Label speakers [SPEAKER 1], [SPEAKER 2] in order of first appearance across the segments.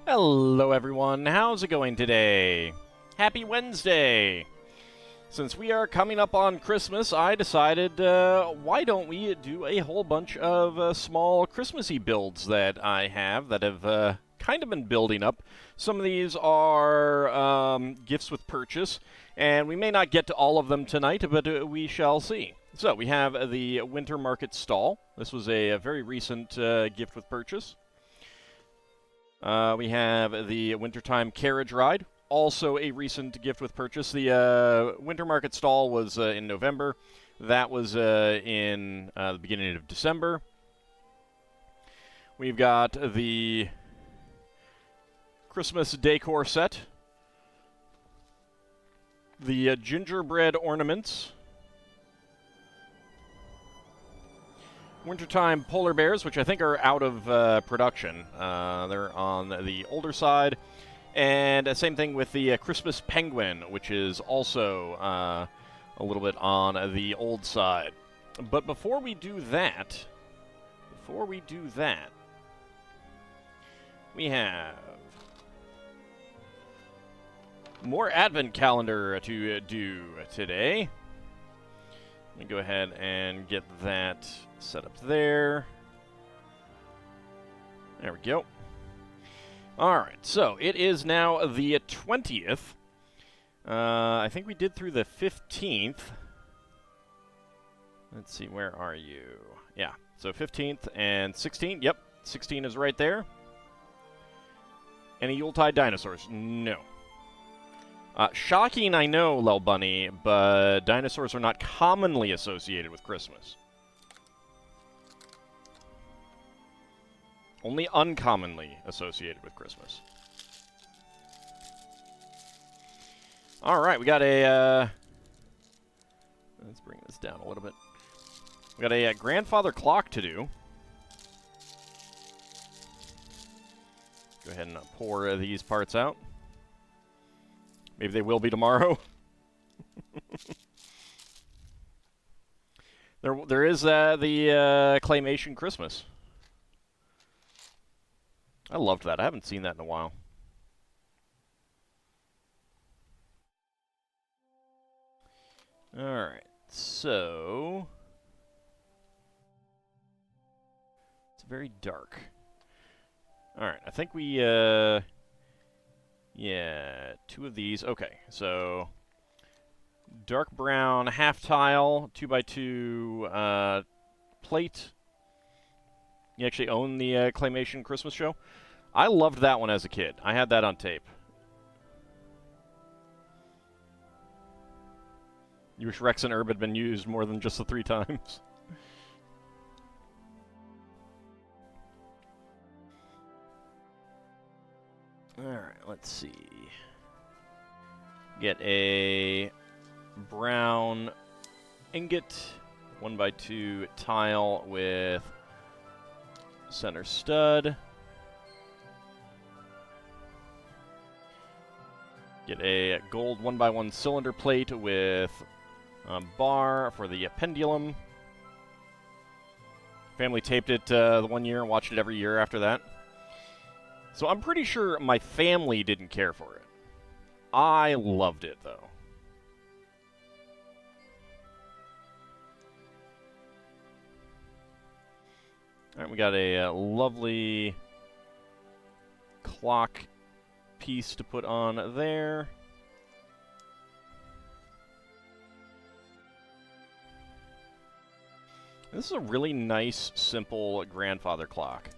[SPEAKER 1] Hello everyone, how's it going today? Happy Wednesday! Since we are coming up on Christmas, I decided, why don't we do a whole bunch of small Christmassy builds that I have that have kind of been building up. Some of these are gifts with purchase, and we may not get to all of them tonight, but we shall see. So we have the Winter Market Stall. This was a very recent gift with purchase. We have the Wintertime Carriage Ride, also a recent gift with purchase. The Winter Market Stall was in November. That was in the beginning of December. We've got the Christmas Decor Set, the Gingerbread Ornaments, Wintertime Polar Bears, which I think are out of production. They're on the older side. And same thing with the Christmas Penguin, which is also a little bit on the old side. But before we do that, we have more advent calendar to do today. Let me go ahead and get that set up there. There we go. Alright, so it is now the 20th. I think we did through the 15th. Let's see, where are you? Yeah, so 15th and 16th. Yep, 16 is right there. Any Yuletide dinosaurs? No. Shocking, I know, Lel Bunny, but dinosaurs are not commonly associated with Christmas. Only uncommonly associated with Christmas. Alright, we got a, let's bring this down a little bit. We got a grandfather clock to do. Go ahead and pour these parts out. Maybe they will be tomorrow. There is the Claymation Christmas. I loved that. I haven't seen that in a while. Alright, so it's very dark. Alright, I think we, yeah, 2 of these. Okay, so dark brown half tile, 2x2 plate. You actually own the Claymation Christmas show? I loved that one as a kid. I had that on tape. You wish Rex and Herb had been used more than just the 3 times. Alright, let's see. Get a brown ingot, 1x2 tile with center stud. Get a gold 1x1 cylinder plate with a bar for the pendulum. Family taped it the one year and watched it every year after that. So I'm pretty sure my family didn't care for it. I loved it, though. Alright, we got a lovely clock piece to put on there. This is a really nice, simple grandfather clock.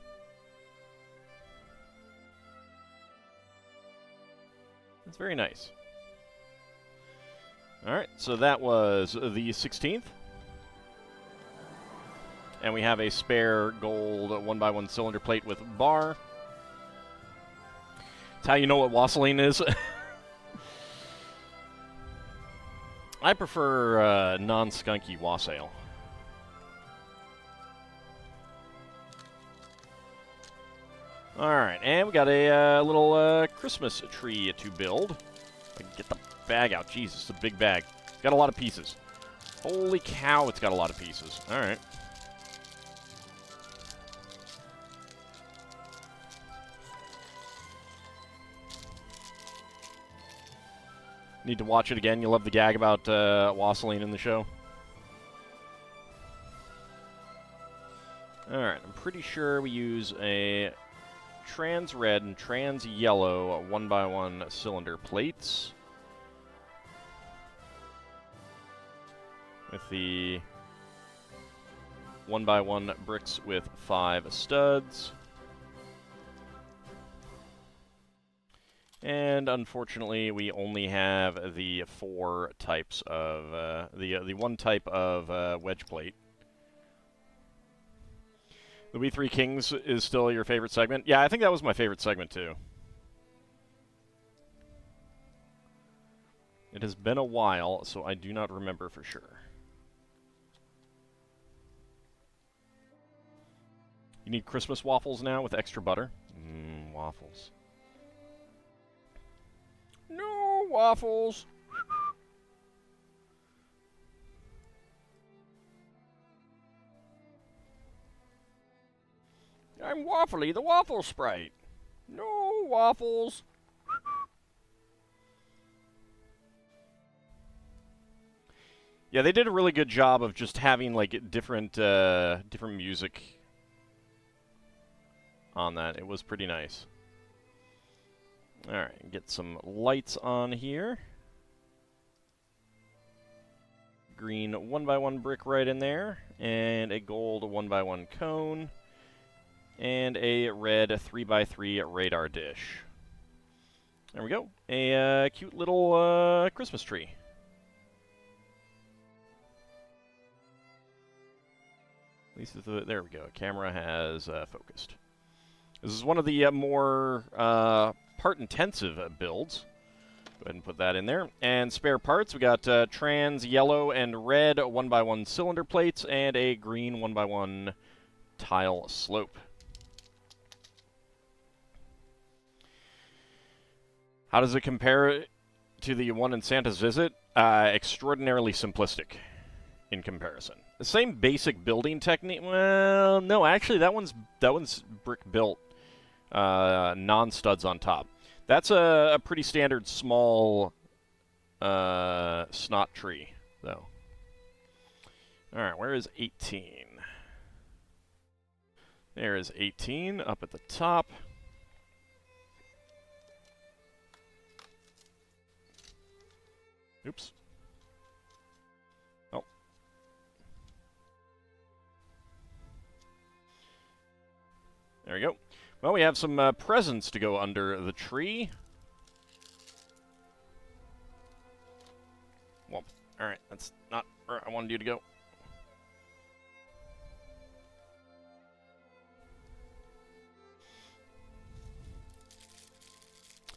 [SPEAKER 1] It's very nice. Alright, so that was the 16th. And we have a spare gold 1x1 cylinder plate with bar. That's how you know what wassailing is. I prefer non-skunky wassail. Alright, and we got a little Christmas tree to build. I can get the bag out. Jesus, it's a big bag. It's got a lot of pieces. Holy cow, it's got a lot of pieces. Alright. Need to watch it again. You love the gag about Wasseline in the show. Alright, I'm pretty sure we use a trans red and trans yellow 1x1 cylinder plates. With the 1x1 bricks with 5 studs. And unfortunately, we only have the 4 types of, the one type of wedge plate. The We Three Kings is still your favorite segment? Yeah, I think that was my favorite segment, too. It has been a while, so I do not remember for sure. You need Christmas waffles now with extra butter? Waffles. No waffles! I'm Waffly, the waffle sprite. No waffles. Yeah, they did a really good job of just having like different different music on that. It was pretty nice. All right, get some lights on here. Green 1x1 brick right in there, and a gold 1x1 cone. And a red 3x3 radar dish. There we go. A cute little Christmas tree. At least there we go. Camera has focused. This is one of the more part-intensive builds. Go ahead and put that in there. And spare parts, we got trans yellow and red 1x1 cylinder plates and a green 1x1 tile slope. How does it compare to the one in Santa's Visit? Extraordinarily simplistic in comparison. The same basic building technique. Well, no, actually, that one's brick built, non-studs on top. That's a pretty standard small snot tree, though. All right, where is 18? There is 18 up at the top. Oops. Oh. There we go. Well, we have some presents to go under the tree. Well, alright, that's not where I wanted you to go.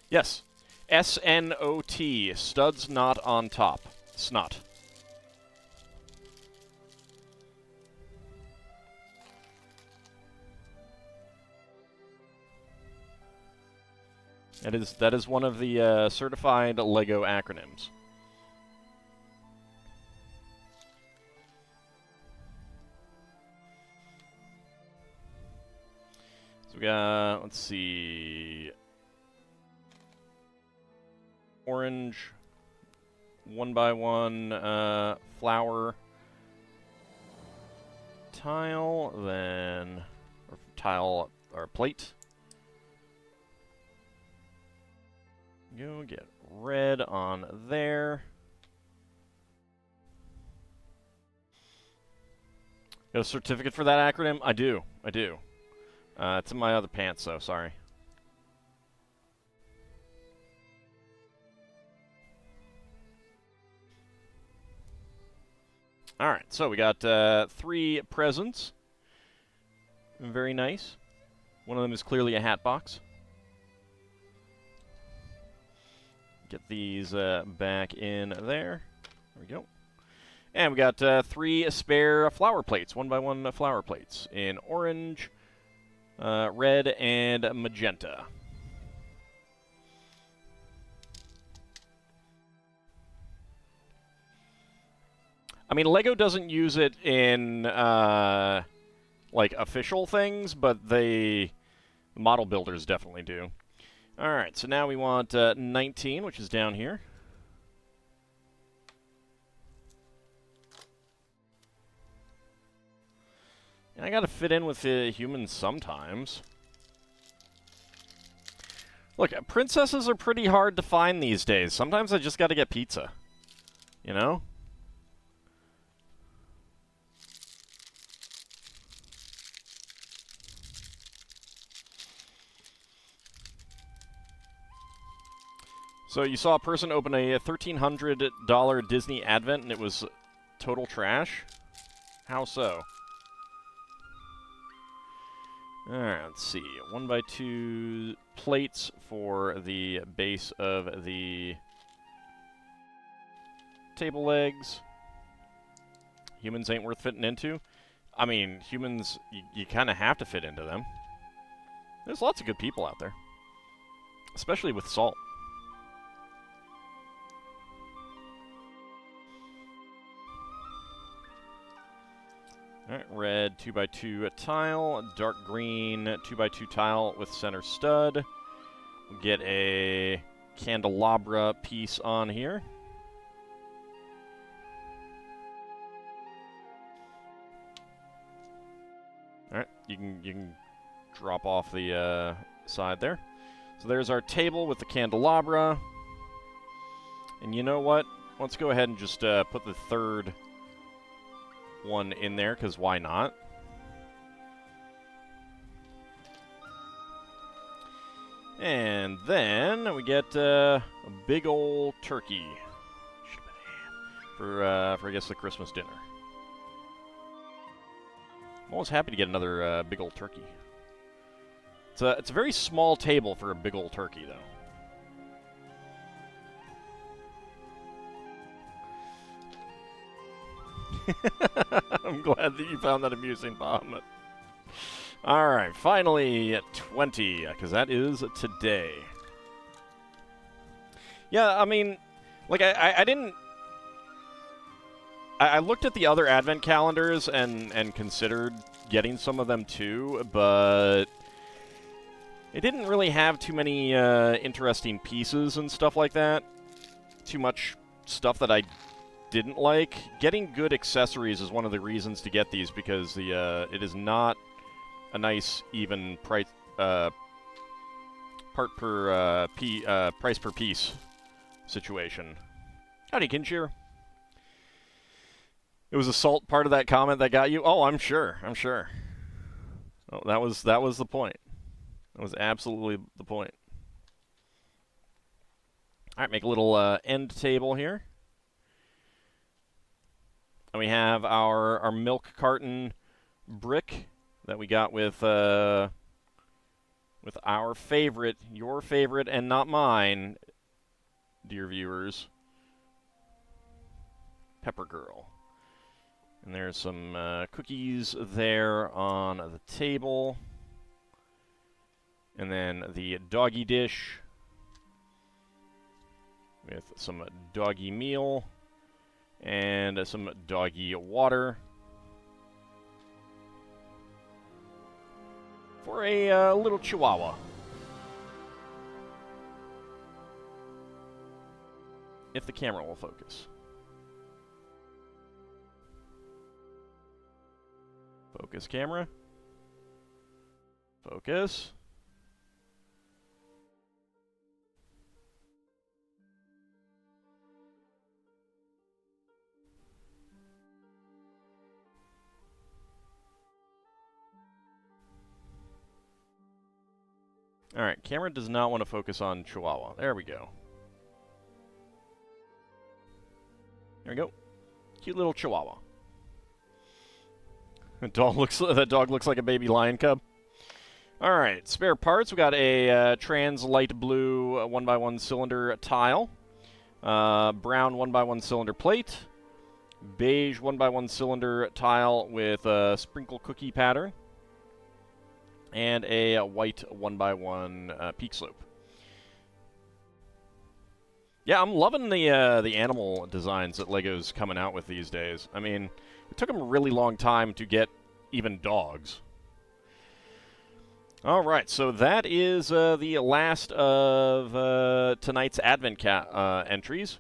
[SPEAKER 1] Yes. S-N-O-T, studs not on top. Snot. That is one of the certified LEGO acronyms. So we got, let's see, orange 1x1 flower tile, then or tile or plate. Go get red on there. Got a certificate for that acronym? I do. It's in my other pants, though. Sorry. Alright, so we got 3 presents. Very nice. One of them is clearly a hat box. Get these back in there. There we go. And we got 3 spare flower plates, 1x1 flower plates in orange, red, and magenta. I mean, LEGO doesn't use it in, like, official things, but the model builders definitely do. Alright, so now we want 19, which is down here. I gotta fit in with the humans sometimes. Look, princesses are pretty hard to find these days. Sometimes I just gotta get pizza. You know? So you saw a person open a $1,300 Disney Advent and it was total trash? How so? Alright, let's see. 1x2 plates for the base of the table legs. Humans ain't worth fitting into. I mean, humans, you kind of have to fit into them. There's lots of good people out there. Especially with salt. Alright, red 2x2 tile, dark green 2x2 tile with center stud. We'll get a candelabra piece on here. Alright, you can drop off the side there. So there's our table with the candelabra. And you know what? Let's go ahead and just put the third one in there, because why not? And then we get a big old turkey for I guess the Christmas dinner. I'm always happy to get another big old turkey. It's a very small table for a big old turkey, though. I'm glad that you found that amusing, Bahamut. Alright, finally at 20, because that is today. Yeah, I mean, like, I didn't... I looked at the other advent calendars and considered getting some of them too, but it didn't really have too many interesting pieces and stuff like that. Too much stuff that I didn't like. Getting good accessories is one of the reasons to get these, because the it is not a nice even price price per piece situation. Howdy, Kinshir. It was a salt part of that comment that got you? Oh, I'm sure. I'm sure. Oh, that was the point. That was absolutely the point. All right, make a little end table here. And we have our milk carton brick that we got with our favorite, your favorite, and not mine, dear viewers, Pepper Girl. And there's some cookies there on the table. And then the doggy dish with some doggy meal. And some doggy water for a little chihuahua. If the camera will focus. Focus, camera. Focus. Alright, camera does not want to focus on Chihuahua. There we go. There we go. Cute little Chihuahua. That dog looks like a baby lion cub. Alright, spare parts. We got a trans light blue 1x1 cylinder tile. Brown 1x1 cylinder plate. Beige 1x1 cylinder tile with a sprinkle cookie pattern. And a white 1x1 peak slope. Yeah, I'm loving the animal designs that LEGO's coming out with these days. I mean, it took them a really long time to get even dogs. All right, so that is the last of tonight's Advent entries.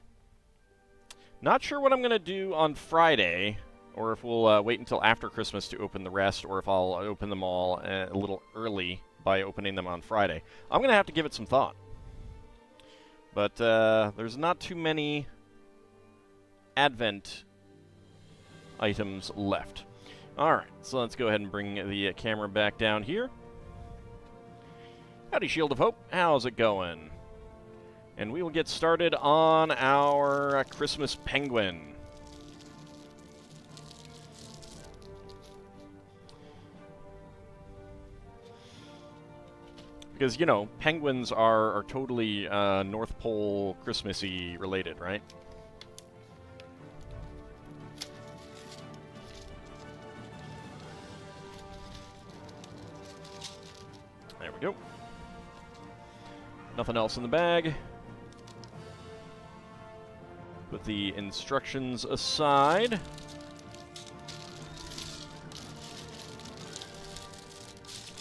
[SPEAKER 1] Not sure what I'm going to do on Friday. or if we'll wait until after Christmas to open the rest, or if I'll open them all a little early by opening them on Friday. I'm going to have to give it some thought. But there's not too many Advent items left. Alright, so let's go ahead and bring the camera back down here. Howdy, Shield of Hope. How's it going? And we will get started on our Christmas penguin. Because, you know, penguins are totally North Pole Christmassy related, right? There we go. Nothing else in the bag. Put the instructions aside.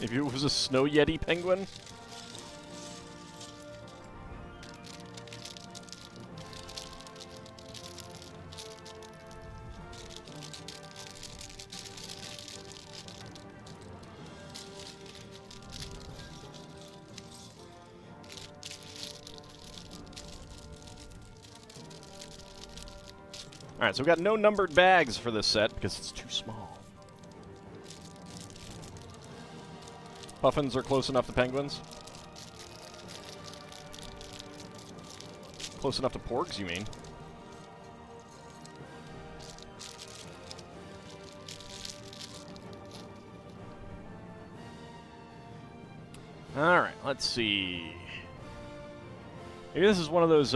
[SPEAKER 1] Maybe it was a Snow Yeti penguin? Alright, so we've got no numbered bags for this set because it's too small. Puffins are close enough to penguins? Close enough to porgs, you mean? Alright, let's see. Maybe this is one of those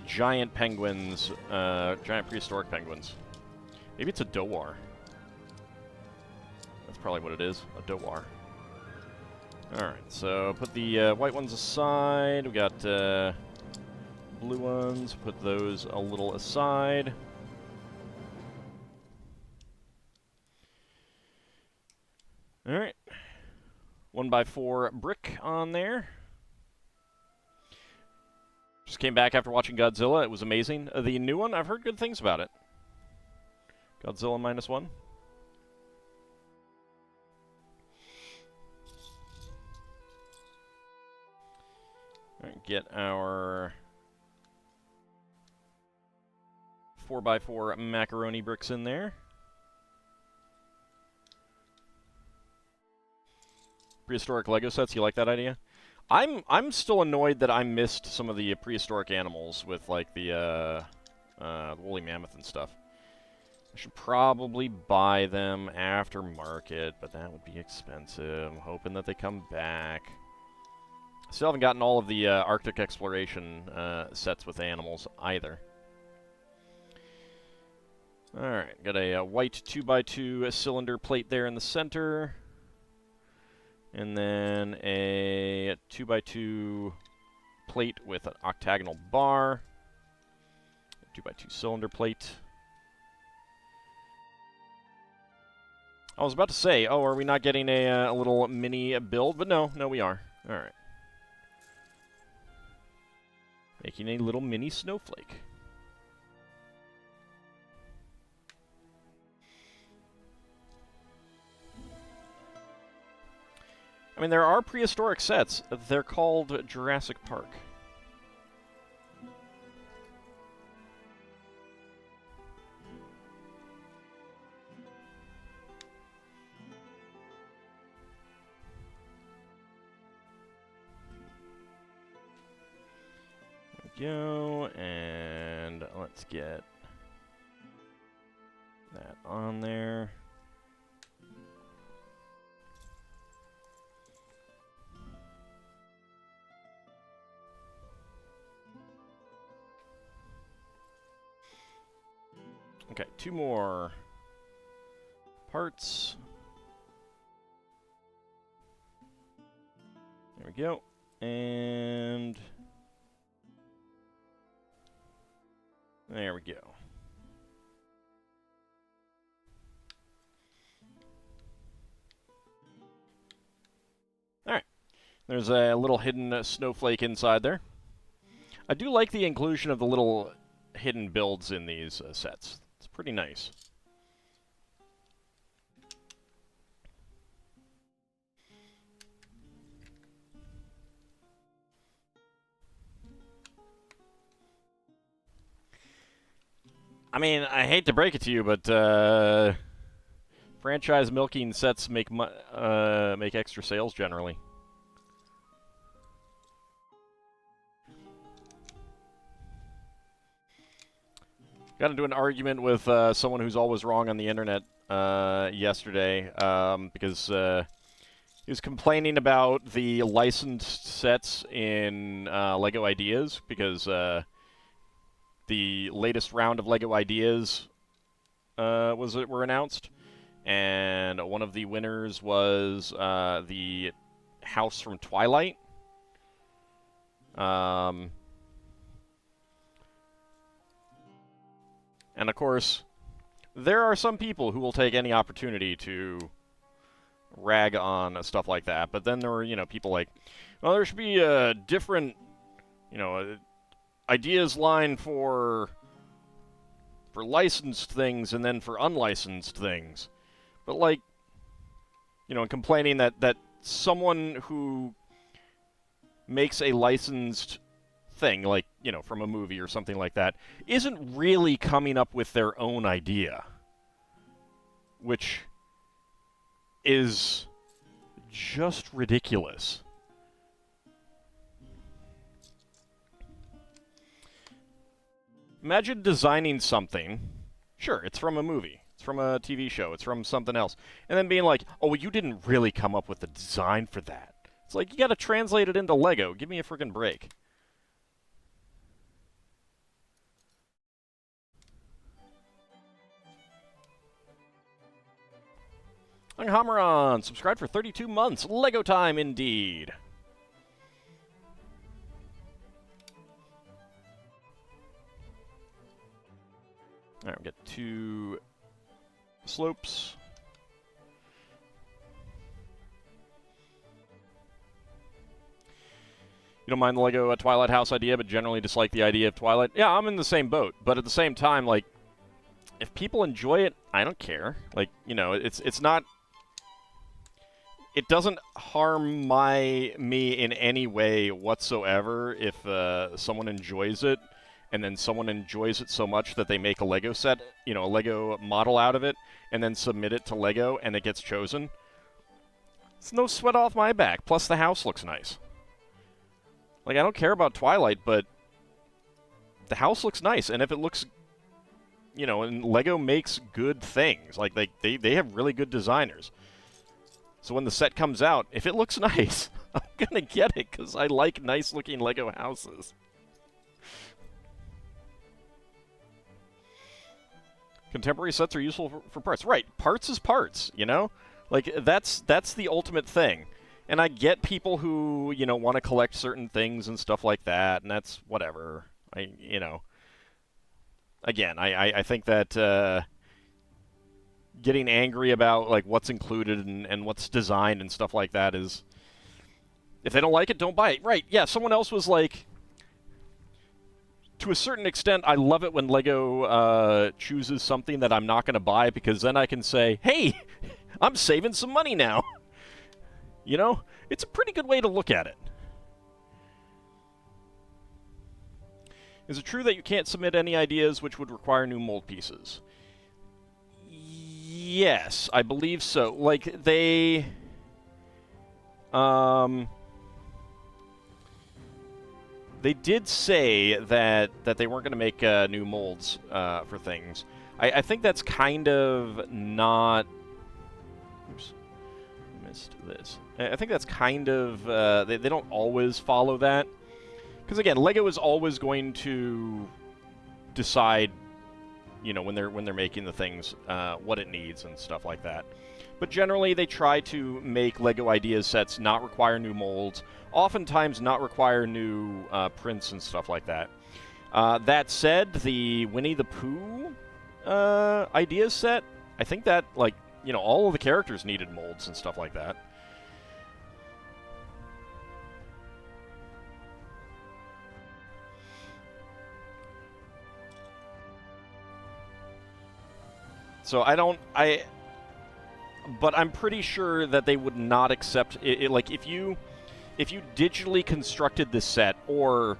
[SPEAKER 1] giant penguins, giant prehistoric penguins. Maybe it's a dowar. That's probably what it is, a dowar. Alright, so put the white ones aside. We got blue ones. Put those a little aside. Alright. 1x4 brick on there. Just came back after watching Godzilla. It was amazing. The new one, I've heard good things about it. Godzilla -1. All right, get our 4x4 macaroni bricks in there. Prehistoric Lego sets, you like that idea? I'm still annoyed that I missed some of the prehistoric animals with, like, the woolly mammoth and stuff. I should probably buy them after market, but that would be expensive. I'm hoping that they come back. Still haven't gotten all of the Arctic exploration sets with animals either. Alright, got a white 2x2 cylinder plate there in the center. And then a 2x2 plate with an octagonal bar. 2x2 cylinder plate. I was about to say, oh, are we not getting a little mini build? But no, we are. All right. Making a little mini snowflake. I mean, there are prehistoric sets. They're called Jurassic Park. There we go, and let's get that on there. Okay, 2 more parts. There we go. And there we go. All right. There's a little hidden snowflake inside there. I do like the inclusion of the little hidden builds in these sets. It's pretty nice. I mean, I hate to break it to you, but franchise milking sets make extra sales generally. Got into an argument with someone who's always wrong on the internet yesterday because he was complaining about the licensed sets in LEGO Ideas because the latest round of LEGO Ideas were announced, and one of the winners was the house from Twilight. And of course, there are some people who will take any opportunity to rag on stuff like that. But then there were, people like, well, there should be a different, ideas line for licensed things and then for unlicensed things. But like, and complaining that someone who makes a licensed thing, like, from a movie or something like that, isn't really coming up with their own idea. Which is just ridiculous. Imagine designing something, sure, it's from a movie, it's from a TV show, it's from something else, and then being like, oh, well, you didn't really come up with the design for that. It's like, you gotta translate it into Lego. Give me a freaking break. Hammeron, subscribed for 32 months. Lego time, indeed. Alright, we got 2 slopes. You don't mind the Lego Twilight House idea, but generally dislike the idea of Twilight? Yeah, I'm in the same boat. But at the same time, like, if people enjoy it, I don't care. Like, it's not... It doesn't harm me in any way whatsoever if someone enjoys it, and then someone enjoys it so much that they make a Lego set, a Lego model out of it, and then submit it to Lego, and it gets chosen. It's no sweat off my back. Plus, the house looks nice. Like, I don't care about Twilight, but the house looks nice, and if it looks, and Lego makes good things. Like, they have really good designers. So when the set comes out, if it looks nice, I'm gonna get it, because I like nice-looking Lego houses. Contemporary sets are useful for parts. Right, parts is parts, Like, that's the ultimate thing. And I get people who, want to collect certain things and stuff like that, and that's whatever. Again, I think that getting angry about, like, what's included and what's designed and stuff like that is... If they don't like it, don't buy it. Right, yeah, someone else was like... To a certain extent, I love it when Lego chooses something that I'm not going to buy, because then I can say, hey, I'm saving some money now. It's a pretty good way to look at it. Is it true that you can't submit any ideas which would require new mold pieces? Yes, I believe so. Like, they did say that they weren't going to make new molds for things. I think that's kind of not... Oops. Missed this. I think that's kind of... they don't always follow that. Because, again, Lego is always going to decide, when they're making the things, what it needs and stuff like that. But generally, they try to make Lego Ideas sets not require new molds, oftentimes not require new prints and stuff like that. That said, the Winnie the Pooh Ideas set, I think that, like, all of the characters needed molds and stuff like that. So but I'm pretty sure that they would not accept it. Like, if you digitally constructed this set, or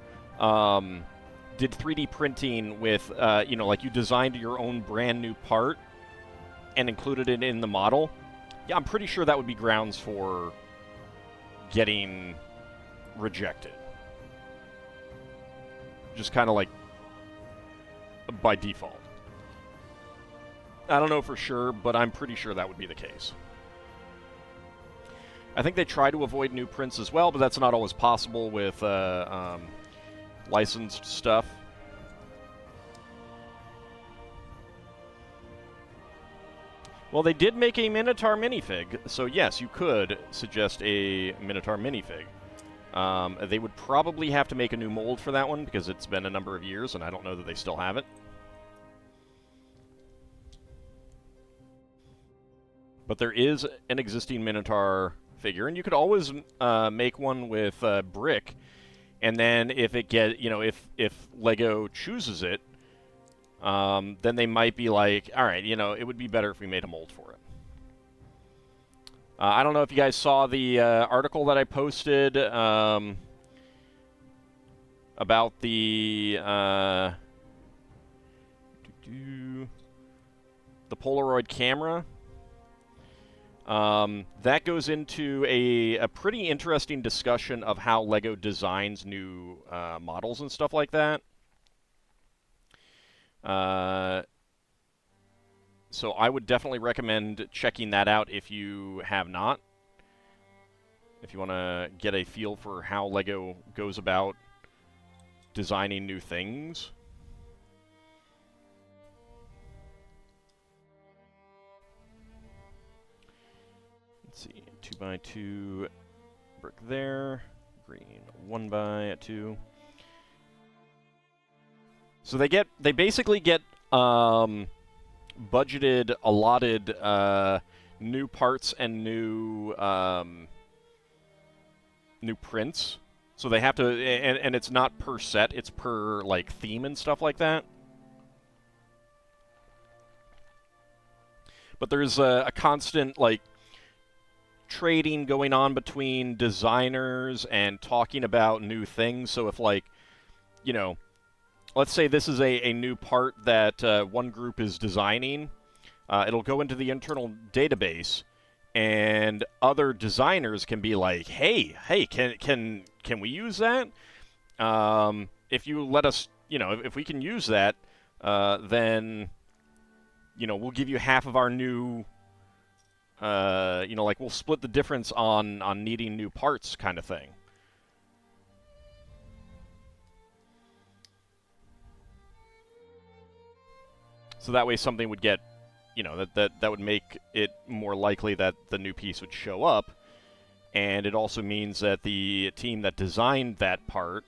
[SPEAKER 1] did 3D printing with, you know, like you designed your own brand new part and included it in the model, yeah, I'm pretty sure that would be grounds for getting rejected. Just kind of like by default. I don't know for sure, but I'm pretty sure that would be the case. I think they try to avoid new prints as well, but that's not always possible with licensed stuff. Well, they did make a Minotaur minifig, so yes, you could suggest a Minotaur minifig. They would probably have to make a new mold for that one, because it's been a number of years, and I don't know that they still have it. But there is an existing Minotaur figure, and you could always make one with brick, and then if it if Lego chooses it, then they might be like, all right, you know, it would be better if we made a mold for it. I don't know if you guys saw the article that I posted about the Polaroid camera. That goes into a pretty interesting discussion of how LEGO designs new models and stuff like that. So I would definitely recommend checking that out if you have not. If you want to get a feel for how LEGO goes about designing new things. Let's see, 2x2 brick there, green 1x2. So they basically get budgeted, allotted new parts and new prints. So they have to, and it's not per set, it's per like theme and stuff like that. But there's a constant like trading going on between designers and talking about new things. So if like, you know, let's say this is a new part that one group is designing, it'll go into the internal database, and other designers can be like, hey, can we use that? If you let us, you know, if we can use that, then, you know, we'll give you half of our new, you know, like we'll split the difference on needing new parts kind of thing. So that way something would get, you know, that would make it more likely that the new piece would show up. And it also means that the team that designed that part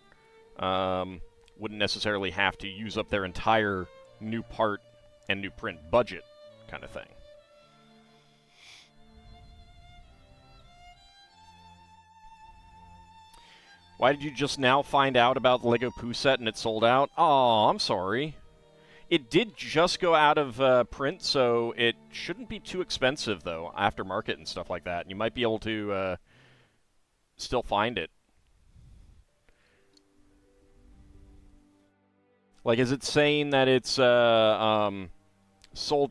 [SPEAKER 1] wouldn't necessarily have to use up their entire new part and new print budget kind of thing. Why did you just now find out about the Lego Pooh set and it sold out? Oh, I'm sorry. It did just go out of print, so it shouldn't be too expensive, though, aftermarket and stuff like that. You might be able to still find it. Like, is it saying that it's sold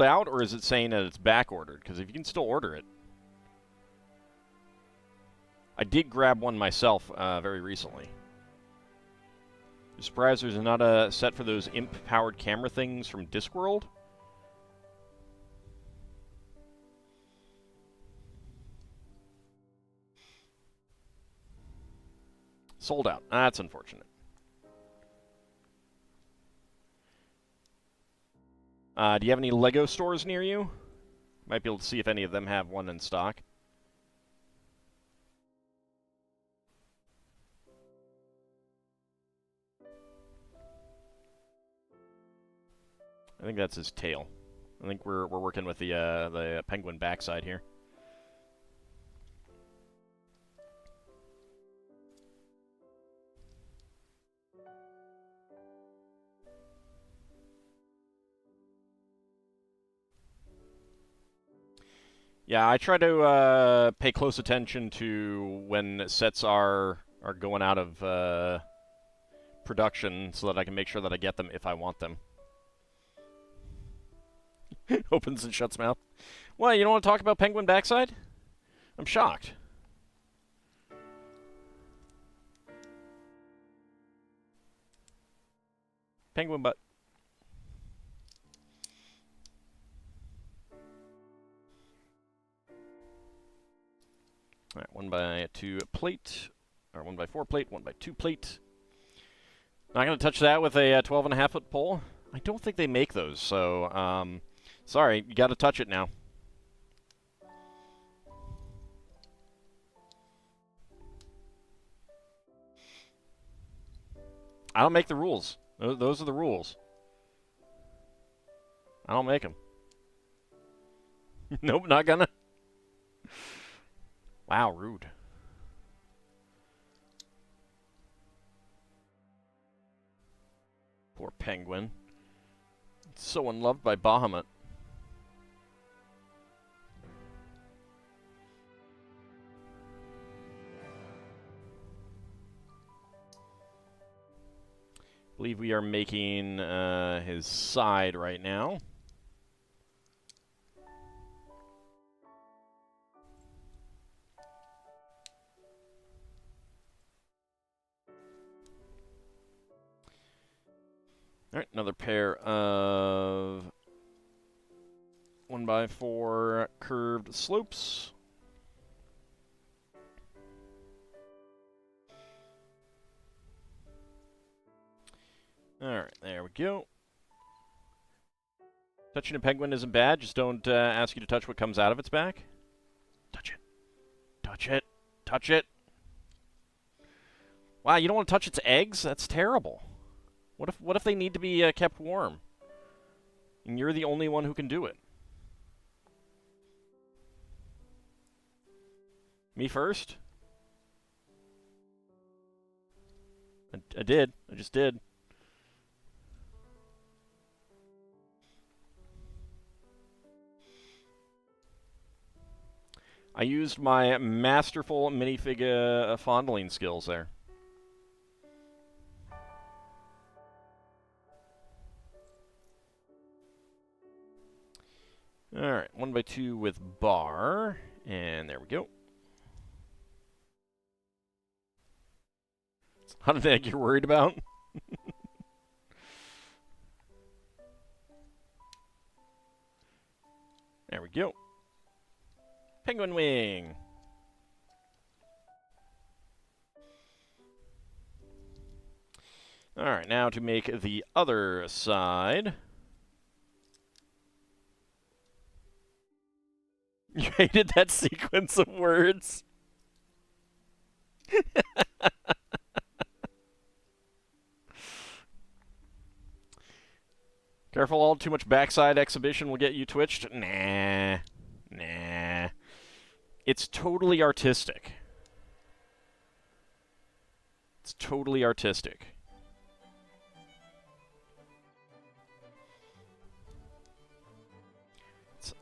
[SPEAKER 1] out, or is it saying that it's back-ordered? Because if you can still order it. I did grab one myself very recently. You're surprised there's not a set for those imp-powered camera things from Discworld? Sold out. That's unfortunate. Do you have any Lego stores near you? Might be able to see if any of them have one in stock. I think that's his tail. I think we're working with the penguin backside here. Yeah, I try to pay close attention to when sets are going out of production so that I can make sure that I get them if I want them. Opens and shuts mouth. What, you don't want to talk about penguin backside? I'm shocked. Penguin butt. Alright, 1x2 plate, or 1x4 plate, 1x2 plate. Not going to touch that with a 12.5-foot pole. I don't think they make those, so, sorry, you got to touch it now. I don't make the rules. Those are the rules. I don't make them. Nope, not gonna. Wow, rude. Poor penguin. So unloved by Bahamut. I believe we are making his side right now. Alright, another pair of 1x4 curved slopes. Alright, there we go. Touching a penguin isn't bad, just don't ask you to touch what comes out of its back. Touch it. Touch it. Touch it. Wow, you don't want to touch its eggs? That's terrible. What if they need to be kept warm? And you're the only one who can do it. Me first? I did. I just did. I used my masterful minifigure fondling skills there. Alright, 1x2 with bar. And there we go. How did egg you're worried about? There we go. Penguin wing. Alright, now to make the other side. You hated that sequence of words? Careful, all too much backside exhibition will get you twitched. Nah. Nah. It's totally artistic. It's totally artistic. It's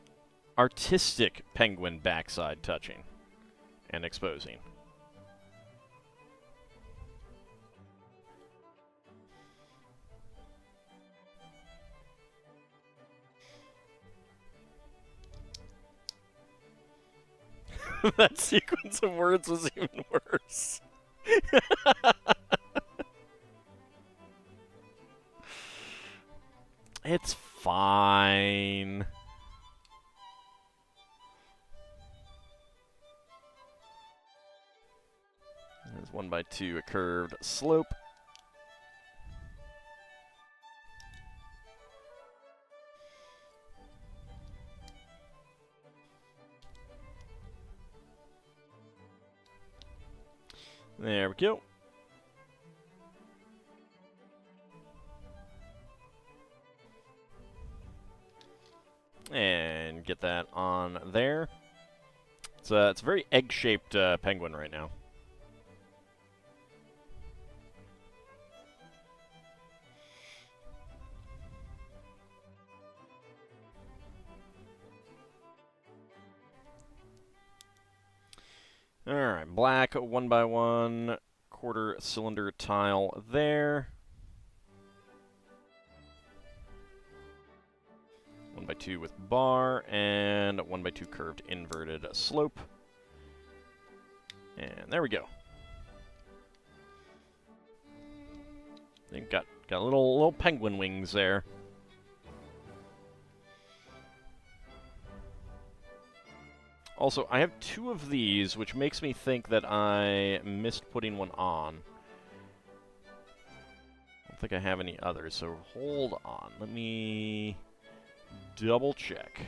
[SPEAKER 1] artistic penguin backside touching and exposing. That sequence of words was even worse. It's fine. There's 1x2, a curved slope. There we go. And get that on there. It's a very egg-shaped penguin right now. Alright, black 1x1 quarter cylinder tile there. 1x2 with bar, and 1x2 curved inverted slope. And there we go. I think got little penguin wings there. Also, I have 2 of these, which makes me think that I missed putting one on. I don't think I have any others, so hold on. Let me double check.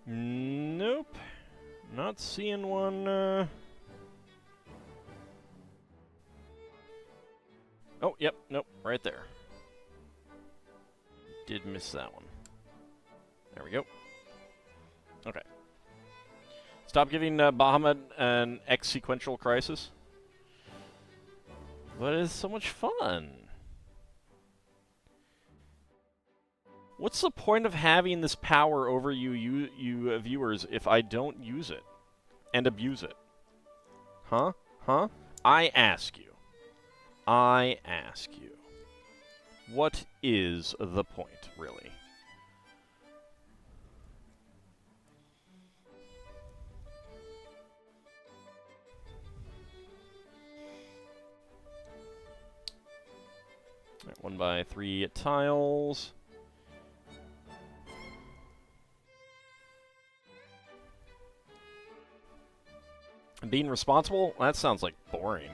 [SPEAKER 1] Nope. Not seeing one. Oh, yep, nope, right there. Did miss that one. There we go. Okay. Stop giving Bahamut an X-sequential crisis. But it's so much fun. What's the point of having this power over you viewers if I don't use it and abuse it? Huh? Huh? I ask you. I ask you. What is the point, really? All right, 1x3 tiles. Being responsible? That sounds like boring.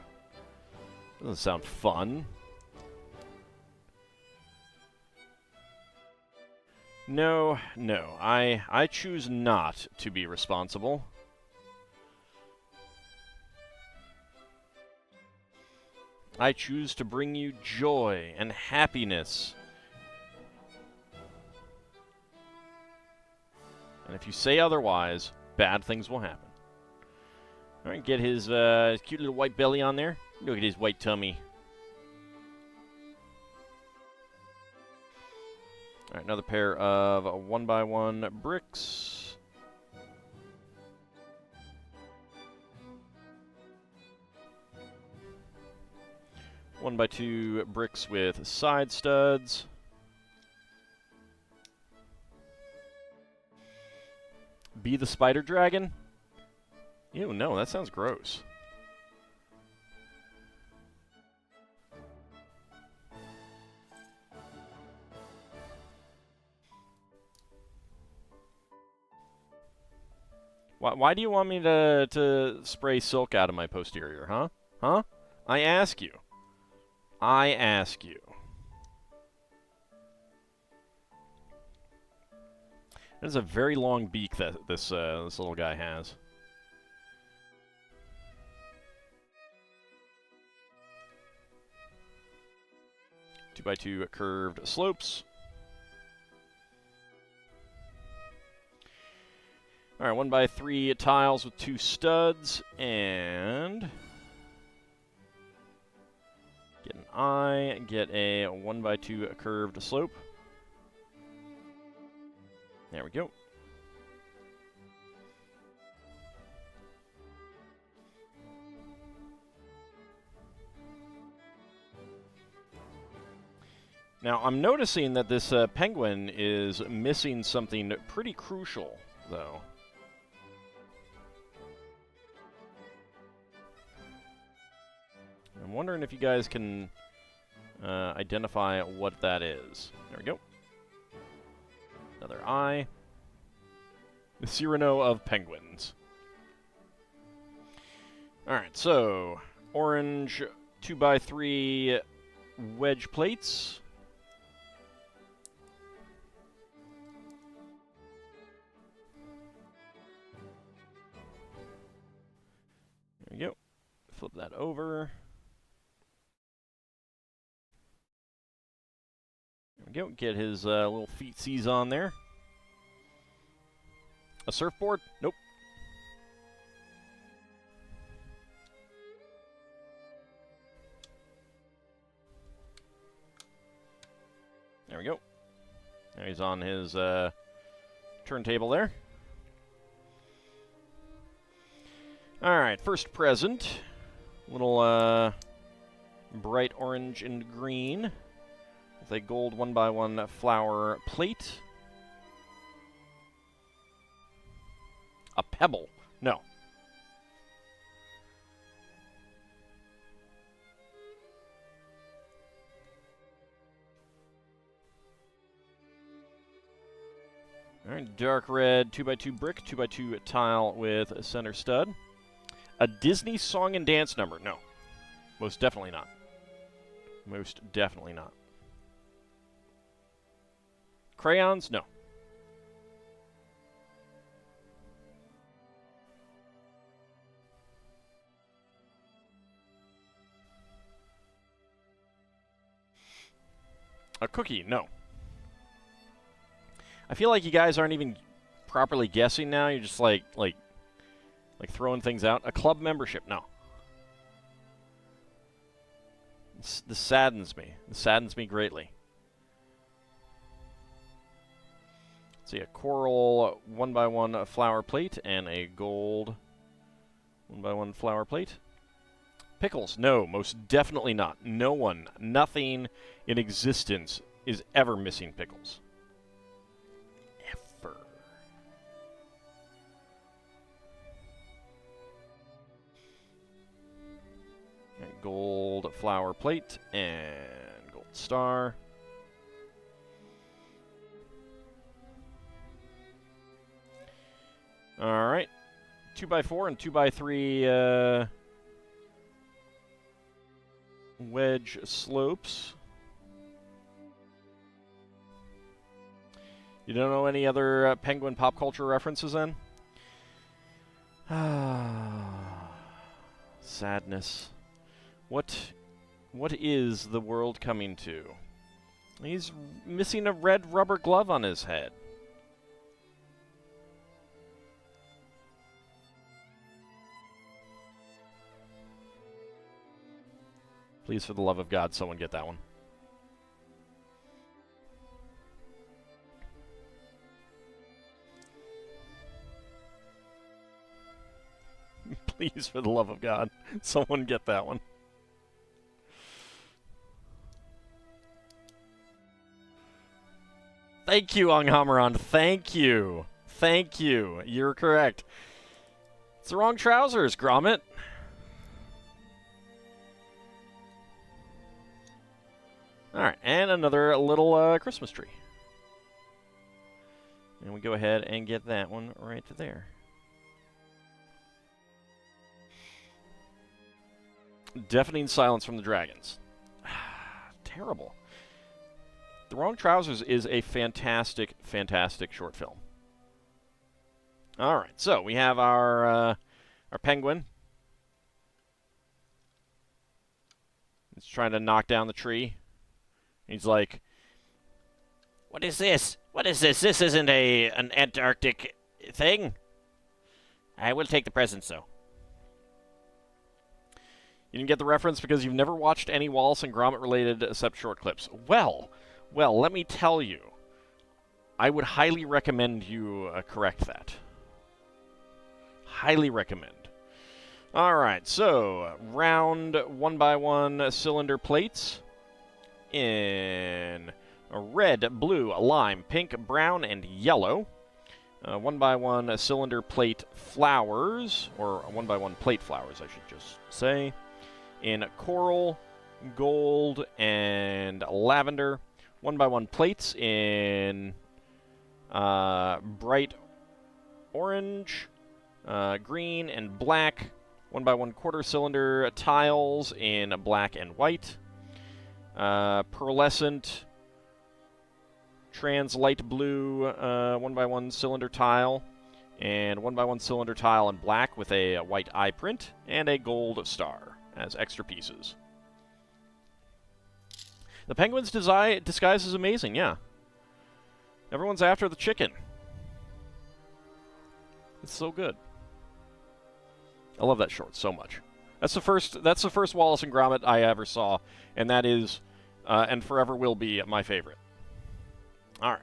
[SPEAKER 1] Doesn't sound fun. No, no. I choose not to be responsible. I choose to bring you joy and happiness. And if you say otherwise, bad things will happen. Alright, get his cute little white belly on there. Look at his white tummy. Alright, another pair of 1x1 bricks. One by 2 bricks with side studs. Be the spider dragon? Ew, no, that sounds gross. Why do you want me to spray silk out of my posterior, huh? Huh? I ask you. I ask you. There's a very long beak that this little guy has. Two by 2 curved slopes. All right, 1x3 tiles with 2 studs, and get an eye, get a 1x2 curved slope. There we go. Now, I'm noticing that this penguin is missing something pretty crucial, though. I'm wondering if you guys can identify what that is. There we go. Another eye. The Cyrano of penguins. Alright, so orange 2x3 wedge plates. There we go. Flip that over. There we go. Get his little feetsies on there. A surfboard? Nope. There we go. Now he's on his turntable there. Alright, first present. Little bright orange and green with a gold 1x1 flower plate. A pebble. No. Alright, dark red 2x2 brick, 2x2 tile with a center stud. A Disney song and dance number. No. Most definitely not. Most definitely not. Crayons? No. A cookie? No. I feel like you guys aren't even properly guessing now. You're just like throwing things out. A club membership? No. This saddens me. This saddens me greatly. Let's see, a coral 1x1 flower plate and a gold 1x1 flower plate. Pickles? No, most definitely not. No one, nothing in existence is ever missing pickles. Ever. Gold flower plate and gold star. All right. 2x4 and 2x3 wedge slopes. You don't know any other Penguin pop culture references then? Sadness. What is the world coming to? He's missing a red rubber glove on his head. Please, for the love of God, someone get that one. Please, for the love of God, someone get that one. Thank you, Anghammeron. Thank you. Thank you. You're correct. It's the wrong trousers, Gromit. Alright, and another little Christmas tree. And we go ahead and get that one right there. Deafening silence from the dragons. Terrible. The Wrong Trousers is a fantastic, fantastic short film. All right, so we have our penguin. He's trying to knock down the tree. He's like, "What is this? What is this? This isn't an Antarctic thing. I will take the presents, though." You didn't get the reference because you've never watched any Wallace and Gromit related except short clips. Well, let me tell you. I would highly recommend you correct that. Highly recommend. All right, so round 1x1 cylinder plates in red, blue, lime, pink, brown, and yellow. 1x1 cylinder plate flowers, or 1x1 plate flowers, I should just say, in coral, gold, and lavender. 1x1 plates in bright orange, green, and black. 1x1 quarter cylinder tiles in black and white. Pearlescent trans light blue 1x1 cylinder tile, and 1x1 cylinder tile in black with a white eye print and a gold star as extra pieces. The penguin's disguise is amazing, yeah. Everyone's after the chicken. It's so good. I love that short so much. That's the first Wallace and Gromit I ever saw, and that is, and forever will be, my favorite. All right.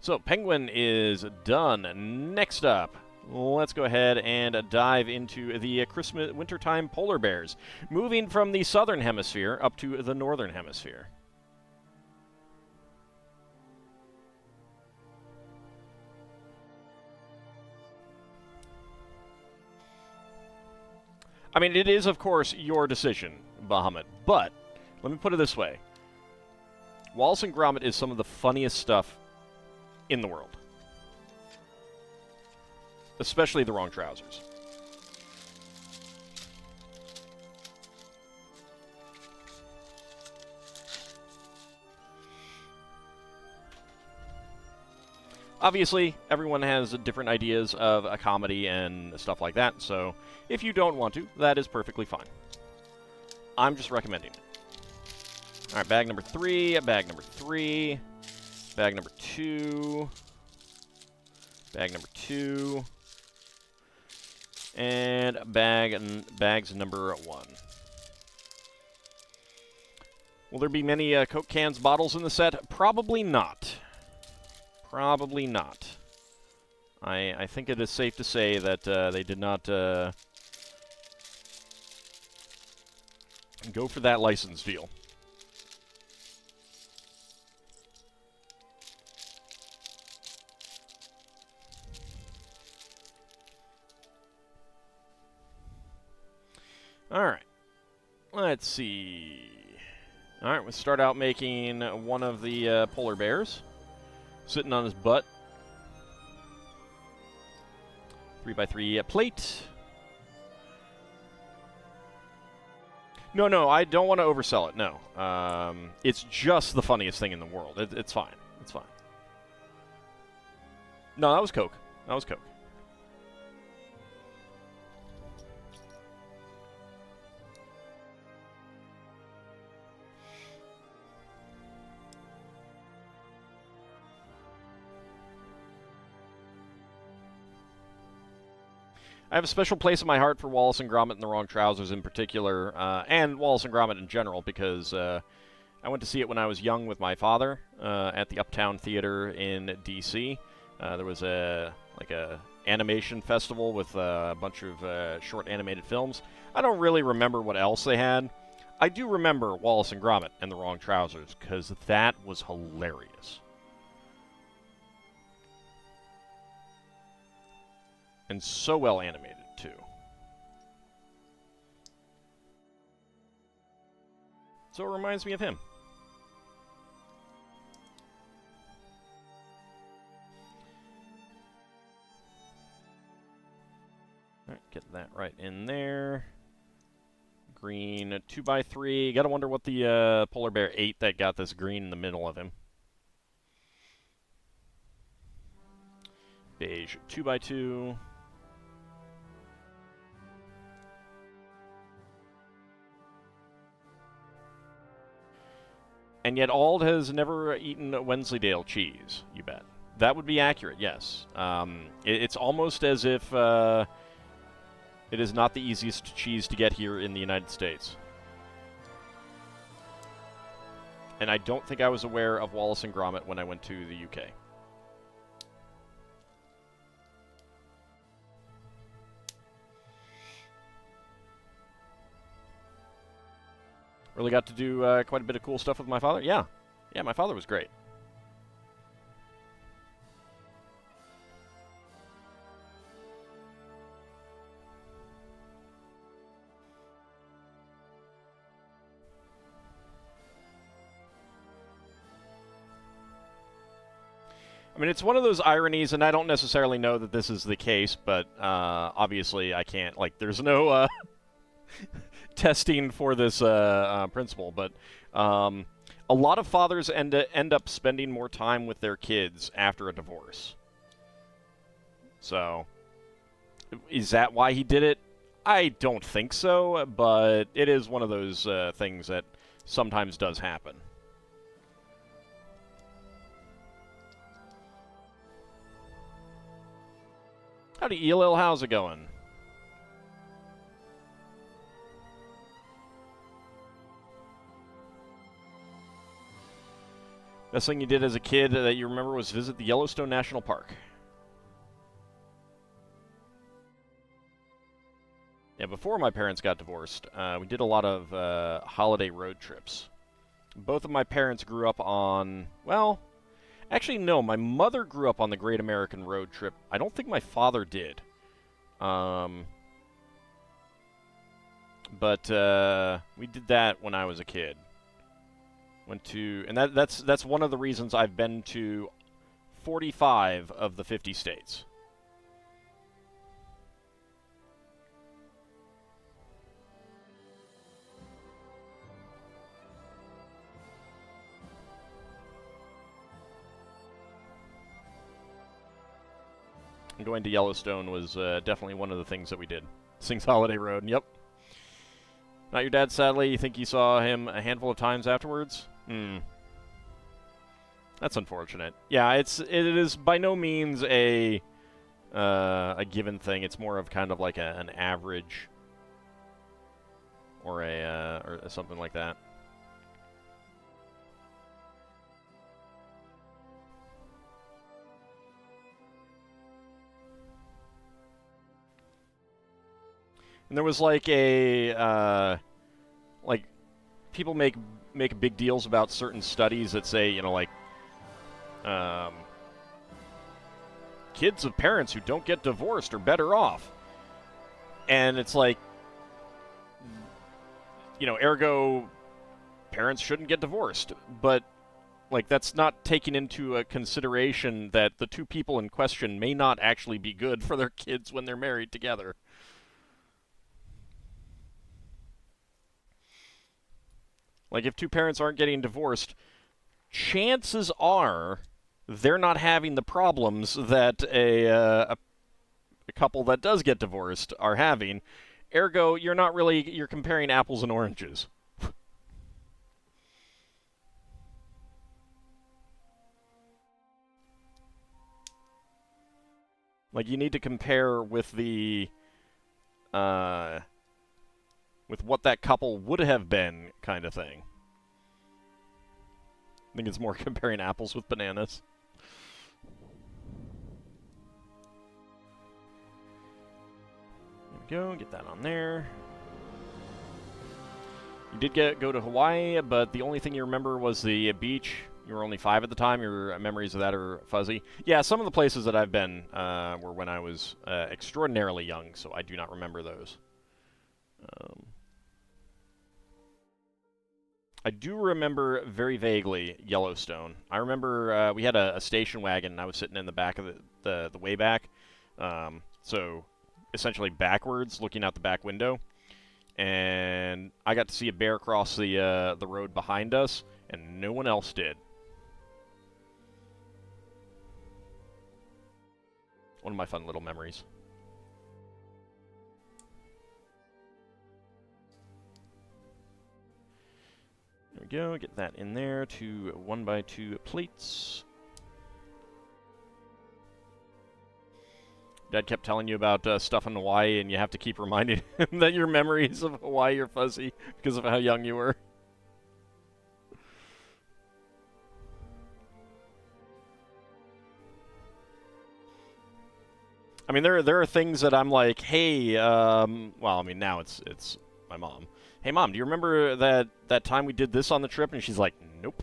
[SPEAKER 1] So, Penguin is done. Next up, let's go ahead and dive into the Wintertime Polar Bears, moving from the southern hemisphere up to the northern hemisphere. I mean, it is, of course, your decision, Bahamut, but let me put it this way. Wallace and Gromit is some of the funniest stuff in the world. Especially the wrong trousers. Obviously, everyone has different ideas of a comedy and stuff like that, so if you don't want to, that is perfectly fine. I'm just recommending it. Alright, bag number 3, bag number 3, bag number 2, bag number 2, and bags number 1. Will there be many Coke cans bottles in the set? Probably not. Probably not. I think it is safe to say that they did not go for that license deal. Alright. Let's see. Alright, we'll start out making one of the polar bears. Sitting on his butt. 3x3 plate. No, I don't want to oversell it, no. It's just the funniest thing in the world. It's fine. It's fine. No, that was Coke. That was Coke. I have a special place in my heart for Wallace and Gromit and the Wrong Trousers in particular, and Wallace and Gromit in general, because I went to see it when I was young with my father at the Uptown Theater in D.C. There was a animation festival with a bunch of short animated films. I don't really remember what else they had. I do remember Wallace and Gromit and the Wrong Trousers, because that was hilarious. And so well animated, too. So it reminds me of him. Alright, get that right in there. Green 2x3. Gotta wonder what the polar bear ate that got this green in the middle of him. Beige 2x2. And yet Ald has never eaten Wensleydale cheese, you bet. That would be accurate, yes. It's almost as if it is not the easiest cheese to get here in the United States. And I don't think I was aware of Wallace and Gromit when I went to the UK. Really got to do quite a bit of cool stuff with my father. Yeah, my father was great. I mean, it's one of those ironies, and I don't necessarily know that this is the case, but obviously I can't, there's no testing for this principle, but a lot of fathers end up spending more time with their kids after a divorce. So, is that why he did it? I don't think so, but it is one of those things that sometimes does happen. Howdy, Elil, how's it going? Best thing you did as a kid that you remember was visit the Yellowstone National Park. Yeah, before my parents got divorced, we did a lot of holiday road trips. Both of my parents grew up on, well, actually no, my mother grew up on the Great American Road Trip. I don't think my father did. But we did that when I was a kid. Went to, and that's one of the reasons I've been to 45 of the 50 states. And going to Yellowstone was definitely one of the things that we did. Sings Holiday Road, yep. Not your dad, sadly. You think you saw him a handful of times afterwards? That's unfortunate. Yeah, it is by no means a given thing. It's more of kind of like an average or or something like that. And there was like like people make big deals about certain studies that say, you know, like kids of parents who don't get divorced are better off. And it's like, you know, ergo parents shouldn't get divorced. But like that's not taking into a consideration that the two people in question may not actually be good for their kids when they're married together. Like, if two parents aren't getting divorced, chances are they're not having the problems that a couple that does get divorced are having. Ergo, you're comparing apples and oranges. Like, you need to compare with with what that couple would have been, kind of thing. I think it's more comparing apples with bananas. There we go, get that on there. You did go to Hawaii, but the only thing you remember was the beach. You were only 5 at the time. Your memories of that are fuzzy. Yeah, some of the places that I've been were when I was extraordinarily young, so I do not remember those. I do remember very vaguely Yellowstone. I remember we had a station wagon, and I was sitting in the back of the way back. So essentially backwards, looking out the back window. And I got to see a bear cross the road behind us, and no one else did. One of my fun little memories. There we go, get that in there to 1x2 plates. Dad kept telling you about stuff in Hawaii, and you have to keep reminding him that your memories of Hawaii are fuzzy because of how young you were. I mean, there are things that I'm like, hey, well, I mean, now it's my mom. Hey, Mom, do you remember that time we did this on the trip? And she's like, nope.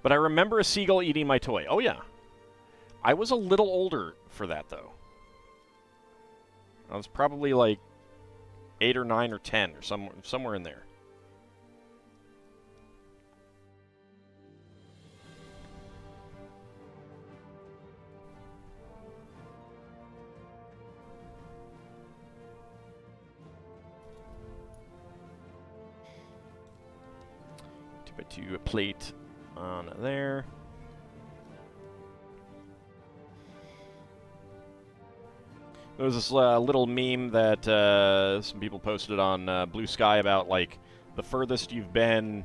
[SPEAKER 1] But I remember a seagull eating my toy. Oh, yeah. I was a little older for that, though. I was probably like 8 or 9 or 10 or somewhere in there. To a plate on there. There was this little meme that some people posted on Blue Sky about, like, the furthest you've been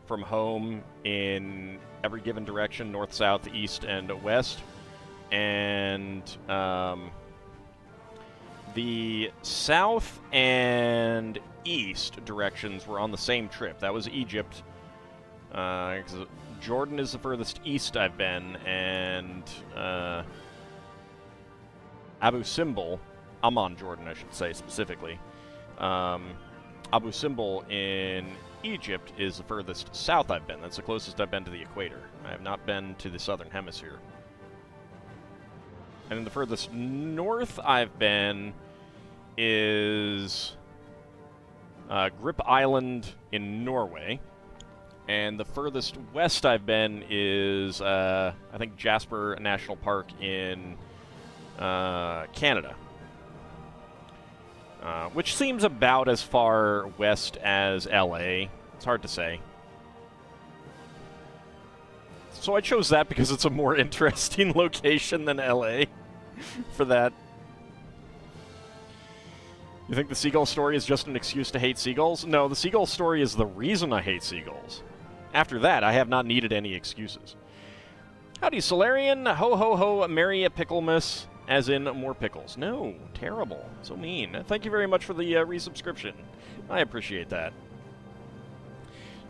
[SPEAKER 1] from home in every given direction, north, south, east, and west. And The south and east directions were on the same trip. That was Egypt. 'Cause Jordan is the furthest east I've been, and Abu Simbel, Amman, Jordan, I should say specifically. Abu Simbel in Egypt is the furthest south I've been. That's the closest I've been to the equator. I have not been to the southern hemisphere. And then the furthest north I've been is Grip Island in Norway. And the furthest west I've been is, I think, Jasper National Park in Canada. Which seems about as far west as LA. It's hard to say. So I chose that because it's a more interesting location than LA for that. You think the seagull story is just an excuse to hate seagulls? No, the seagull story is the reason I hate seagulls. After that, I have not needed any excuses. Howdy, Solarian. Ho, ho, ho, Merry Picklemas. As in, more pickles. No, terrible. So mean. Thank you very much for the resubscription. I appreciate that.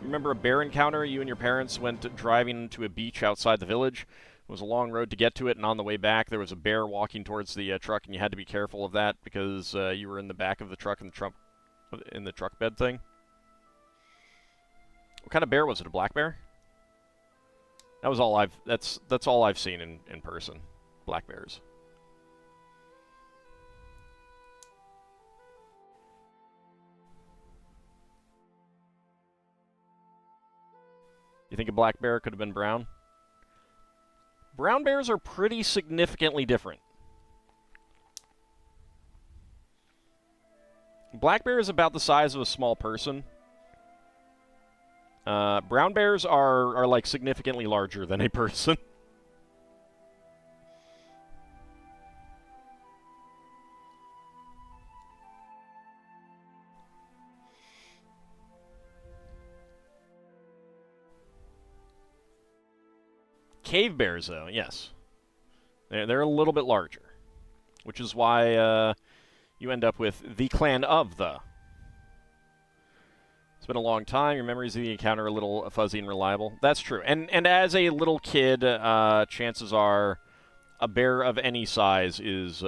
[SPEAKER 1] Remember a bear encounter? You and your parents went driving to a beach outside the village. It was a long road to get to it, and on the way back, there was a bear walking towards the truck, and you had to be careful of that because you were in the back of the truck in the truck bed thing. What kind of bear was it? A black bear? That was all that's all I've seen in person. Black bears. You think a black bear could have been brown? Brown bears are pretty significantly different. Black bear is about the size of a small person. Brown bears are like significantly larger than a person. Cave bears, though, yes. They're a little bit larger. Which is why you end up with the clan of the. It's been a long time. Your memories of the encounter are a little fuzzy and reliable. That's true. And as a little kid, chances are a bear of any size is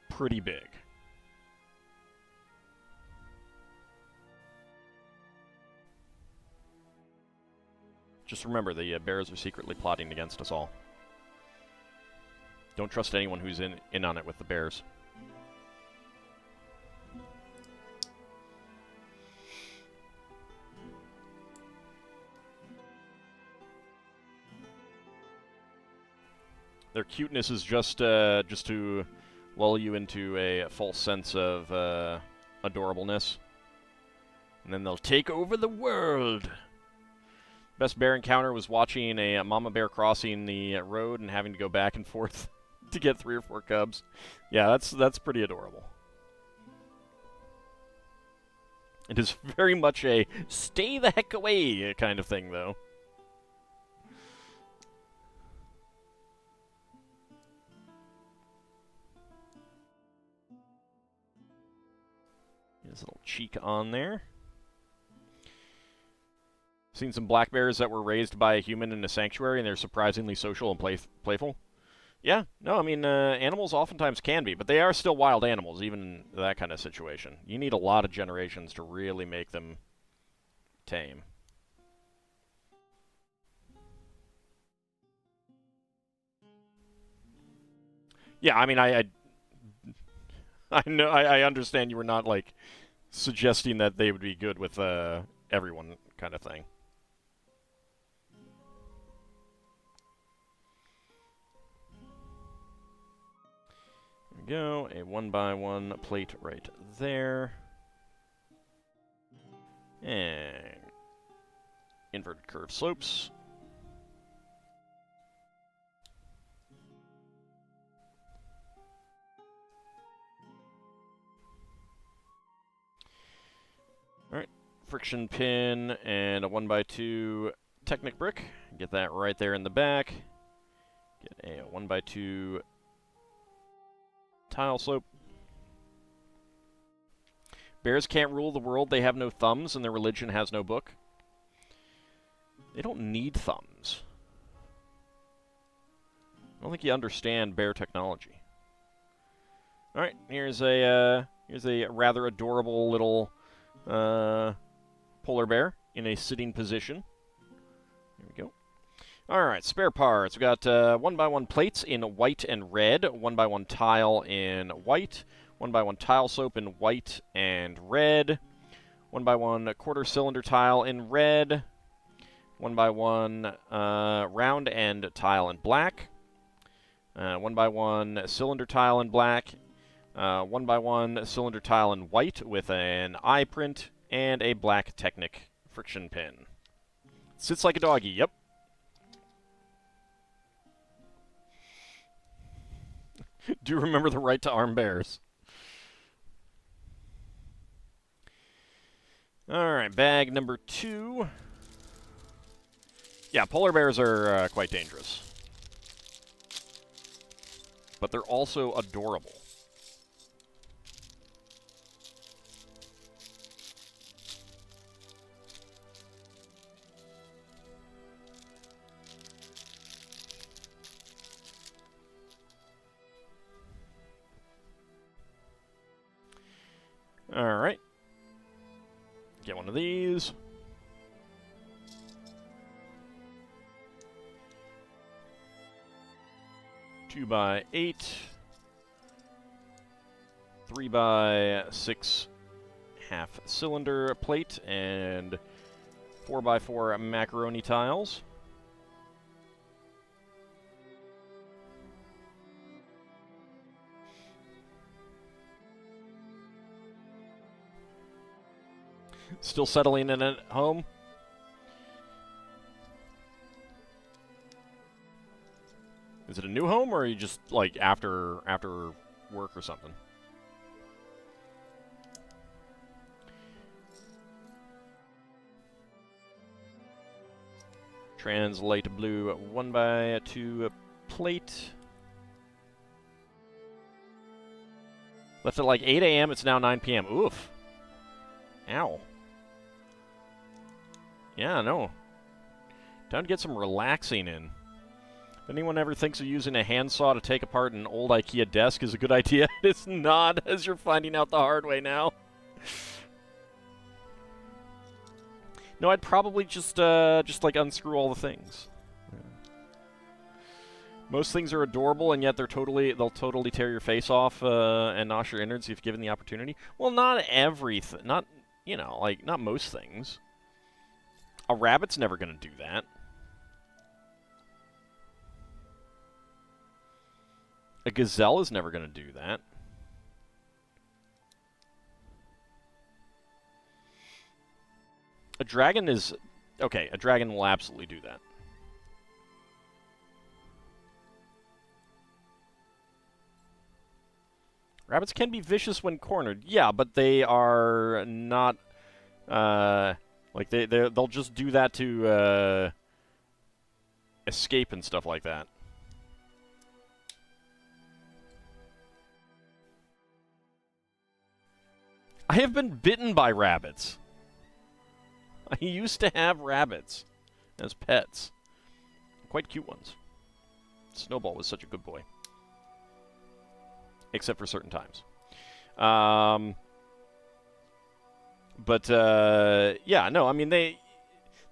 [SPEAKER 1] pretty big. Just remember, the bears are secretly plotting against us all. Don't trust anyone who's in on it with the bears. Their cuteness is just to lull you into a false sense of adorableness. And then they'll take over the world. Best bear encounter was watching a mama bear crossing the road and having to go back and forth to get 3 or 4 cubs. Yeah, that's pretty adorable. It is very much a stay the heck away kind of thing, though. His little cheek on there. Seen some black bears that were raised by a human in a sanctuary, and they're surprisingly social and playful. Yeah, no, I mean, animals oftentimes can be, but they are still wild animals, even in that kind of situation. You need a lot of generations to really make them tame. Yeah, I mean, I know, I understand you were not, like, suggesting that they would be good with everyone kind of thing. Go, a 1x1 plate right there. And inverted curve slopes. Alright, friction pin and a 1x2 Technic brick. Get that right there in the back. Get a 1x2 tile slope. Bears can't rule the world. They have no thumbs, and their religion has no book. They don't need thumbs. I don't think you understand bear technology. All right, here's a rather adorable little polar bear in a sitting position. There we go. All right, spare parts. We got 1x1 plates in white and red, 1x1 tile in white, 1x1 tile soap in white and red, 1x1 quarter cylinder tile in red, 1x1 round end tile in black, 1x1 cylinder tile in black, 1x1 cylinder tile in white with an eye print, and a black Technic friction pin. Sits like a doggy, yep. Do remember the right to arm bears. Alright, bag number 2. Yeah, polar bears are quite dangerous. But they're also adorable. Alright. Get one of these. Two by 8. 3x6 half cylinder plate and 4x4 macaroni tiles. Still settling in at home? Is it a new home, or are you just, like, after work or something? Translate blue 1x2 plate. Left at like 8 a.m. It's now 9 p.m. Oof. Ow. Yeah, no. Time to get some relaxing in. If anyone ever thinks of using a handsaw to take apart an old IKEA desk is a good idea, it's not, as you're finding out the hard way now. No, I'd probably just like unscrew all the things. Yeah. Most things are adorable, and yet they'll totally tear your face off and gnash your innards if given the opportunity. Well, not everything, not most things. A rabbit's never going to do that. A gazelle is never going to do that. A dragon is... Okay, a dragon will absolutely do that. Rabbits can be vicious when cornered. Yeah, but they are not... like, they'll just do that to escape and stuff like that. I have been bitten by rabbits. I used to have rabbits as pets. Quite cute ones. Snowball was such a good boy. Except for certain times. Yeah, no, I mean,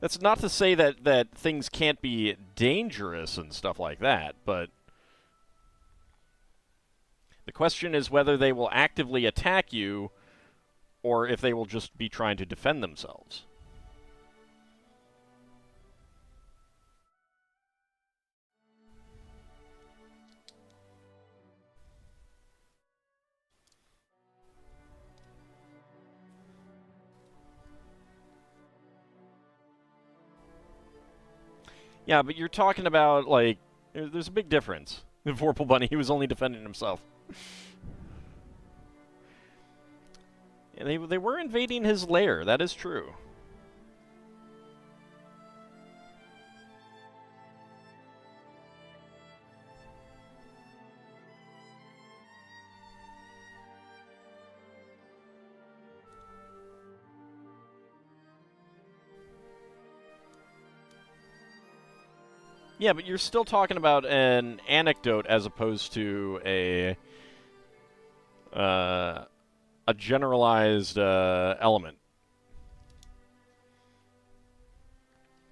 [SPEAKER 1] that's not to say that things can't be dangerous and stuff like that, but the question is whether they will actively attack you or if they will just be trying to defend themselves. Yeah, but you're talking about, like, there's a big difference. The Vorpal Bunny, he was only defending himself. Yeah, they were invading his lair, that is true. Yeah, but you're still talking about an anecdote as opposed to a generalized element.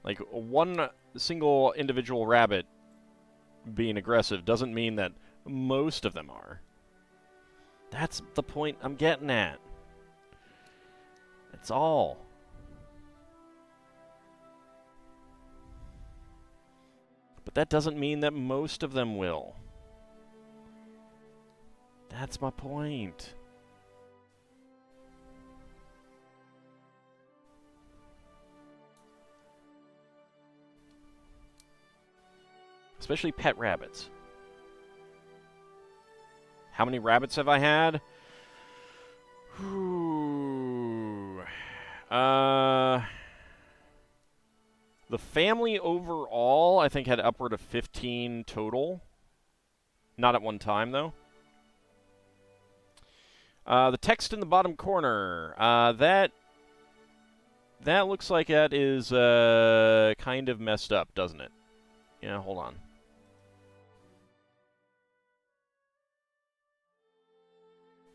[SPEAKER 1] Like, one single individual rabbit being aggressive doesn't mean that most of them are. That's the point I'm getting at. That's all. But that doesn't mean that most of them will. That's my point. Especially pet rabbits. How many rabbits have I had? The family overall, I think, had upward of 15 total. Not at one time, though. The text in the bottom corner, that looks like that is kind of messed up, doesn't it? Yeah, hold on.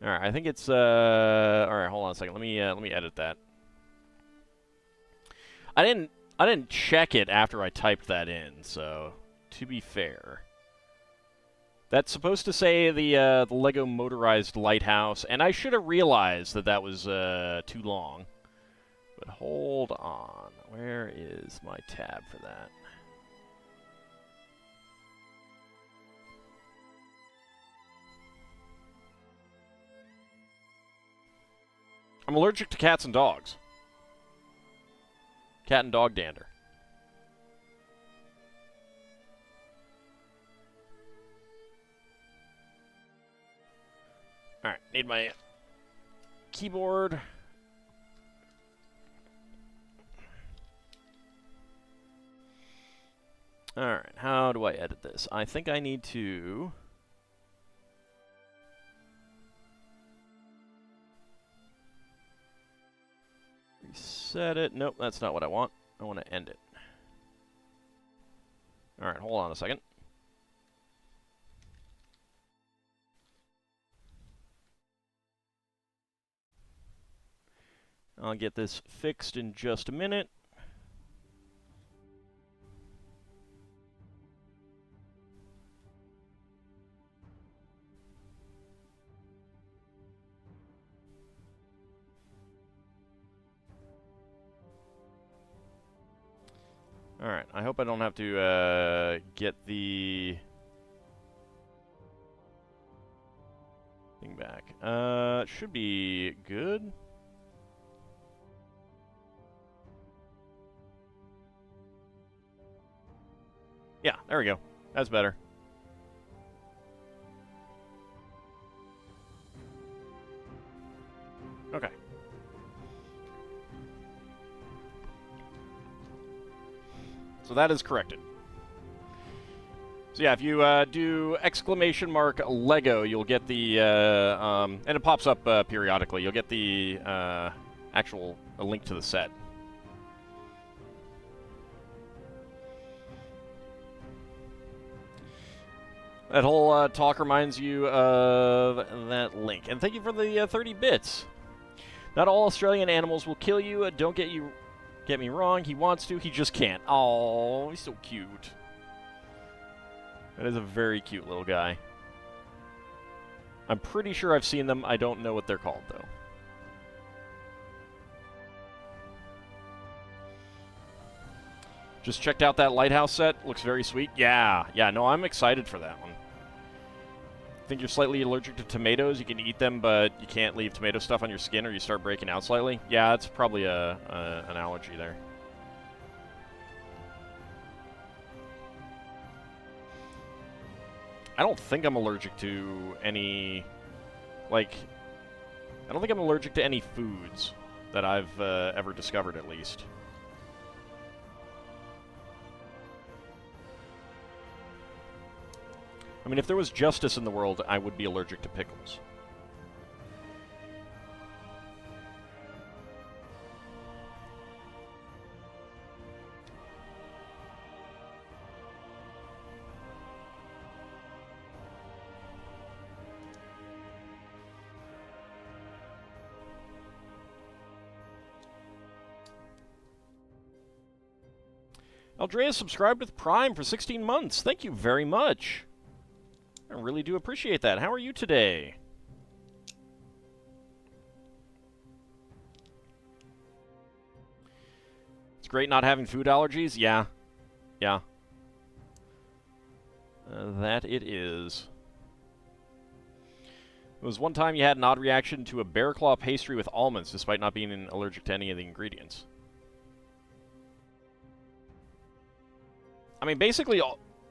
[SPEAKER 1] All right, I think it's all right. Hold on a second. Let me edit that. I didn't check it after I typed that in, so to be fair. That's supposed to say the Lego motorized lighthouse, and I should have realized that that was too long. But hold on. Where is my tab for that? I'm allergic to cats and dogs. Cat and dog dander. Alright, need my keyboard. Alright, how do I edit this? I think I need to... reset it. Nope, that's not what I want. I want to end it. Alright, hold on a second. I'll get this fixed in just a minute. Alright, I hope I don't have to get the thing back. It should be good. Yeah, there we go. That's better. Okay. So that is corrected. So yeah, if you do exclamation mark Lego, you'll get the, and it pops up periodically, you'll get the actual link to the set. That whole talk reminds you of that link. And thank you for the 30 bits. Not all Australian animals will kill you. Don't get me wrong. He wants to. He just can't. Oh, he's so cute. That is a very cute little guy. I'm pretty sure I've seen them. I don't know what they're called, though. Just checked out that lighthouse set. Looks very sweet. Yeah, no, I'm excited for that one. Think you're slightly allergic to tomatoes. You can eat them, but you can't leave tomato stuff on your skin or you start breaking out slightly. Yeah, that's probably an allergy there. I don't think I'm allergic to any, like, I don't think I'm allergic to any foods that I've ever discovered, at least. I mean, if there was justice in the world, I would be allergic to pickles. Aldrea subscribed with Prime for 16 months. Thank you very much. I really do appreciate that. How are you today? It's great not having food allergies. Yeah. Yeah. That it is. It was one time you had an odd reaction to a bear claw pastry with almonds, despite not being allergic to any of the ingredients. I mean, basically,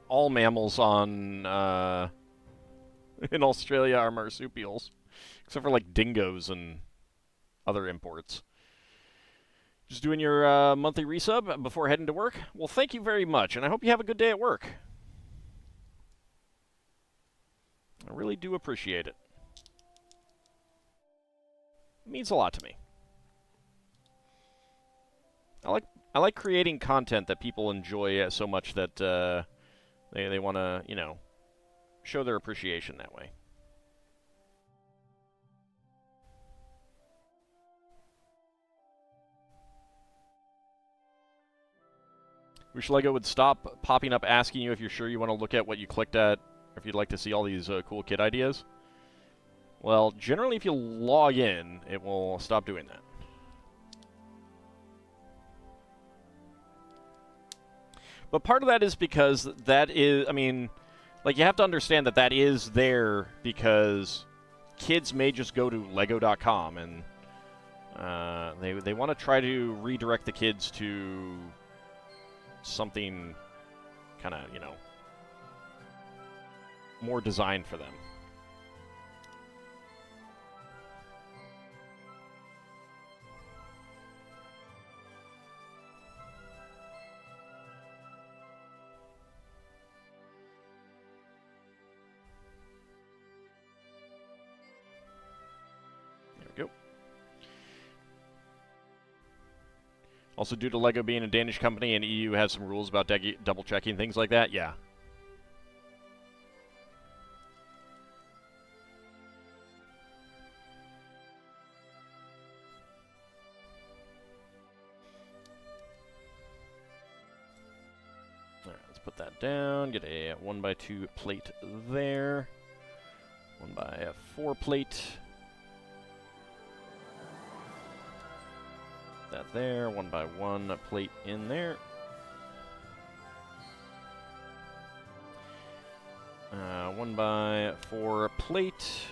[SPEAKER 1] all mammals on in Australia are marsupials, except for like dingoes and other imports. Just doing your monthly resub before heading to work? Well, thank you very much, and I hope you have a good day at work. I really do appreciate it. It means a lot to me. I like creating content that people enjoy so much that they want to, you know, show their appreciation that way. Wish LEGO would stop popping up asking you if you're sure you want to look at what you clicked at, if you'd like to see all these cool kit ideas. Well, generally if you log in, it will stop doing that. But part of that is because that is, I mean, like, you have to understand that that is there because kids may just go to lego.com and they want to try to redirect the kids to something kind of, you know, more designed for them. Also, due to LEGO being a Danish company and EU has some rules about double-checking things like that, yeah. Alright, let's put that down, get a 1x2 plate there. 1x4 plate. That there, 1x1 plate in there. 1x4 plate.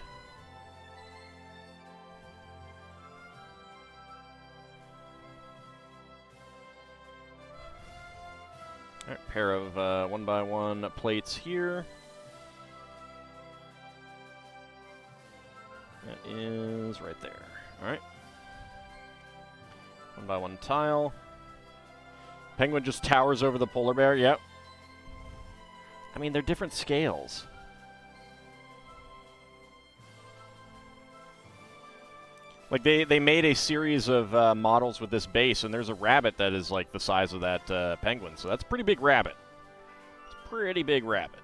[SPEAKER 1] Alright, pair of 1x1 plates here. That is right there. Alright. 1x1 tile. Penguin just towers over the polar bear, yep. I mean, they're different scales. Like, they made a series of models with this base, and there's a rabbit that is, like, the size of that penguin. So that's a pretty big rabbit. It's a pretty big rabbit.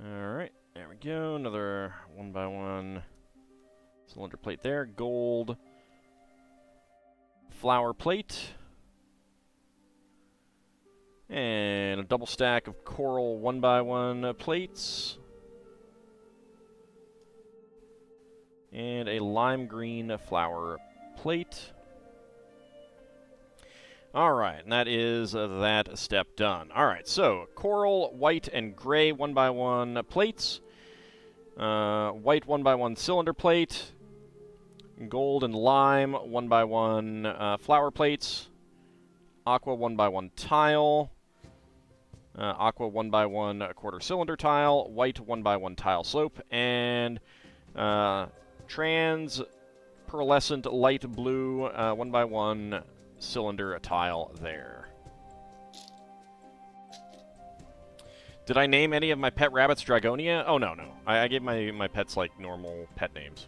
[SPEAKER 1] Alright, there we go. Another 1x1 cylinder plate there. Gold flower plate. And a double stack of coral 1x1 plates. And a lime green flower plate. Alright, and that is that step done. Alright, so coral, white, and gray 1x1 plates. White 1x1 cylinder plate. Gold and lime 1x1 flower plates. Aqua 1x1 tile. Aqua 1x1 quarter cylinder tile. White 1x1 tile slope. And trans pearlescent light blue 1x1 cylinder tile there. Did I name any of my pet rabbits Dragonia? Oh, no, no. I gave my pets, like, normal pet names.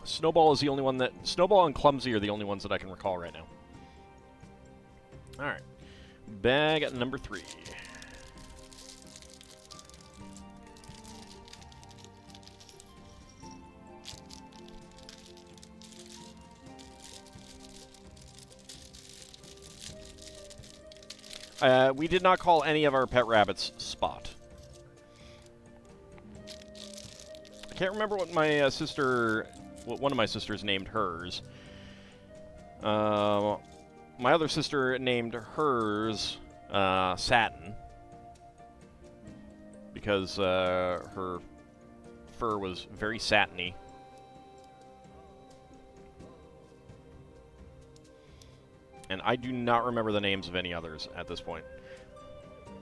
[SPEAKER 1] Snowball is the only one that... Snowball and Clumsy are the only ones that I can recall right now. Alright. Bag number 3. We did not call any of our pet rabbits Spot. I can't remember what my sister... What one of my sisters named hers. My other sister named hers Satin. Because her fur was very satiny. And I do not remember the names of any others at this point.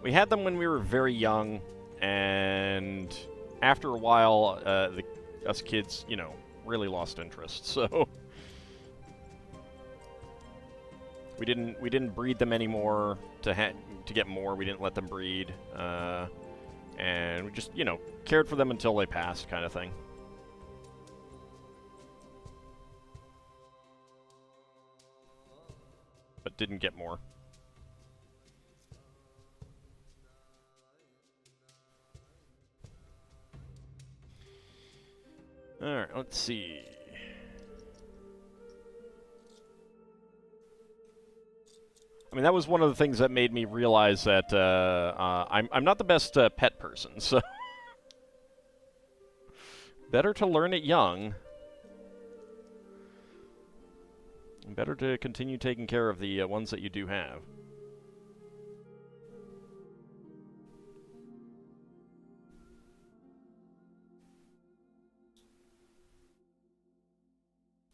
[SPEAKER 1] We had them when we were very young, and after a while, us kids, you know, really lost interest. So we didn't breed them anymore to get more. We didn't let them breed, and we just, you know, cared for them until they passed, kind of thing. But didn't get more. Alright, let's see. I mean, that was one of the things that made me realize that I'm not the best pet person, so... Better to learn it young. Better to continue taking care of the ones that you do have.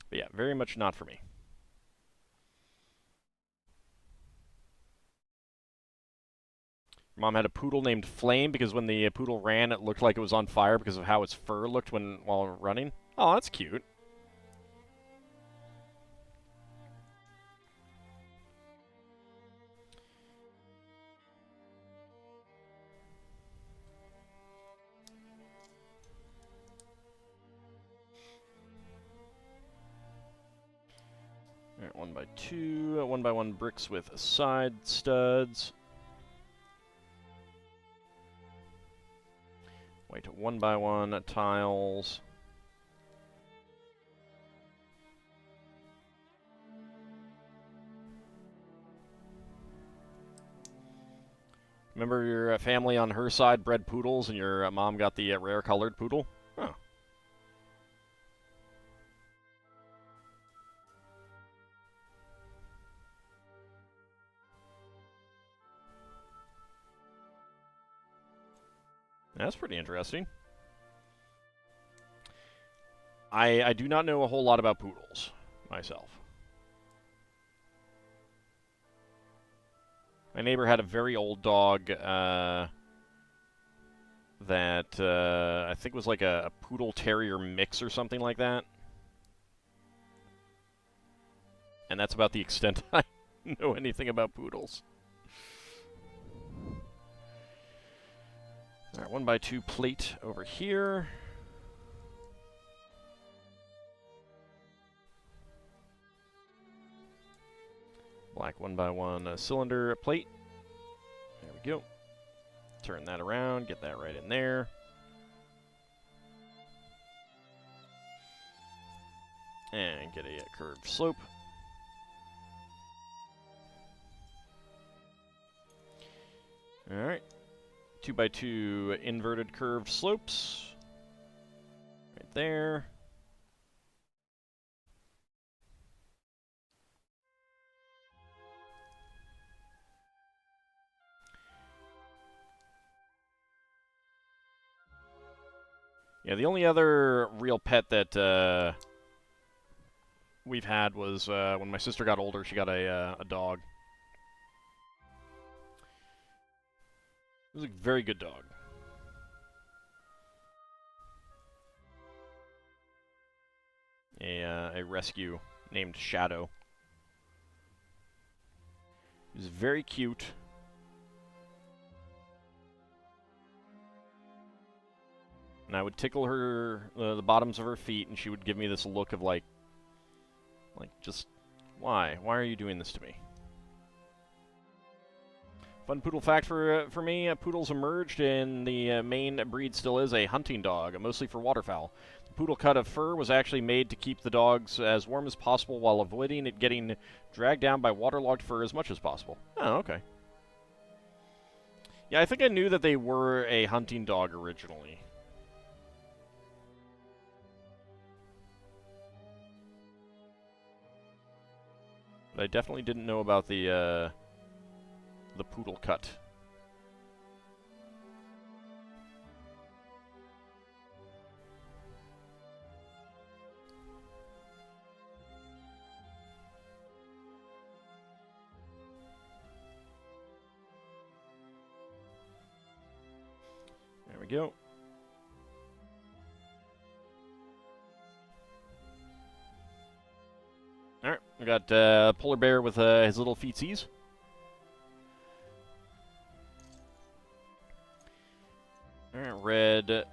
[SPEAKER 1] But yeah, very much not for me. Mom had a poodle named Flame because when the poodle ran, it looked like it was on fire because of how its fur looked while running. Oh, that's cute. Alright, 1x2, 1x1 bricks with side studs. Wait, 1x1 tiles. Remember your family on her side bred poodles and your mom got the rare colored poodle? Huh. That's pretty interesting. I do not know a whole lot about poodles myself. My neighbor had a very old dog that I think was like a poodle terrier mix or something like that. And that's about the extent I know anything about poodles. Alright, 1x2 plate over here. Black 1x1 cylinder plate. There we go. Turn that around, get that right in there. And get a curved slope. Alright. 2x2 inverted curved slopes. Right there. Yeah, the only other real pet that we've had was when my sister got older, she got a dog. It was a very good dog. A rescue named Shadow. He was very cute. And I would tickle her, the bottoms of her feet, and she would give me this look of like, just, why? Why are you doing this to me? Fun poodle fact for me, poodles emerged, and the main breed still is a hunting dog, mostly for waterfowl. The poodle cut of fur was actually made to keep the dogs as warm as possible while avoiding it getting dragged down by waterlogged fur as much as possible. Oh, okay. Yeah, I think I knew that they were a hunting dog originally. But I definitely didn't know about the poodle cut. There we go. Alright, we got Polar Bear with his little feetsies. Alright, red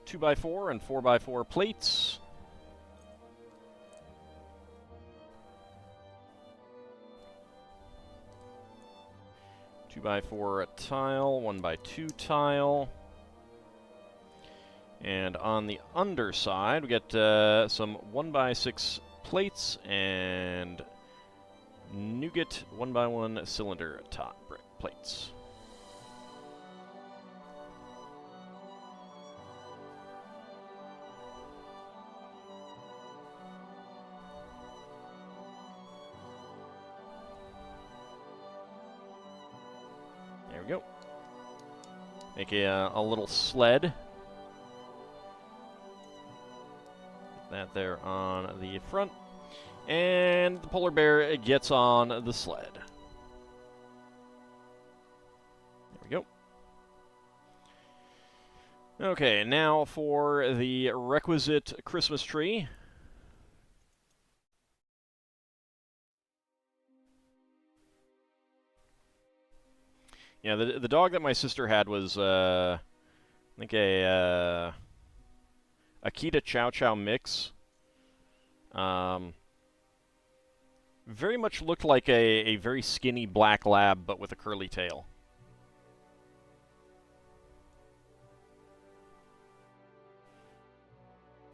[SPEAKER 1] 2x4 and 4x4 plates. Two by 4 tile, 1x2 tile. And on the underside, we get some 1x6 plates and nougat 1x1 cylinder top plates. There we go. Make a little sled. That there on the front. And the polar bear gets on the sled. There we go. Okay, now for the requisite Christmas tree. Yeah, the dog that my sister had was, I think a Akita Chow Chow mix. Very much looked like a very skinny black lab, but with a curly tail.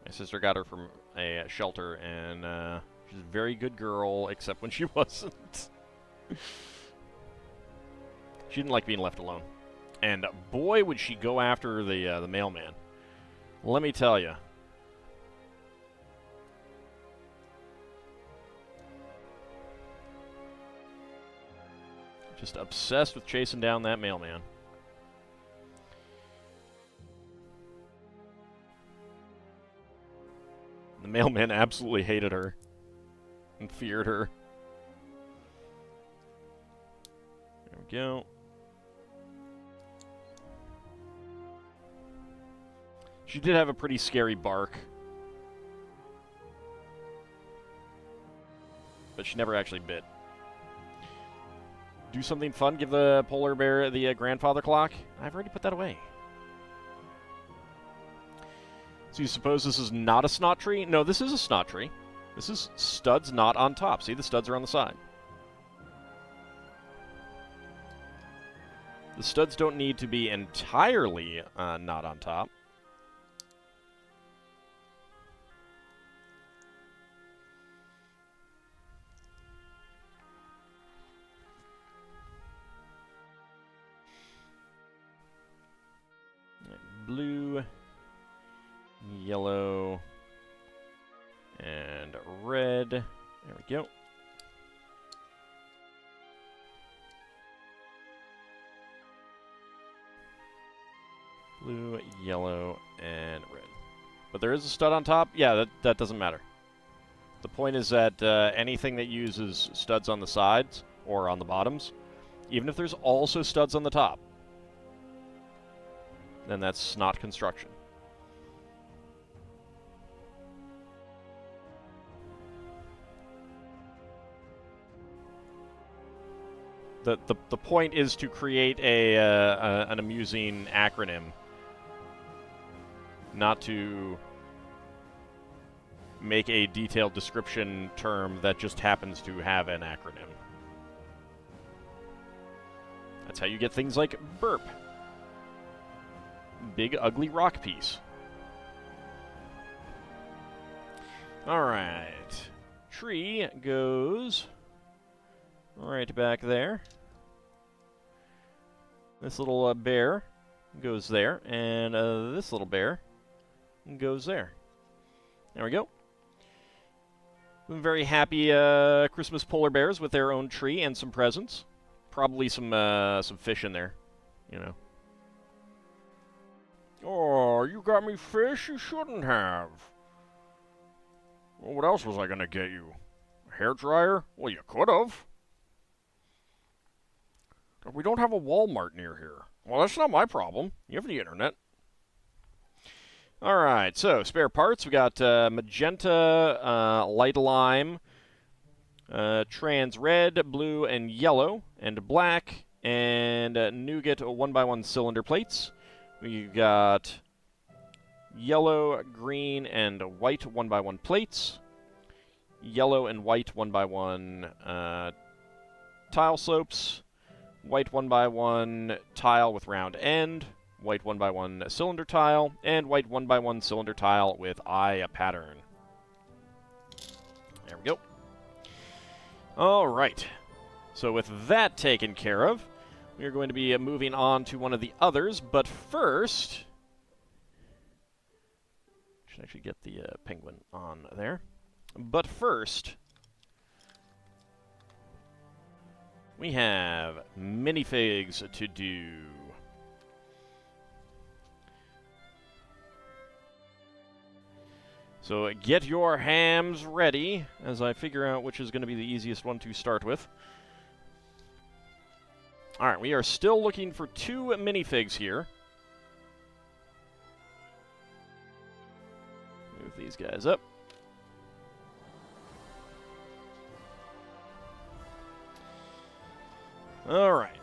[SPEAKER 1] My sister got her from a shelter, and she's a very good girl, except when she wasn't. She didn't like being left alone. And boy, would she go after the mailman. Let me tell you. Just obsessed with chasing down that mailman. The mailman absolutely hated her and feared her. There we go. She did have a pretty scary bark. But she never actually bit. Do something fun, give the polar bear the grandfather clock. I've already put that away. So you suppose this is not a snot tree? No, this is a snot tree. This is studs not on top. See, the studs are on the side. The studs don't need to be entirely not on top. Blue, yellow, and red. There we go. Blue, yellow, and red. But there is a stud on top? Yeah, that doesn't matter. The point is that anything that uses studs on the sides or on the bottoms, even if there's also studs on the top, then that's not construction. The point is to create an amusing acronym, not to make a detailed description term that just happens to have an acronym. That's how you get things like burp. Big, ugly rock piece. Alright. Tree goes right back there. This little bear goes there, and this little bear goes there. There we go. Some very happy Christmas polar bears with their own tree and some presents. Probably some fish in there, you know. Oh, you got me fish you shouldn't have. Well, what else was I gonna get you? A hairdryer? Well, you could have. We don't have a Walmart near here. Well, that's not my problem. You have the internet. Alright, so spare parts. We got magenta, light lime, trans red, blue, and yellow, and black, and nougat 1x1 cylinder plates. We got yellow, green, and white 1x1 plates. Yellow and white 1x1 tile slopes. White 1x1 tile with round end. White 1x1 cylinder tile. And white 1x1 cylinder tile with eye pattern. There we go. Alright. So with that taken care of, we are going to be moving on to one of the others, but first... should actually get the penguin on there. But first, we have minifigs to do. So get your hams ready as I figure out which is going to be the easiest one to start with. Alright, we are still looking for 2 minifigs here. Move these guys up. Alright.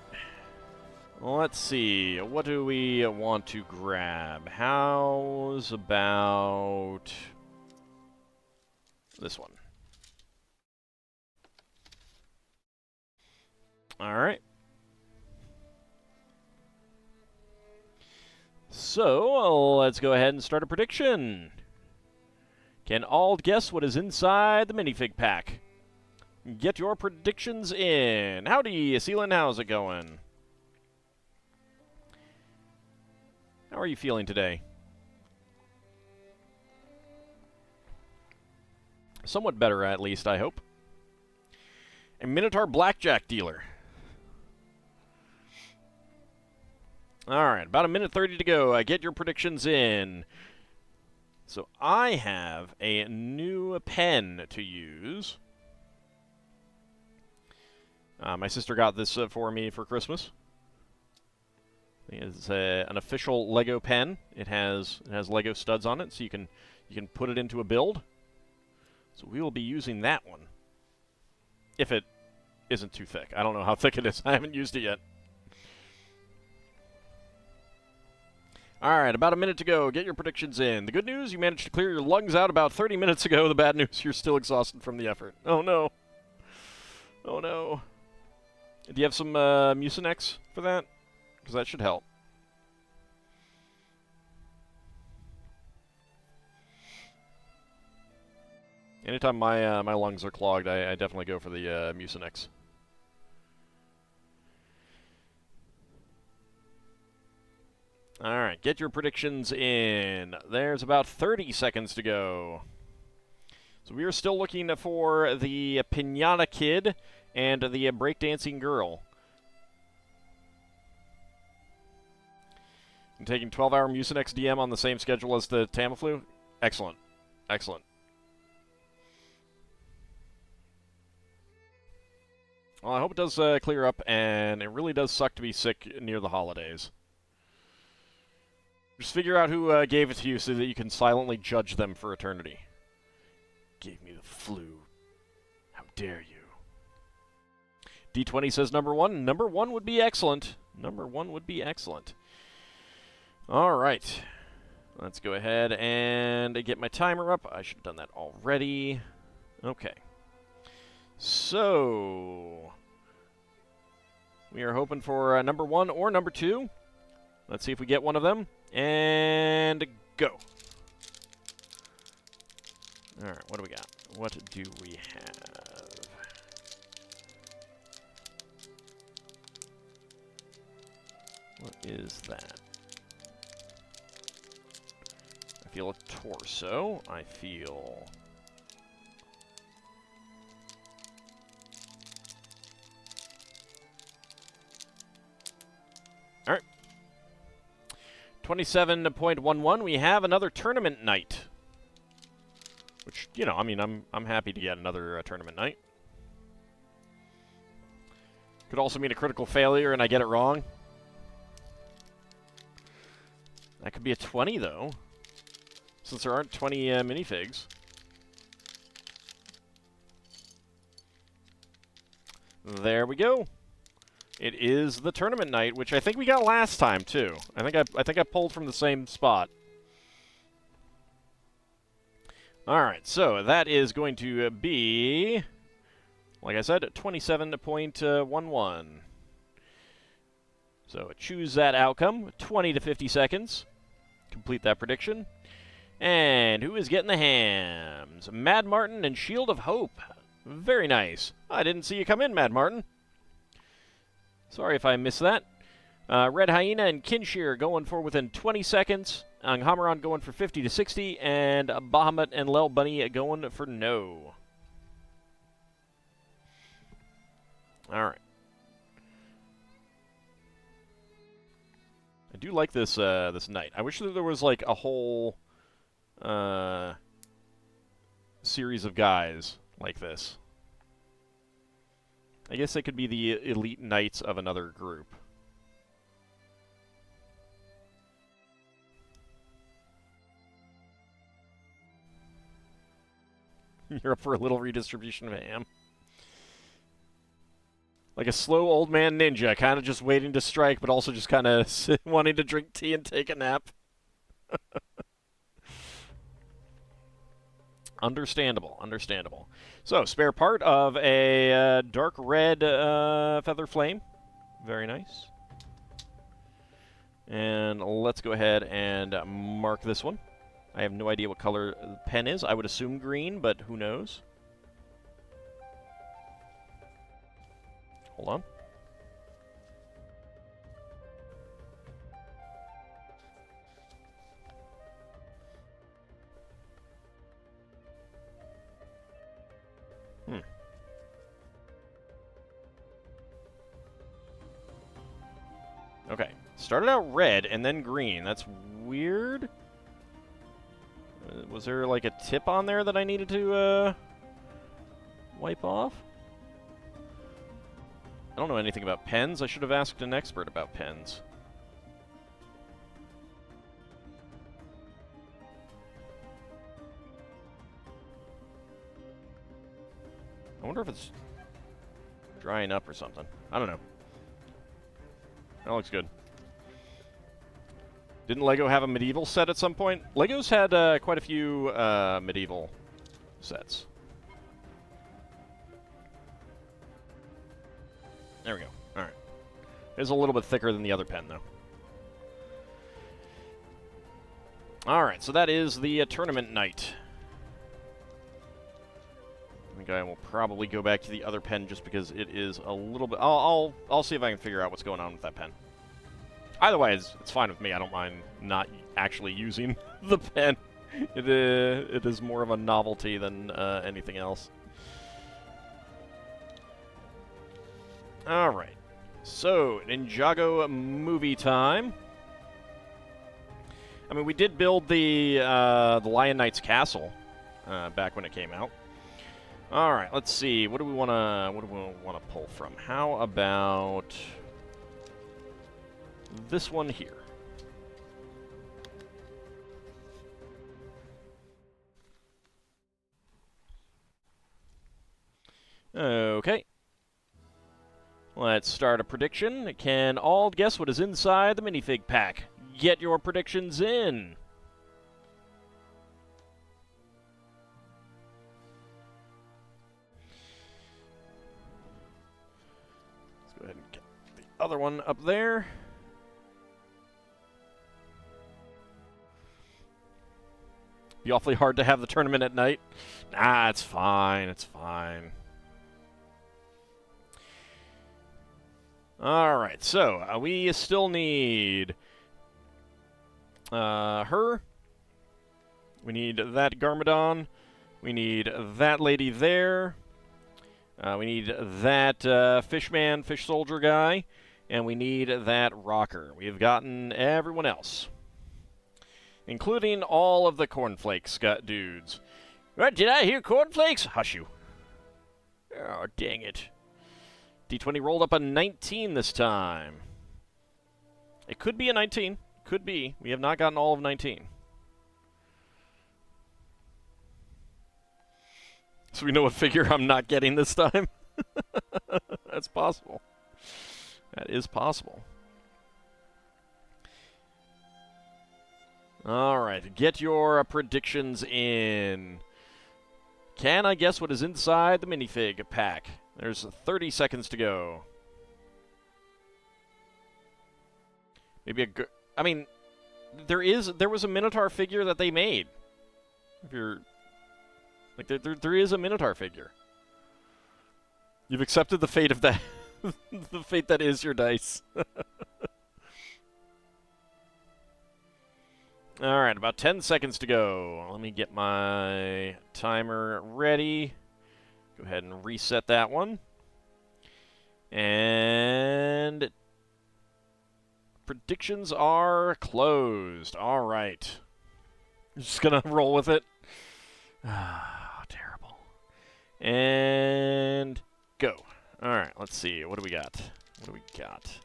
[SPEAKER 1] Let's see. What do we want to grab? How's about this one? Alright. So, let's go ahead and start a prediction. Can Ald guess what is inside the minifig pack? Get your predictions in. Howdy, Sealand, how's it going? How are you feeling today? Somewhat better, at least, I hope. A Minotaur Blackjack dealer. Alright, about a minute 30 to go. Get your predictions in. So I have a new pen to use. My sister got this for me for Christmas. It's an official Lego pen. It has Lego studs on it, so you can put it into a build. So we will be using that one. If it isn't too thick. I don't know how thick it is. I haven't used it yet. Alright, about a minute to go. Get your predictions in. The good news, you managed to clear your lungs out about 30 minutes ago. The bad news, you're still exhausted from the effort. Oh no. Oh no. Do you have some Mucinex for that? Because that should help. Anytime my lungs are clogged, I definitely go for the Mucinex. Alright, get your predictions in. There's about 30 seconds to go. So we are still looking for the Piñata Kid and the breakdancing girl. I'm taking 12-hour Mucinex DM on the same schedule as the Tamiflu. Excellent. Excellent. Well, I hope it does clear up, and it really does suck to be sick near the holidays. Just figure out who gave it to you so that you can silently judge them for eternity. Gave me the flu. How dare you? D20 says number 1. Number 1 would be excellent. Number 1 would be excellent. All right. Let's go ahead and get my timer up. I should have done that already. Okay. So, we are hoping for number 1 or number 2. Let's see if we get one of them. And go. Alright, what do we got? What do we have? What is that? I feel a torso. I feel... Alright. 27.11, we have another tournament night. Which, you know, I mean, I'm happy to get another tournament night. Could also mean a critical failure and I get it wrong. That could be a 20, though. Since there aren't 20 minifigs. There we go. It is the tournament night, which I think we got last time too. I think I pulled from the same spot. All right, so that is going to be, like I said, 27.11. So choose that outcome. 20 to 50 seconds. Complete that prediction. And who is getting the hams? Mad Martin and Shield of Hope. Very nice. I didn't see you come in, Mad Martin. Sorry if I missed that. Red Hyena and Kinshir going for within 20 seconds. Anghammeron going for 50 to 60. And Bahamut and Lel Bunny going for no. All right. I do like this this night. I wish that there was like a whole series of guys like this. I guess they could be the elite knights of another group. You're up for a little redistribution of ham. Like a slow old man ninja, kind of just waiting to strike, but also just kind of wanting to drink tea and take a nap. Understandable, understandable. So, spare part of a dark red feather flame. Very nice. And let's go ahead and mark this one. I have no idea what color the pen is. I would assume green, but who knows? Hold on. Okay. Started out red and then green. That's weird. Was there like a tip on there that I needed to wipe off? I don't know anything about pens. I should have asked an expert about pens. I wonder if it's drying up or something. I don't know. That looks good. Didn't LEGO have a medieval set at some point? LEGO's had quite a few medieval sets. There we go. All right. It's a little bit thicker than the other pen, though. All right, so that is the tournament night. I think I will probably go back to the other pen just because it is a little bit... I'll see if I can figure out what's going on with that pen. Either way, it's fine with me. I don't mind not actually using the pen. It is more of a novelty than anything else. All right. So, Ninjago Movie time. I mean, we did build the Lion Knight's castle back when it came out. All right, let's see. What do we want to pull from? How about this one here? Okay. Let's start a prediction. Can all guess what is inside the minifig pack? Get your predictions in. Let's go ahead and get the other one up there. Be awfully hard to have the tournament at night. Nah, it's fine. It's fine. All right, so we still need her. We need that Garmadon. We need that lady there. We need that Fishman, Fish Soldier guy. And we need that rocker. We've gotten everyone else, including all of the cornflakes dudes. What, did I hear cornflakes? Hush you. Oh, dang it. D20 rolled up a 19 this time. It could be a 19. Could be. We have not gotten all of 19. So we know what figure I'm not getting this time. That's possible. That is possible. All right, get your predictions in. Can I guess what is inside the minifig pack? There's 30 seconds to go. Maybe I mean, there was a Minotaur figure that they made. If you're like, there is a Minotaur figure. You've accepted the fate of that, the fate that is your dice. All right, about 10 seconds to go. Let me get my timer ready. Go ahead and reset that one. And predictions are closed. All right. Just going to roll with it. Ah, terrible. And go. All right, let's see. What do we got? What do we got?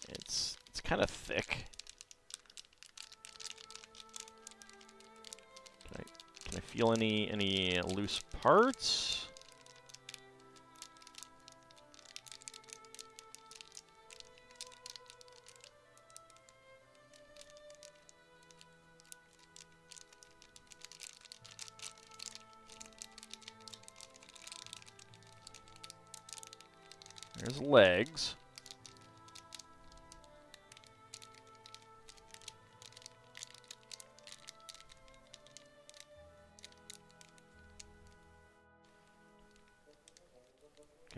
[SPEAKER 1] It's kind of thick. Can I feel any loose parts? There's legs.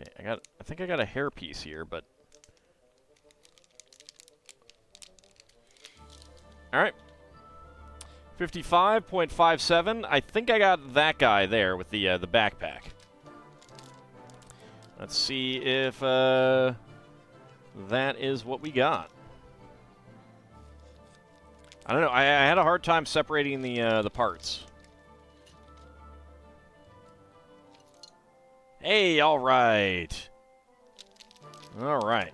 [SPEAKER 1] Okay, I think I got a hairpiece here, but all right. 55.57. I think I got that guy there with the backpack. Let's see if that is what we got. I don't know. I had a hard time separating the parts. Hey, all right. All right.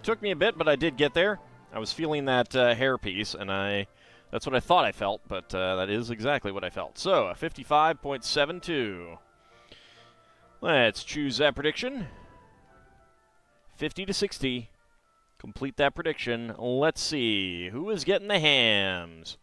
[SPEAKER 1] Took me a bit, but I did get there. I was feeling that hairpiece, and that's what I thought I felt, but that is exactly what I felt. So, a 55.72. Let's choose that prediction. 50 to 60. Complete that prediction. Let's see. Who is getting the hams?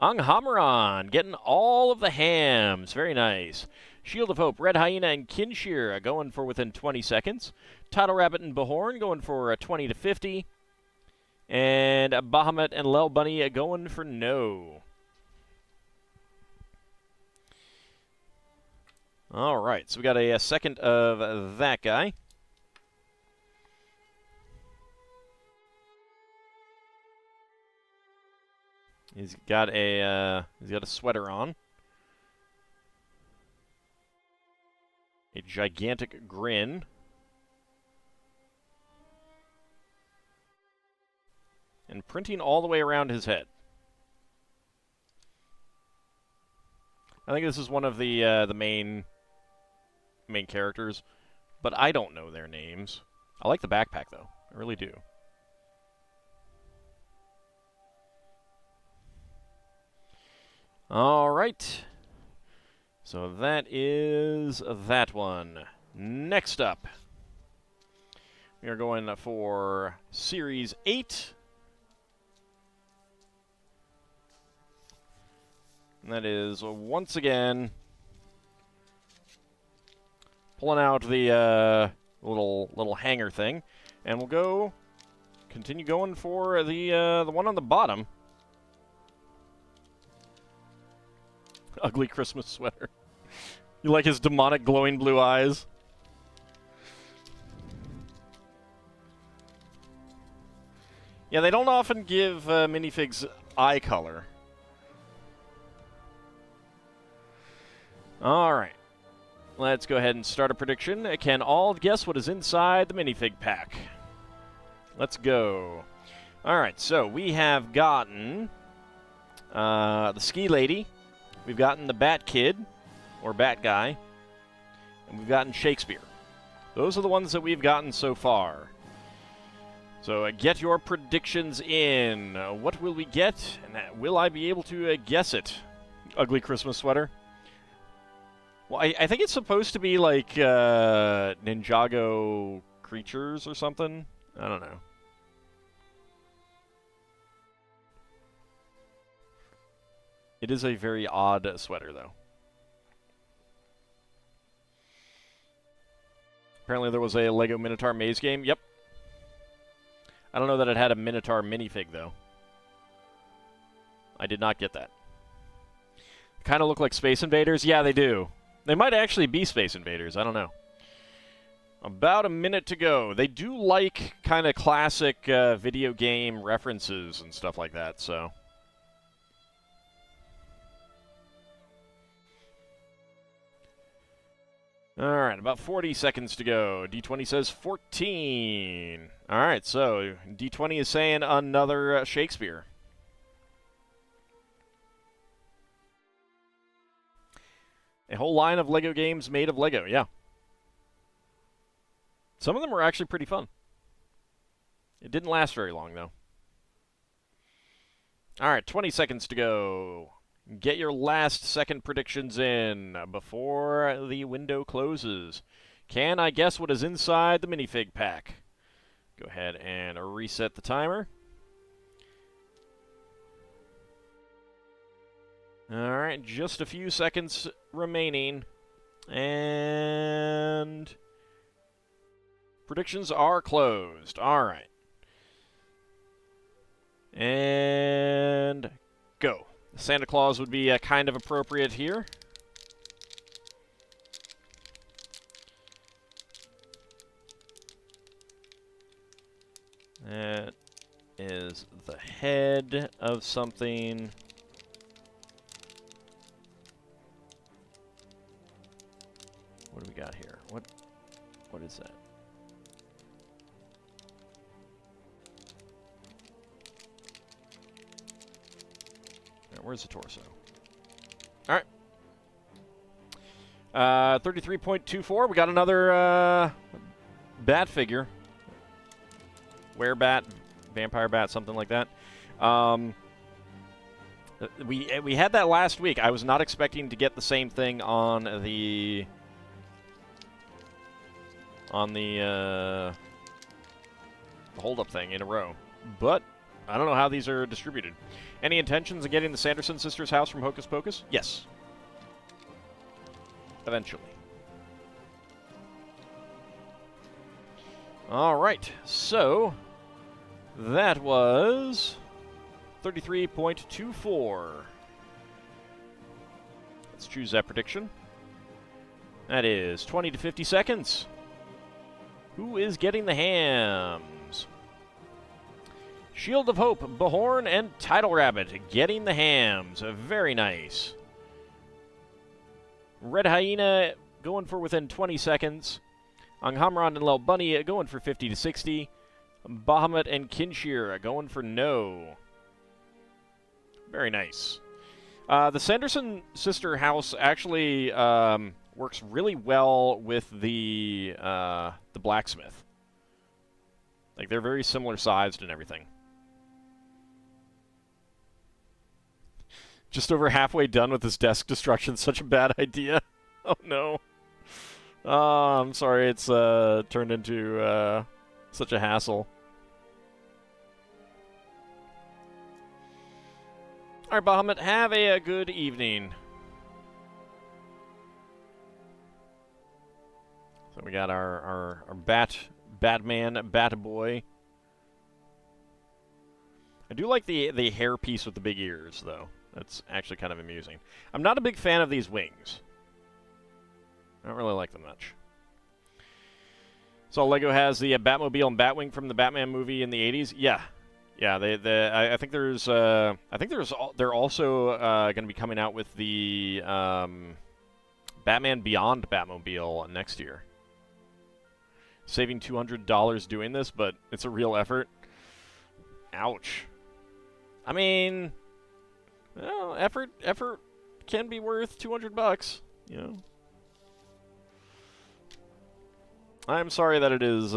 [SPEAKER 1] Anghammeron getting all of the hams. Very nice. Shield of Hope, Red Hyena, and Kinshir going for within 20 seconds. Tidal Rabbit and Bahorn going for 20 to 50. And Bahamut and Lel Bunny going for no. All right, so we got a second of that guy. He's got a sweater on. A gigantic grin. And printing all the way around his head. I think this is one of the main characters, but I don't know their names. I like the backpack though. I really do. All right. So that is that one. Next up, we are going for Series 8. And that is, once again, pulling out the little hanger thing, and we'll continue going for the one on the bottom. Ugly Christmas sweater. You like his demonic glowing blue eyes? Yeah, they don't often give minifigs eye color. Alright. Let's go ahead and start a prediction. Can all guess what is inside the minifig pack? Let's go. Alright, so we have gotten the Ski Lady. We've gotten the Bat Kid, or Bat Guy. And we've gotten Shakespeare. Those are the ones that we've gotten so far. So get your predictions in. What will we get? And will I be able to guess it? Ugly Christmas sweater. Well, I think it's supposed to be like Ninjago creatures or something. I don't know. It is a very odd sweater, though. Apparently there was a Lego Minotaur maze game. Yep. I don't know that it had a Minotaur minifig, though. I did not get that. Kind of look like Space Invaders. Yeah, they do. They might actually be Space Invaders. I don't know. About a minute to go. They do like kind of classic video game references and stuff like that, so... Alright, about 40 seconds to go. D20 says 14. Alright, so D20 is saying another Shakespeare. A whole line of Lego games made of Lego, yeah. Some of them were actually pretty fun. It didn't last very long, though. Alright, 20 seconds to go. Get your last second predictions in before the window closes. Can I guess what is inside the minifig pack? Go ahead and reset the timer. Alright, just a few seconds remaining. And predictions are closed. Alright. And go. Santa Claus would be kind of appropriate here. That is the head of something. What do we got here? What is that? Where's the torso? All right. 33.24. We got another bat figure. Werebat, vampire bat, something like that. We had that last week. I was not expecting to get the same thing on the hold-up thing in a row, but I don't know how these are distributed. Any intentions of getting the Sanderson sisters' house from Hocus Pocus? Yes. Eventually. All right, so that was 33.24. Let's choose that prediction. That is 20 to 50 seconds. Who is getting the hams? Shield of Hope, Bahorn, and Tidal Rabbit getting the hams. Very nice. Red Hyena going for within 20 seconds. Anghamron and Lel Bunny going for 50 to 60. Bahamut and Kinshir going for no. Very nice. The Sanderson sister house actually works really well with the blacksmith. Like, they're very similar sized and everything. Just over halfway done with this desk destruction. Such a bad idea. Oh, no. I'm sorry it's turned into such a hassle. All right, Bahamut, have a good evening. So we got our Batman, Bat-Boy. I do like the hair piece with the big ears, though. That's actually kind of amusing. I'm not a big fan of these wings. I don't really like them much. So Lego has the Batmobile and Batwing from the Batman movie in the 80s. Yeah, yeah. I think they're also going to be coming out with the Batman Beyond Batmobile next year. Saving $200 doing this, but it's a real effort. Ouch. I mean, well, effort can be worth $200, you know. I'm sorry that it is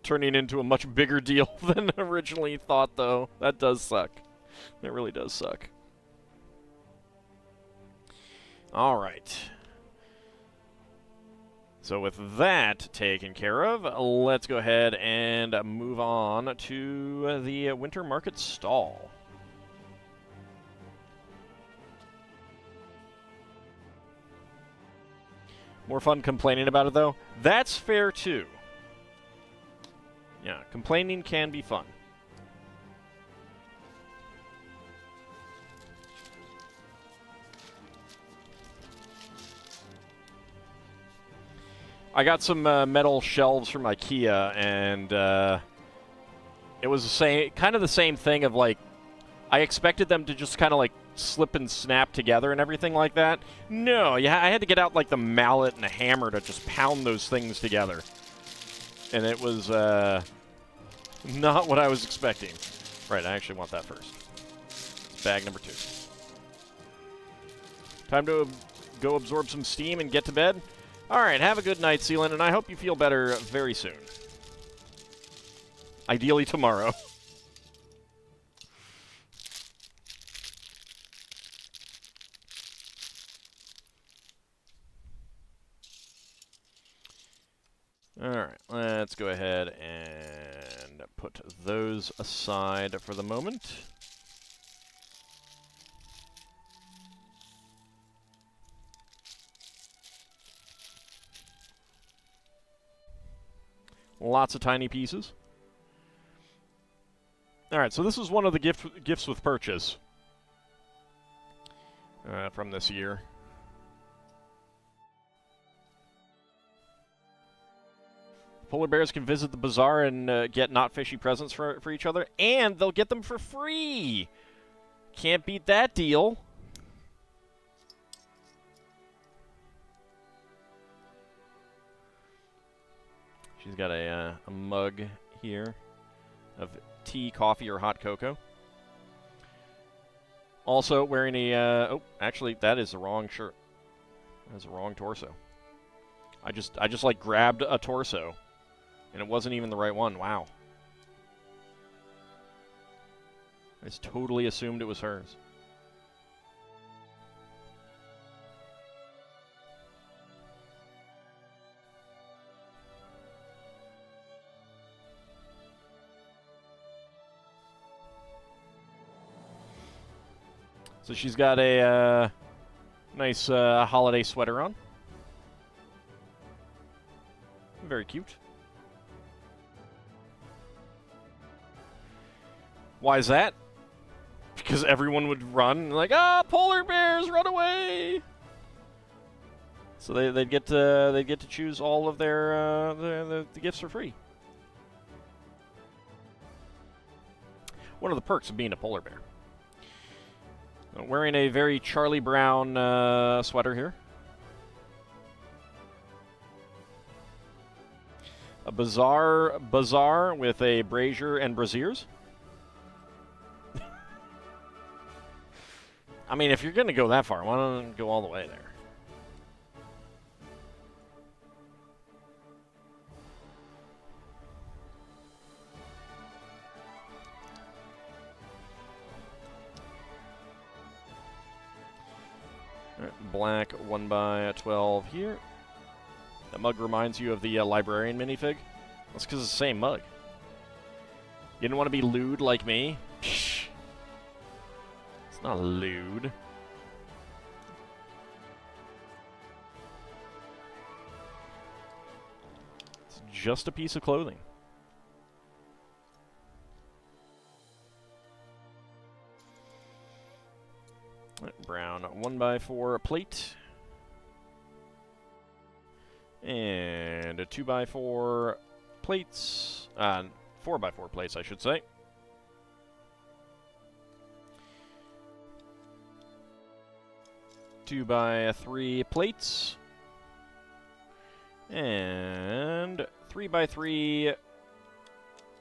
[SPEAKER 1] turning into a much bigger deal than originally thought, though. That does suck. It really does suck. All right. So with that taken care of, let's go ahead and move on to the winter market stall. More fun complaining about it, though? That's fair, too. Yeah, complaining can be fun. I got some metal shelves from IKEA, and it was kind of the same thing of, like, I expected them to just kind of, like, slip and snap together and everything like that. No, yeah, I had to get out, like, the mallet and the hammer to just pound those things together. And it was not what I was expecting. Right, I actually want that first. Bag number 2. Time to go absorb some steam and get to bed. All right, have a good night, Sealant, and I hope you feel better very soon. Ideally tomorrow. All right, let's go ahead and put those aside for the moment. Lots of tiny pieces. All right, so this is one of the gifts with purchase from this year. Polar bears can visit the bazaar and get not fishy presents for each other, and they'll get them for free. Can't beat that deal. She's got a mug here of tea, coffee, or hot cocoa. Also wearing a, oh, actually, that is the wrong shirt. That is the wrong torso. I just like grabbed a torso, and it wasn't even the right one. Wow. I just totally assumed it was hers. So she's got a nice holiday sweater on. Very cute. Why is that? Because everyone would run like, ah, polar bears, run away! So they'd get to choose all of their the gifts for free. One of the perks of being a polar bear. Wearing a very Charlie Brown sweater here. A bazaar with a brazier and braziers. I mean, if you're going to go that far, why don't you go all the way there? All right, black 1x12 here. That mug reminds you of the librarian minifig. That's because it's the same mug. You didn't want to be lewd like me? Psh. It's not lewd. just a piece of clothing. Brown 1x4 plate. And a 2x4 plates. 4x4 plates, I should say. Two by 3 plates. And 3x3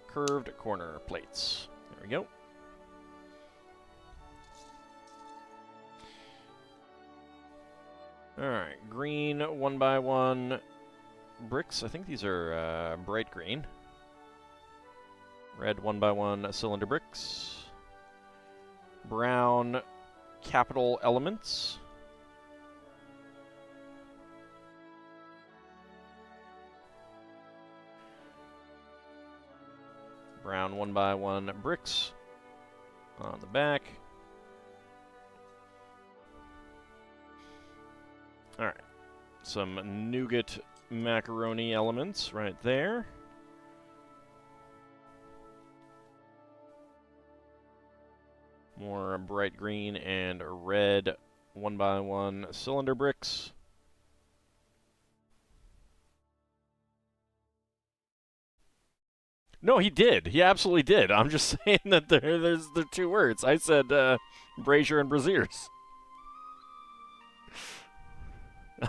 [SPEAKER 1] curved corner plates. There we go. Alright, green 1x1 bricks. I think these are bright green. Red 1x1 cylinder bricks. Brown capital elements. Brown 1x1 bricks on the back. Alright, some nougat macaroni elements right there. More bright green and red 1x1 cylinder bricks. No, he did. He absolutely did. I'm just saying that there's the two words. I said brazier and braziers.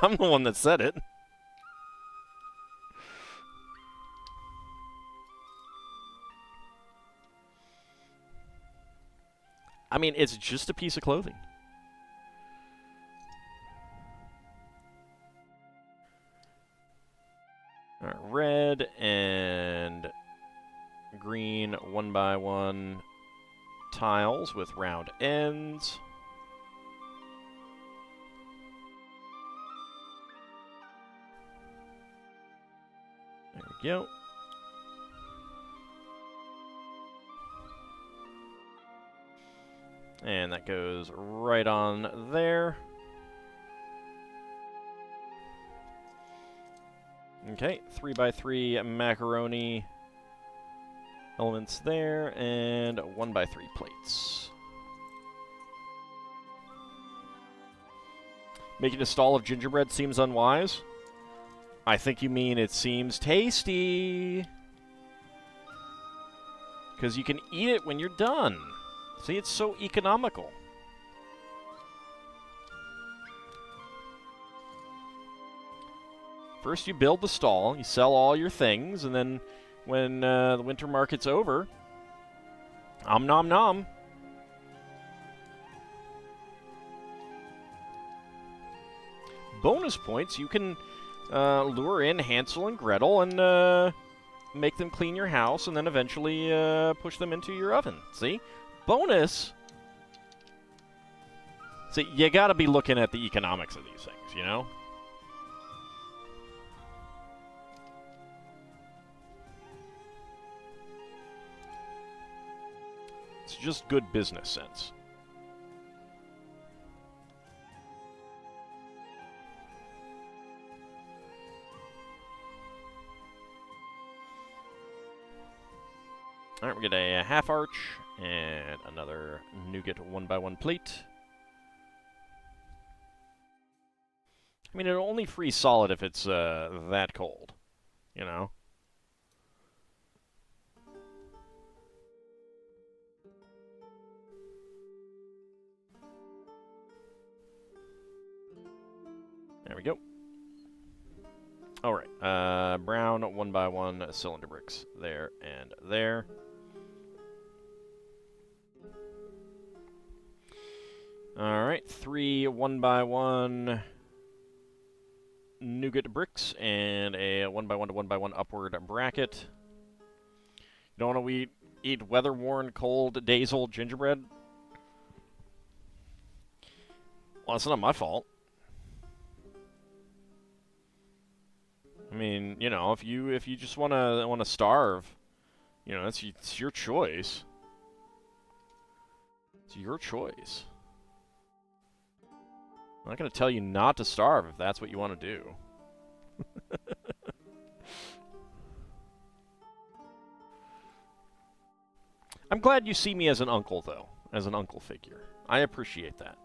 [SPEAKER 1] I'm the one that said it. I mean, it's just a piece of clothing. All right, red and green 1x1 tiles with round ends. There we go. And that goes right on there. Okay, 3x3 macaroni elements there, and 1x3 plates. Making a stall of gingerbread seems unwise. I think you mean it seems tasty. Because you can eat it when you're done. See, it's so economical. First you build the stall, you sell all your things, and then when the winter market's over, nom nom. Bonus points, you can lure in Hansel and Gretel and make them clean your house, and then eventually push them into your oven. See? Bonus! See, you gotta be looking at the economics of these things, you know? It's just good business sense. Alright, we get a half arch and another nougat 1x1 plate. I mean, it'll only freeze solid if it's that cold, you know? There we go. Alright, brown 1x1 cylinder bricks there and there. Alright, 3 1x1 nougat bricks and a 1x1 to 1x1 upward bracket. You don't want to eat weather-worn, cold, days-old gingerbread? Well, it's not my fault. I mean, you know, if you just wanna starve, you know, it's your choice. It's your choice. I'm not gonna tell you not to starve if that's what you want to do. I'm glad you see me as an uncle, though. As an uncle figure. I appreciate that.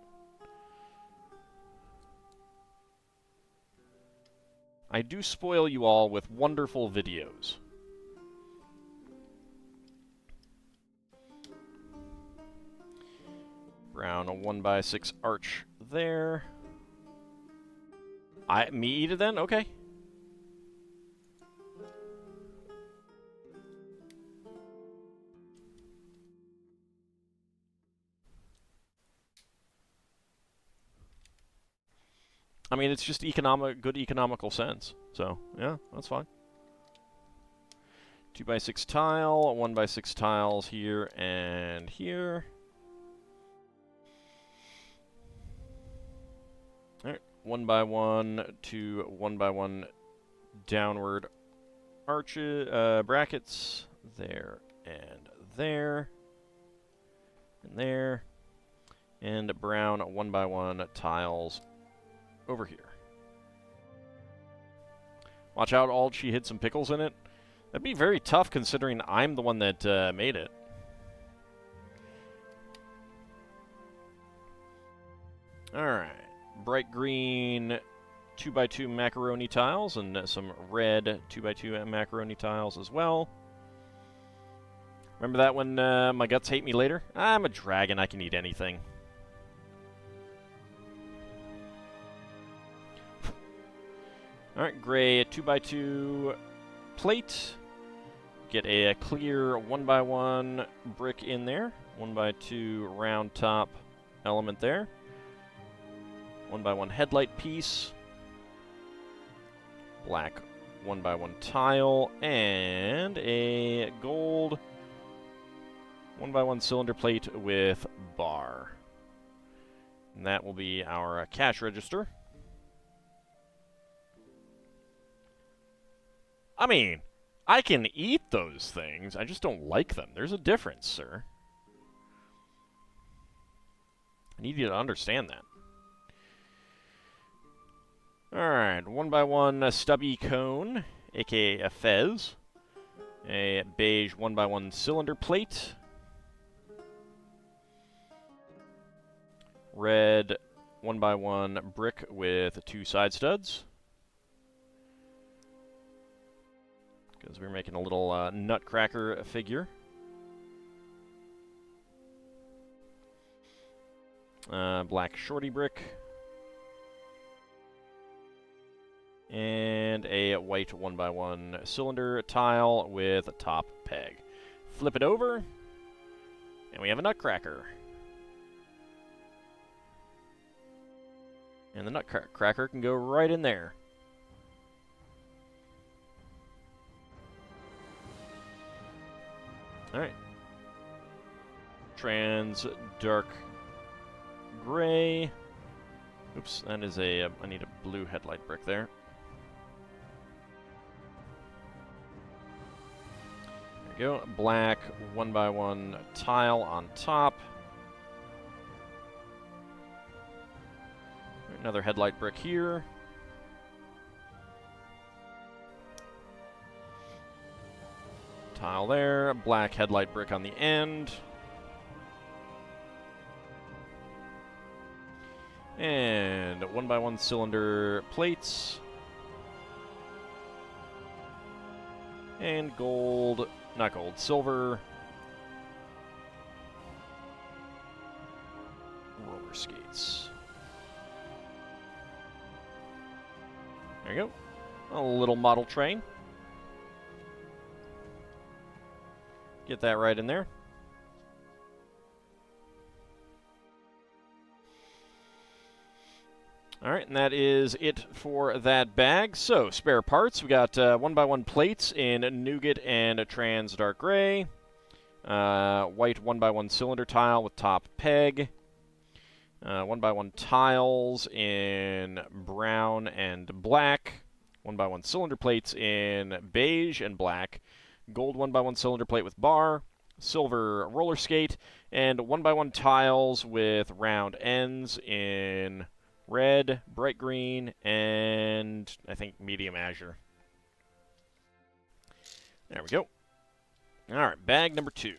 [SPEAKER 1] I do spoil you all with wonderful videos. Brown, a 1x6 arch there. Me eat it then? Okay. I mean, it's just good economical sense. So, yeah, that's fine. 2x6 tile, 1x6 tiles here and here. Alright, 1x1 to 1x1 downward arches, brackets. There and there. And there. And brown 1x1 tiles over here. Watch out, Ald, she hid some pickles in it. That'd be very tough considering I'm the one that made it. Alright. Bright green 2x2 macaroni tiles and some red 2x2 macaroni tiles as well. Remember that when my guts hate me later? I'm a dragon, I can eat anything. Alright, gray 2x2 plate. Get a clear 1x1 brick in there. 1x2 round top element there. 1x1 headlight piece. Black 1x1 tile. And a gold 1x1 cylinder plate with bar. And that will be our cash register. I mean, I can eat those things. I just don't like them. There's a difference, sir. I need you to understand that. Alright, 1x1 stubby cone, aka a fez. A beige 1x1 cylinder plate. Red 1x1 brick with 2 side studs. Because we're making a little nutcracker figure. Black shorty brick. And a white 1x1 cylinder tile with a top peg. Flip it over, and we have a nutcracker. And the nutcracker can go right in there. Alright. Trans dark gray. Oops, that is I need a blue headlight brick there. There we go. Black 1x1 tile on top. Another headlight brick here. Tile there. Black headlight brick on the end. And 1x1 cylinder plates. And gold, not gold, silver. Roller skates. There you go. A little model train. Get that right in there. Alright, and that is it for that bag. So, spare parts. We got 1x1 plates in nougat and a trans dark gray. White 1x1 cylinder tile with top peg. 1x1 tiles in brown and black. 1x1 cylinder plates in beige and black. Gold 1x1 cylinder plate with bar. Silver roller skate. And 1x1 tiles with round ends in red, bright green, and I think medium azure. There we go. Alright, bag number 2.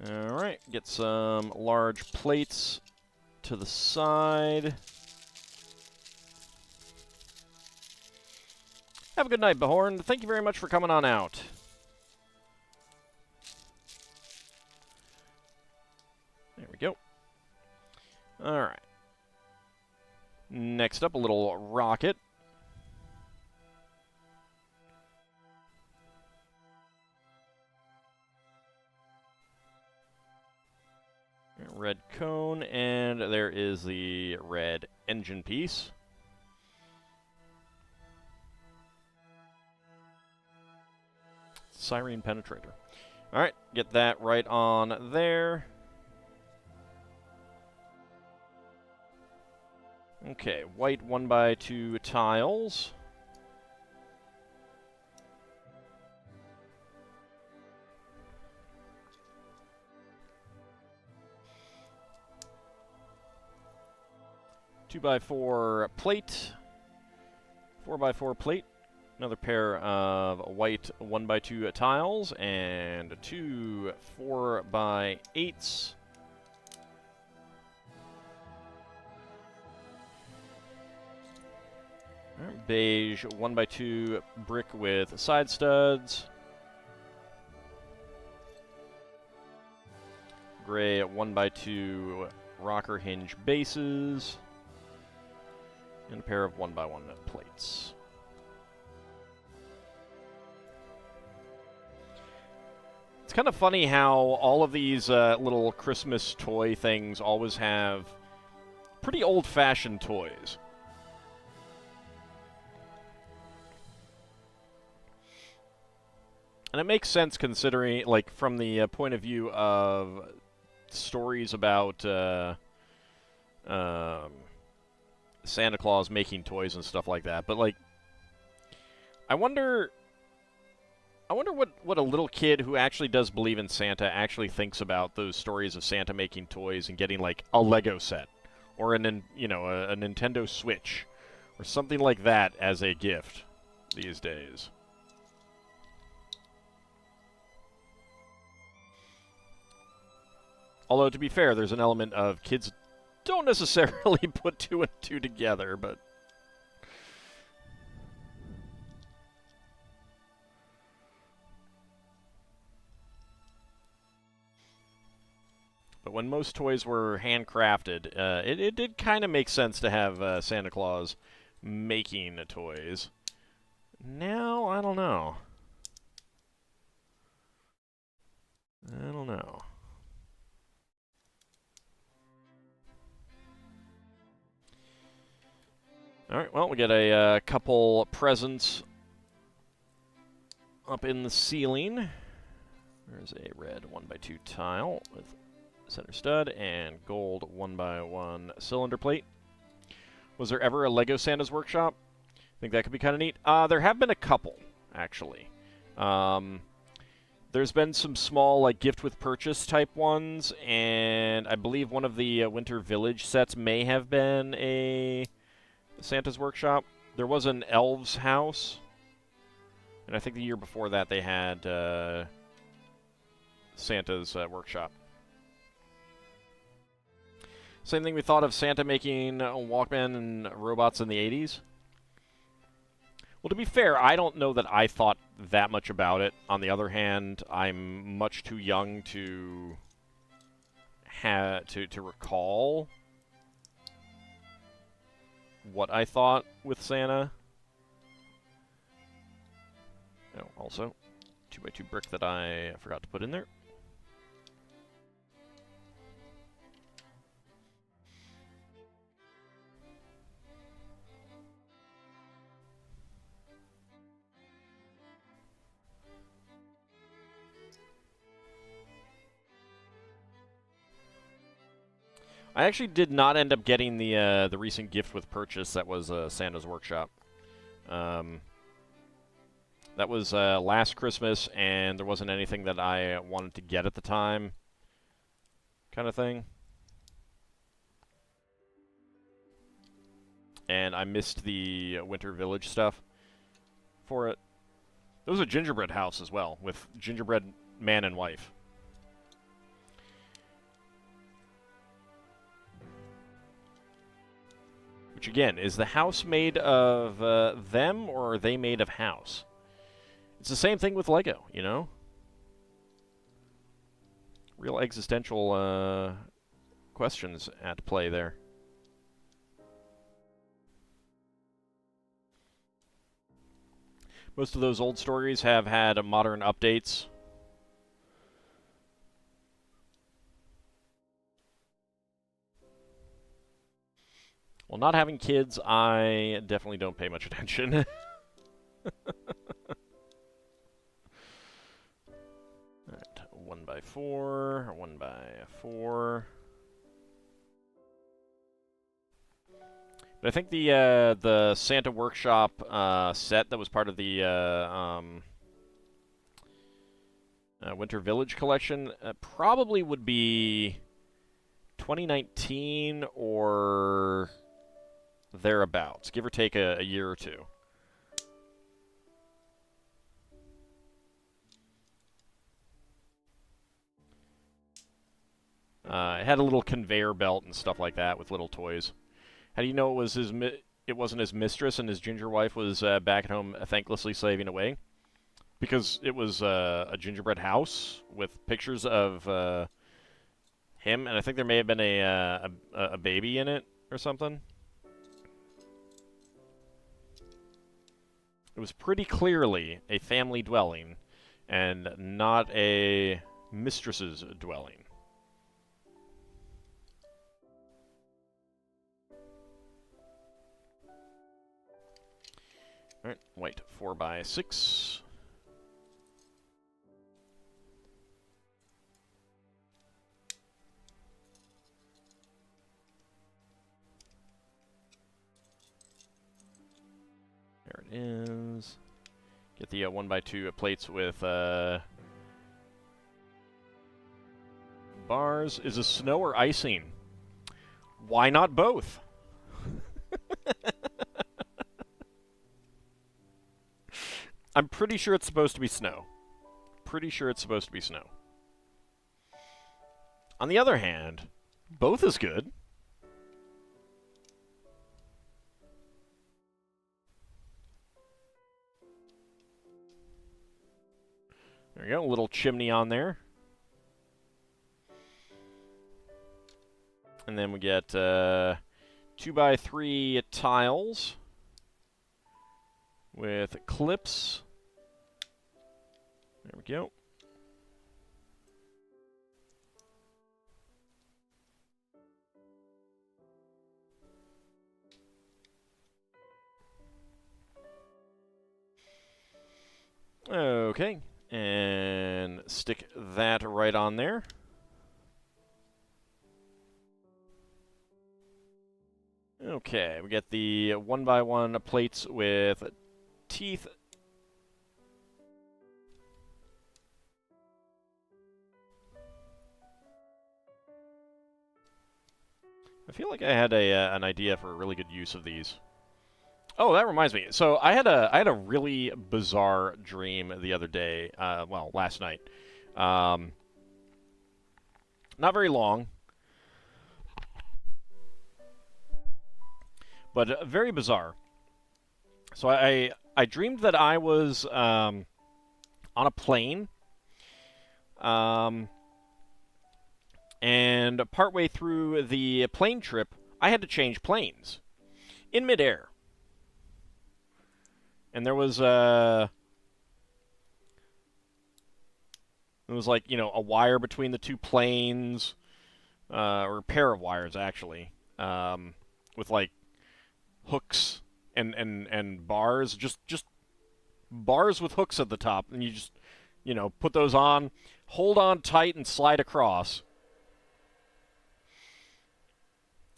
[SPEAKER 1] Alright, get some large plates to the side. Have a good night, Behorn. Thank you very much for coming on out. There we go. Alright. Next up, a little rocket. Red cone, and there is the red engine piece. Siren penetrator. Alright, get that right on there. Okay, white 1x2 tiles. Two by four plate, 4x4 plate, another pair of white 1x2 tiles, and two 4x8s. Beige 1x2 brick with side studs. Gray 1x2 rocker hinge bases. And a pair of 1x1 plates. It's kind of funny how all of these little Christmas toy things always have pretty old-fashioned toys. And it makes sense considering, like, from the point of view of stories about Santa Claus making toys and stuff like that. But, like, I wonder what a little kid who actually does believe in Santa actually thinks about those stories of Santa making toys and getting, like, a Lego set or a Nintendo Switch or something like that as a gift these days. Although, to be fair, there's an element of kids don't necessarily put two and two together, but... But when most toys were handcrafted, it did kind of make sense to have Santa Claus making toys. Now, I don't know. I don't know. Alright, well, we get a couple presents up in the ceiling. There's a red 1x2 tile with center stud and gold 1x1 cylinder plate. Was there ever a Lego Santa's Workshop? I think that could be kind of neat. There have been a couple, actually. There's been some small, like, gift with purchase type ones, and I believe one of the Winter Village sets may have been a Santa's Workshop. There was an Elves House, and I think the year before that they had Santa's Workshop. Same thing we thought of Santa making Walkman and robots in the 80s. Well, to be fair, I don't know that I thought that much about it. On the other hand, I'm much too young to recall what I thought with Santa. Oh, also, 2x2 brick that I forgot to put in there. I actually did not end up getting the recent gift with purchase that was Santa's Workshop. That was last Christmas, and there wasn't anything that I wanted to get at the time, kind of thing. And I missed the Winter Village stuff for it. There was a gingerbread house as well, with gingerbread man and wife. Which, again, is the house made of them, or are they made of house? It's the same thing with Lego, you know? Real existential questions at play there. Most of those old stories have had modern updates. Well, not having kids, I definitely don't pay much attention. Alright, 1x4, 1x4. But I think the Santa Workshop set that was part of the Winter Village collection probably would be 2019 or thereabouts, give or take a year or two. It had a little conveyor belt and stuff like that with little toys. How do you know it was it wasn't his mistress and his ginger wife was back at home thanklessly slaving away? Because it was a gingerbread house with pictures of him, and I think there may have been a baby in it or something. It was pretty clearly a family dwelling and not a mistress's dwelling. Alright, white 4x6. There it is. Get the 1x2 plates with bars. Is it snow or icing? Why not both? I'm pretty sure it's supposed to be snow. Pretty sure it's supposed to be snow. On the other hand, both is good. There you go, a little chimney on there. And then we get 2x3 tiles with clips. There we go. Okay, and stick that right on there. Okay, we get the 1x1 plates with teeth. I feel like I had an idea for a really good use of these. Oh, that reminds me. So I had a really bizarre dream the other day. Well, last night. Not very long, but very bizarre. So I dreamed that I was on a plane, and partway through the plane trip, I had to change planes in midair. And there was like, you know, a wire between the two planes, or a pair of wires actually, with like hooks and bars, just bars with hooks at the top, and you just, you know, put those on, hold on tight, and slide across.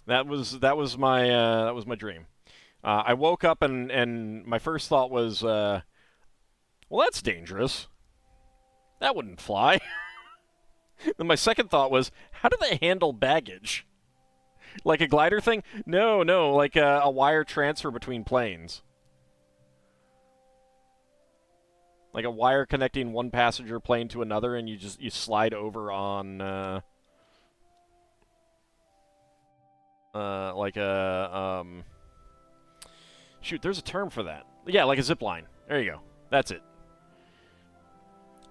[SPEAKER 1] That was my dream. I woke up and my first thought was, well, that's dangerous. That wouldn't fly. Then my second thought was, how do they handle baggage? Like a glider thing? No, like a wire transfer between planes. Like a wire connecting one passenger plane to another, and you slide over on like a Shoot, there's a term for that. Yeah, like a zip line. There you go. That's it.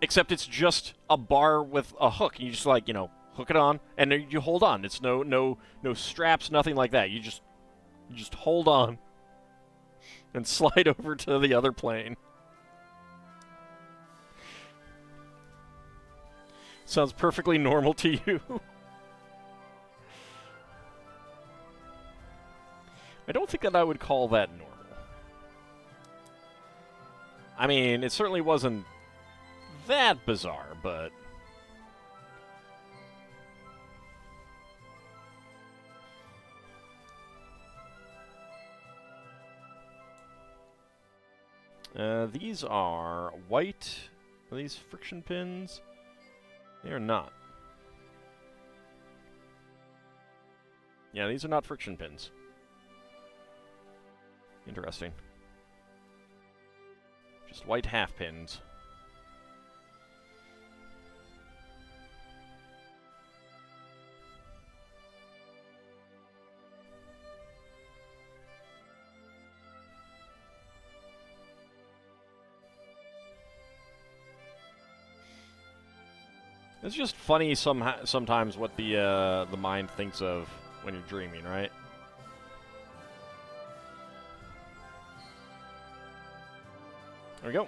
[SPEAKER 1] Except it's just a bar with a hook. You just like, you know, hook it on, and then you hold on. It's no straps, nothing like that. You just hold on and slide over to the other plane. Sounds perfectly normal to you. I don't think that I would call that normal. I mean, it certainly wasn't that bizarre, but... these are white. Are these friction pins? They are not. Yeah, these are not friction pins. Interesting. Just white half pins. It's just funny sometimes what the mind thinks of when you're dreaming, right? There we go.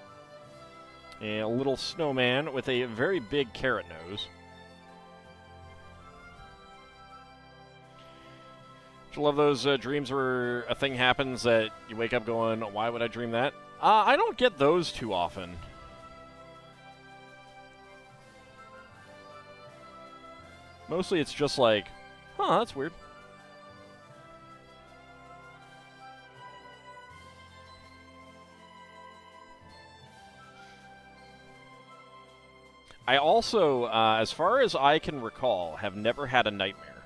[SPEAKER 1] A little snowman with a very big carrot nose. I love those dreams where a thing happens that you wake up going, why would I dream that? I don't get those too often. Mostly it's just like, huh, that's weird. I also, as far as I can recall, have never had a nightmare.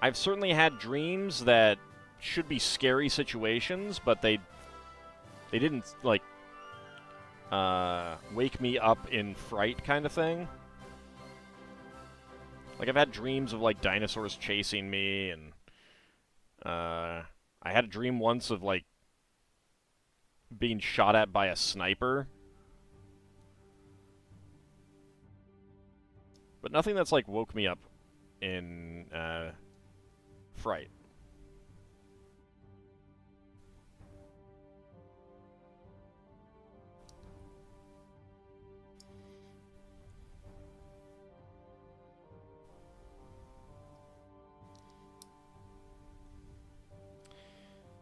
[SPEAKER 1] I've certainly had dreams that should be scary situations, but they didn't, like, wake me up in fright kind of thing. Like, I've had dreams of, like, dinosaurs chasing me, and I had a dream once of, like, being shot at by a sniper. But nothing that's, like, woke me up in fright.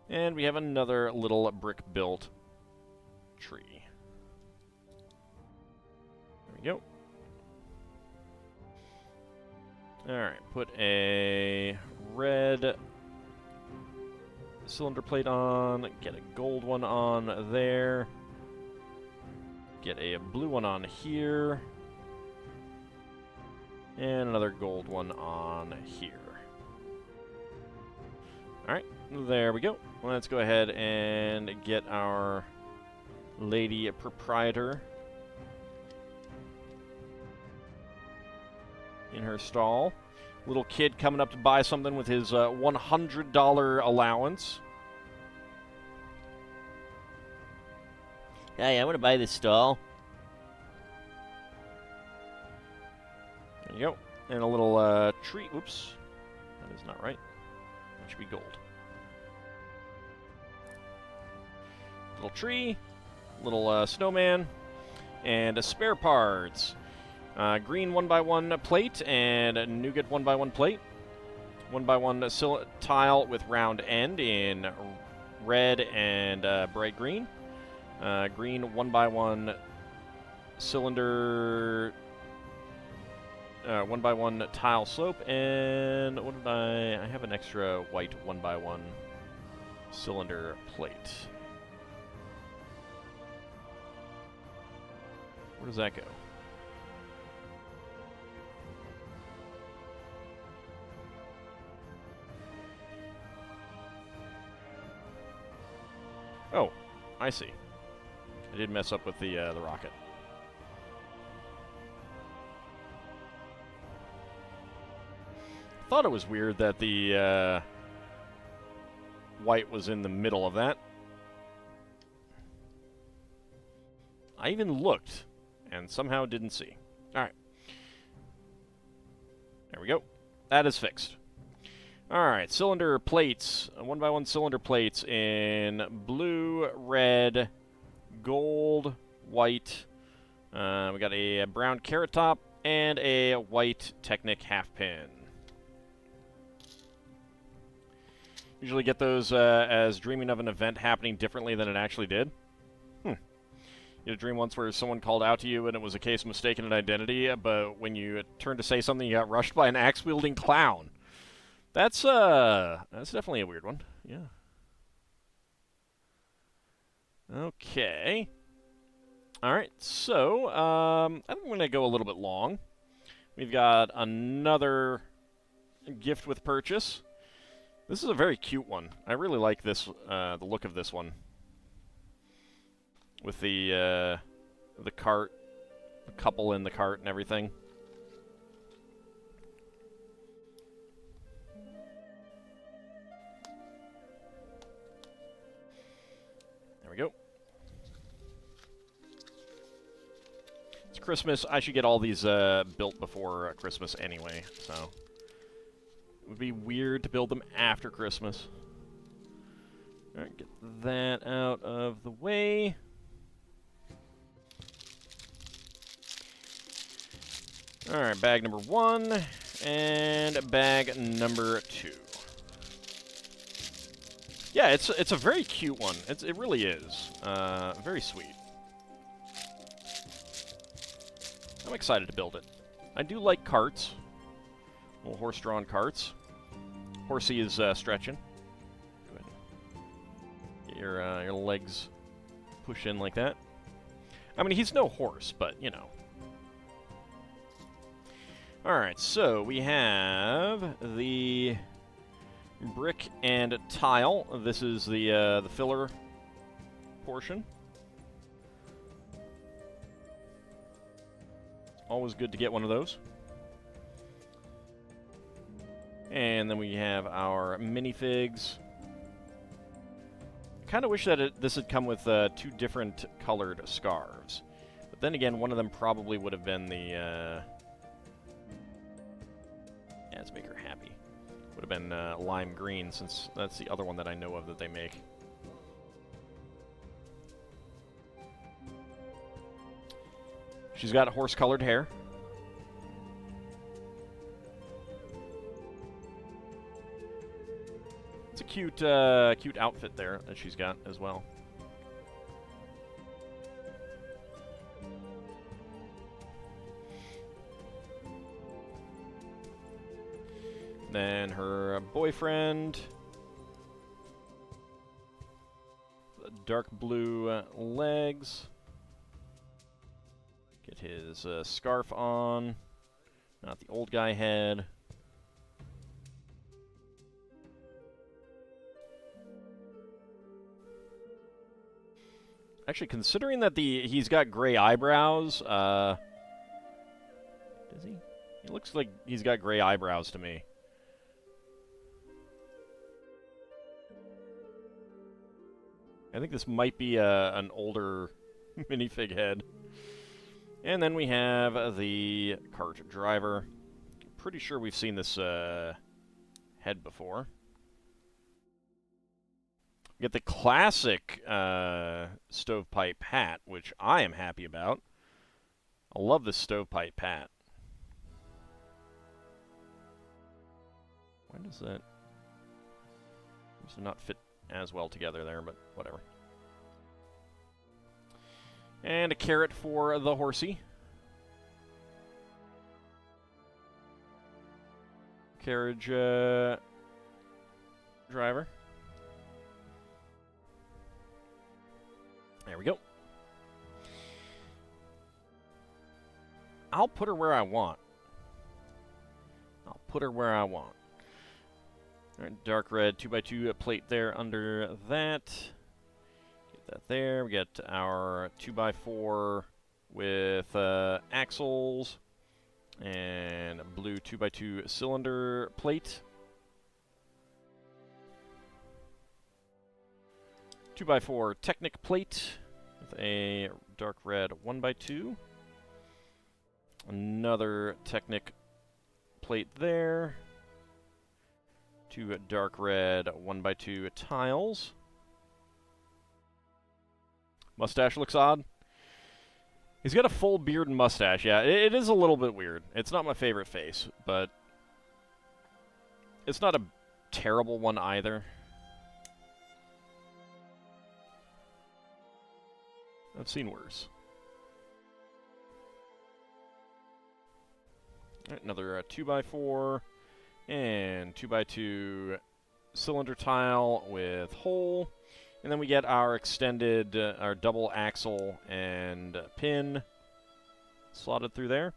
[SPEAKER 1] And we have another little brick-built tree. There we go. Alright, put a red cylinder plate on, get a gold one on there, get a blue one on here, and another gold one on here. Alright, there we go. Let's go ahead and get our lady proprietor in her stall. Little kid coming up to buy something with his $100 allowance. Hey, I want to buy this stall. There you go. And a little tree. Oops. That is not right. That should be gold. Little tree. Little snowman. And spare parts. Green 1x1 plate and a nougat 1x1 plate. 1x1 tile with round end in red and bright green. Green 1x1 cylinder, 1x1 tile slope, and what did I have an extra white 1x1 cylinder plate. Where does that go? Oh, I see. I did mess up with the rocket. Thought it was weird that the white was in the middle of that. I even looked and somehow didn't see. Alright. There we go. That is fixed. Alright, cylinder plates. 1x1 cylinder plates in blue, red, gold, white. We got a brown carrot top and a white Technic half pin. Usually get those as dreaming of an event happening differently than it actually did. You had a dream once where someone called out to you and it was a case of mistaken identity, but when you turned to say something, you got rushed by an axe-wielding clown. That's definitely a weird one. Yeah. Okay. Alright, so, I think I'm going to go a little bit long. We've got another gift with purchase. This is a very cute one. I really like this, the look of this one. With the cart, the couple in the cart and everything. There we go. It's Christmas. I should get all these built before Christmas anyway, so it would be weird to build them after Christmas. Alright, get that out of the way. Alright, bag number 1, and bag number 2. Yeah, it's a very cute one. It really is. Very sweet. I'm excited to build it. I do like carts. Little horse-drawn carts. Horsey is stretching. Go ahead. Get your legs push in like that. I mean, he's no horse, but, you know. Alright, so we have the brick and tile. This is the filler portion. Always good to get one of those. And then we have our minifigs. I kind of wish that this had come with 2 different colored scarves. But then again, one of them probably would have been the... Yeah, let's make her happy. Would have been lime green, since that's the other one that I know of that they make. She's got horse-colored hair. It's a cute, cute outfit there that she's got as well. Then her boyfriend, dark blue legs. Get his scarf on, not the old guy head. Actually, considering that he's got gray eyebrows, does he? He looks like he's got gray eyebrows to me. I think this might be an older minifig head. And then we have the cart driver. Pretty sure we've seen this head before. We get the classic stovepipe hat, which I am happy about. I love this stovepipe hat. Why does that... Seems to not fit as well together there, but whatever. And a carrot for the horsey. Carriage driver. There we go. I'll put her where I want. I'll put her where I want. Alright, dark red 2x2 plate there under that. Get that there. We get our 2x4 with axles. And a blue 2x2 cylinder plate. 2x4 Technic plate with a dark red 1x2. Another Technic plate there. 2 dark red 1x2 tiles. Mustache looks odd. He's got a full beard and mustache. Yeah, it is a little bit weird. It's not my favorite face, but it's not a terrible one either. I've seen worse. Right, another 2x4 and 2x2 cylinder tile with hole. And then we get our extended, our double axle and pin slotted through there.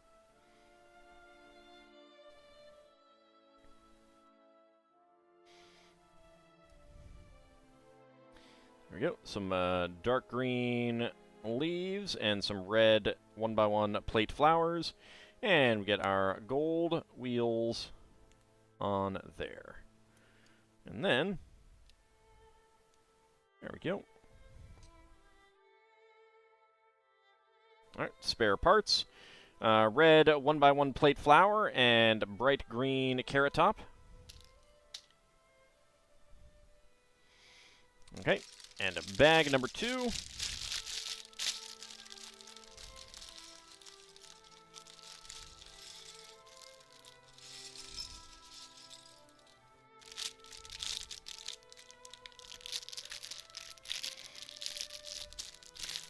[SPEAKER 1] There we go. Some dark green leaves and some red 1x1 plate flowers. And we get our gold wheels on there. And then, there we go. Alright, spare parts. Red 1x1 plate flower and bright green carrot top. Okay, and a bag number 2.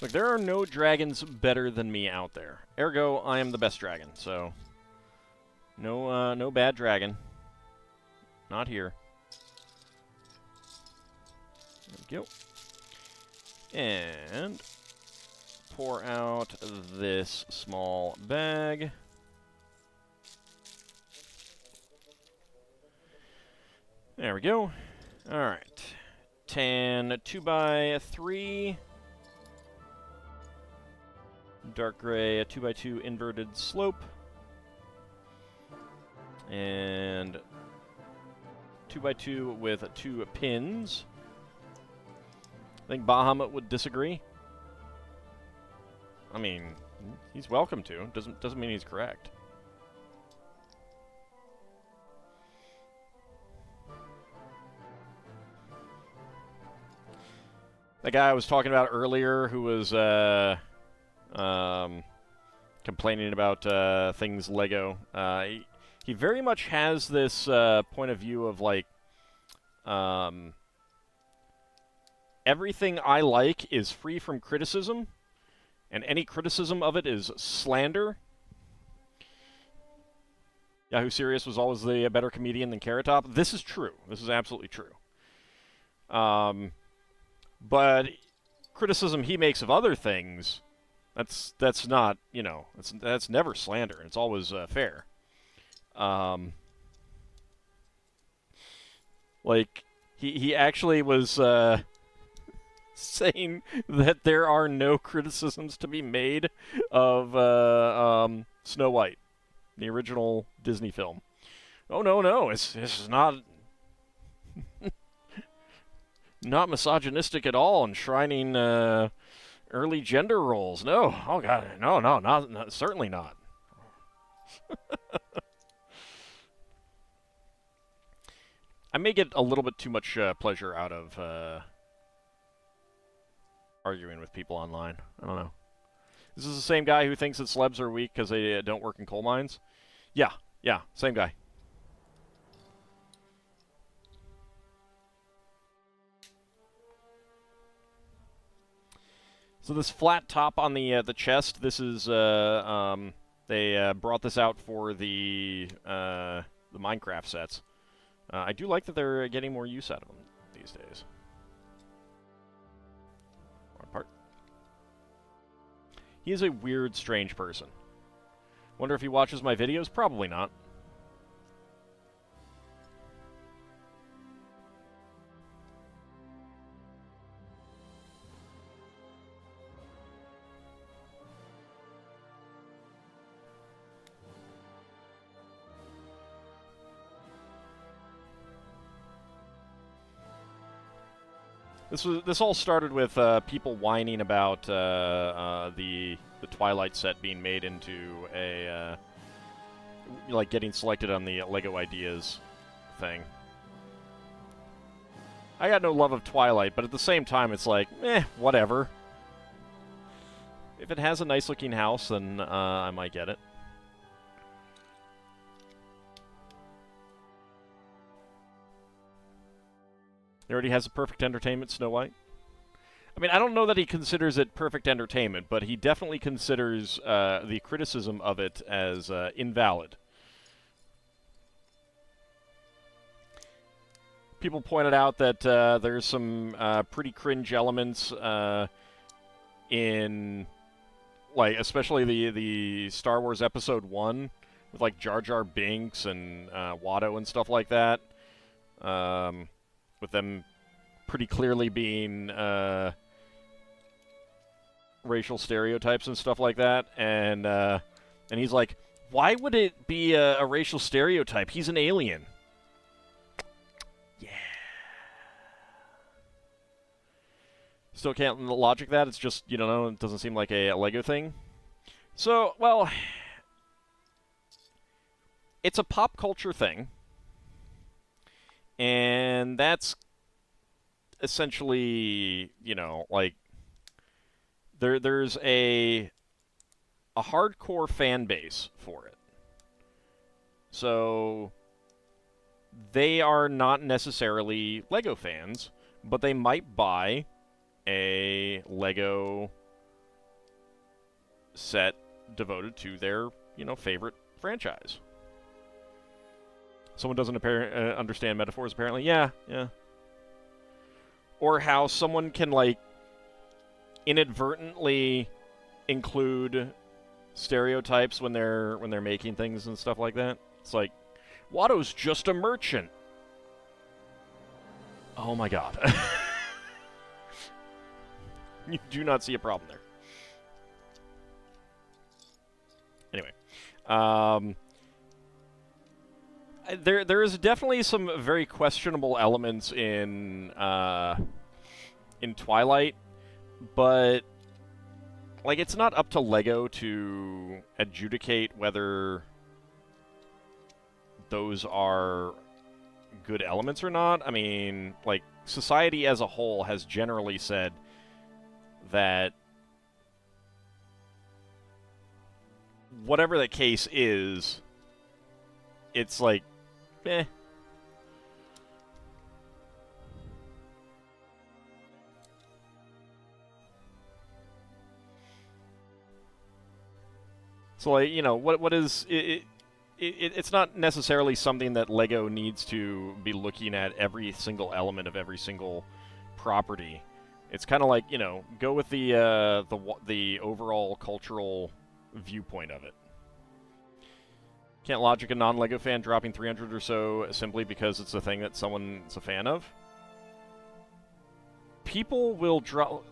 [SPEAKER 1] Look, there are no dragons better than me out there. Ergo, I am the best dragon, so no bad dragon. Not here. There we go. And pour out this small bag. There we go. All right. Tan 2x3. Dark gray, a 2x2 inverted slope. And 2x2 with 2 pins. I think Bahamut would disagree. I mean, he's welcome to. Doesn't mean he's correct. That guy I was talking about earlier who was complaining about things Lego. He very much has this point of view of like everything I like is free from criticism, and any criticism of it is slander. Yahoo Serious was always the better comedian than Carrot Top. This is true. This is absolutely true. But criticism he makes of other things, that's not, you know, that's never slander. It's always fair. Like he actually was saying that there are no criticisms to be made of Snow White, the original Disney film. Oh no, it's not not misogynistic at all, enshrining early gender roles. No, oh god, no, not certainly not. I may get a little bit too much pleasure out of arguing with people online. I don't know. This is the same guy who thinks that celebs are weak because they don't work in coal mines? Yeah, same guy. So this flat top on the chest, this is they brought this out for the Minecraft sets. I do like that they're getting more use out of them these days. Wrong part. He is a weird, strange person. Wonder if he watches my videos? Probably not. This all started with people whining about the Twilight set being made into a like getting selected on the Lego Ideas thing. I got no love of Twilight, but at the same time, it's like, whatever. If it has a nice-looking house, then I might get it. He already has a perfect entertainment, Snow White. I mean, I don't know that he considers it perfect entertainment, but he definitely considers the criticism of it as invalid. People pointed out that there's some pretty cringe elements in, like, especially the Star Wars Episode 1 with, like, Jar Jar Binks and Watto and stuff like that. With them pretty clearly being racial stereotypes and stuff like that. And he's like, why would it be a racial stereotype? He's an alien. Yeah. Still can't logic that. It's just, you know, it doesn't seem like a Lego thing. So, well, it's a pop culture thing. And that's essentially, you know, like, there's a hardcore fan base for it. So they are not necessarily Lego fans, but they might buy a Lego set devoted to their, you know, favorite franchise. Someone doesn't understand metaphors, apparently. Yeah. Or how someone can, like, inadvertently include stereotypes when they're making things and stuff like that. It's like, Watto's just a merchant. Oh my god. You do not see a problem there. Anyway. There is definitely some very questionable elements in Twilight, but, like, it's not up to Lego to adjudicate whether those are good elements or not. I mean, like, society as a whole has generally said that whatever the case is, it's like, eh. So, like, you know, what is it? It's not necessarily something that Lego needs to be looking at every single element of every single property. It's kind of like, you know, go with the overall cultural viewpoint of it. Can't logic a non-Lego fan dropping 300 or so simply because it's a thing that someone's a fan of. People will drop.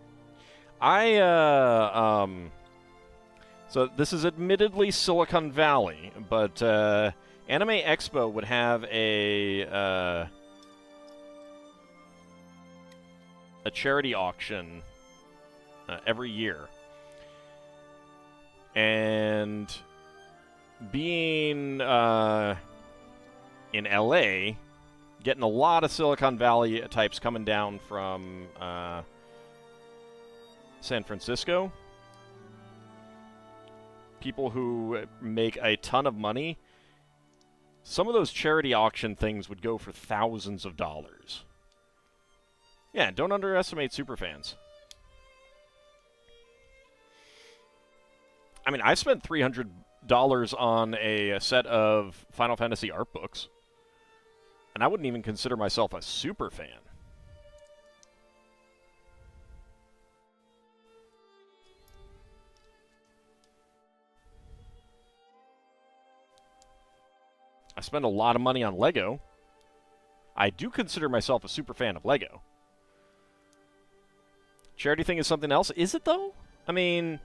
[SPEAKER 1] So this is admittedly Silicon Valley, but Anime Expo would have a charity auction every year, and being in LA, getting a lot of Silicon Valley types coming down from San Francisco. People who make a ton of money. Some of those charity auction things would go for thousands of dollars. Yeah, don't underestimate superfans. I mean, I spent $300 on a set of Final Fantasy art books, and I wouldn't even consider myself a super fan. I spend a lot of money on Lego. I do consider myself a super fan of Lego. Charity thing is something else. Is it, though? I mean,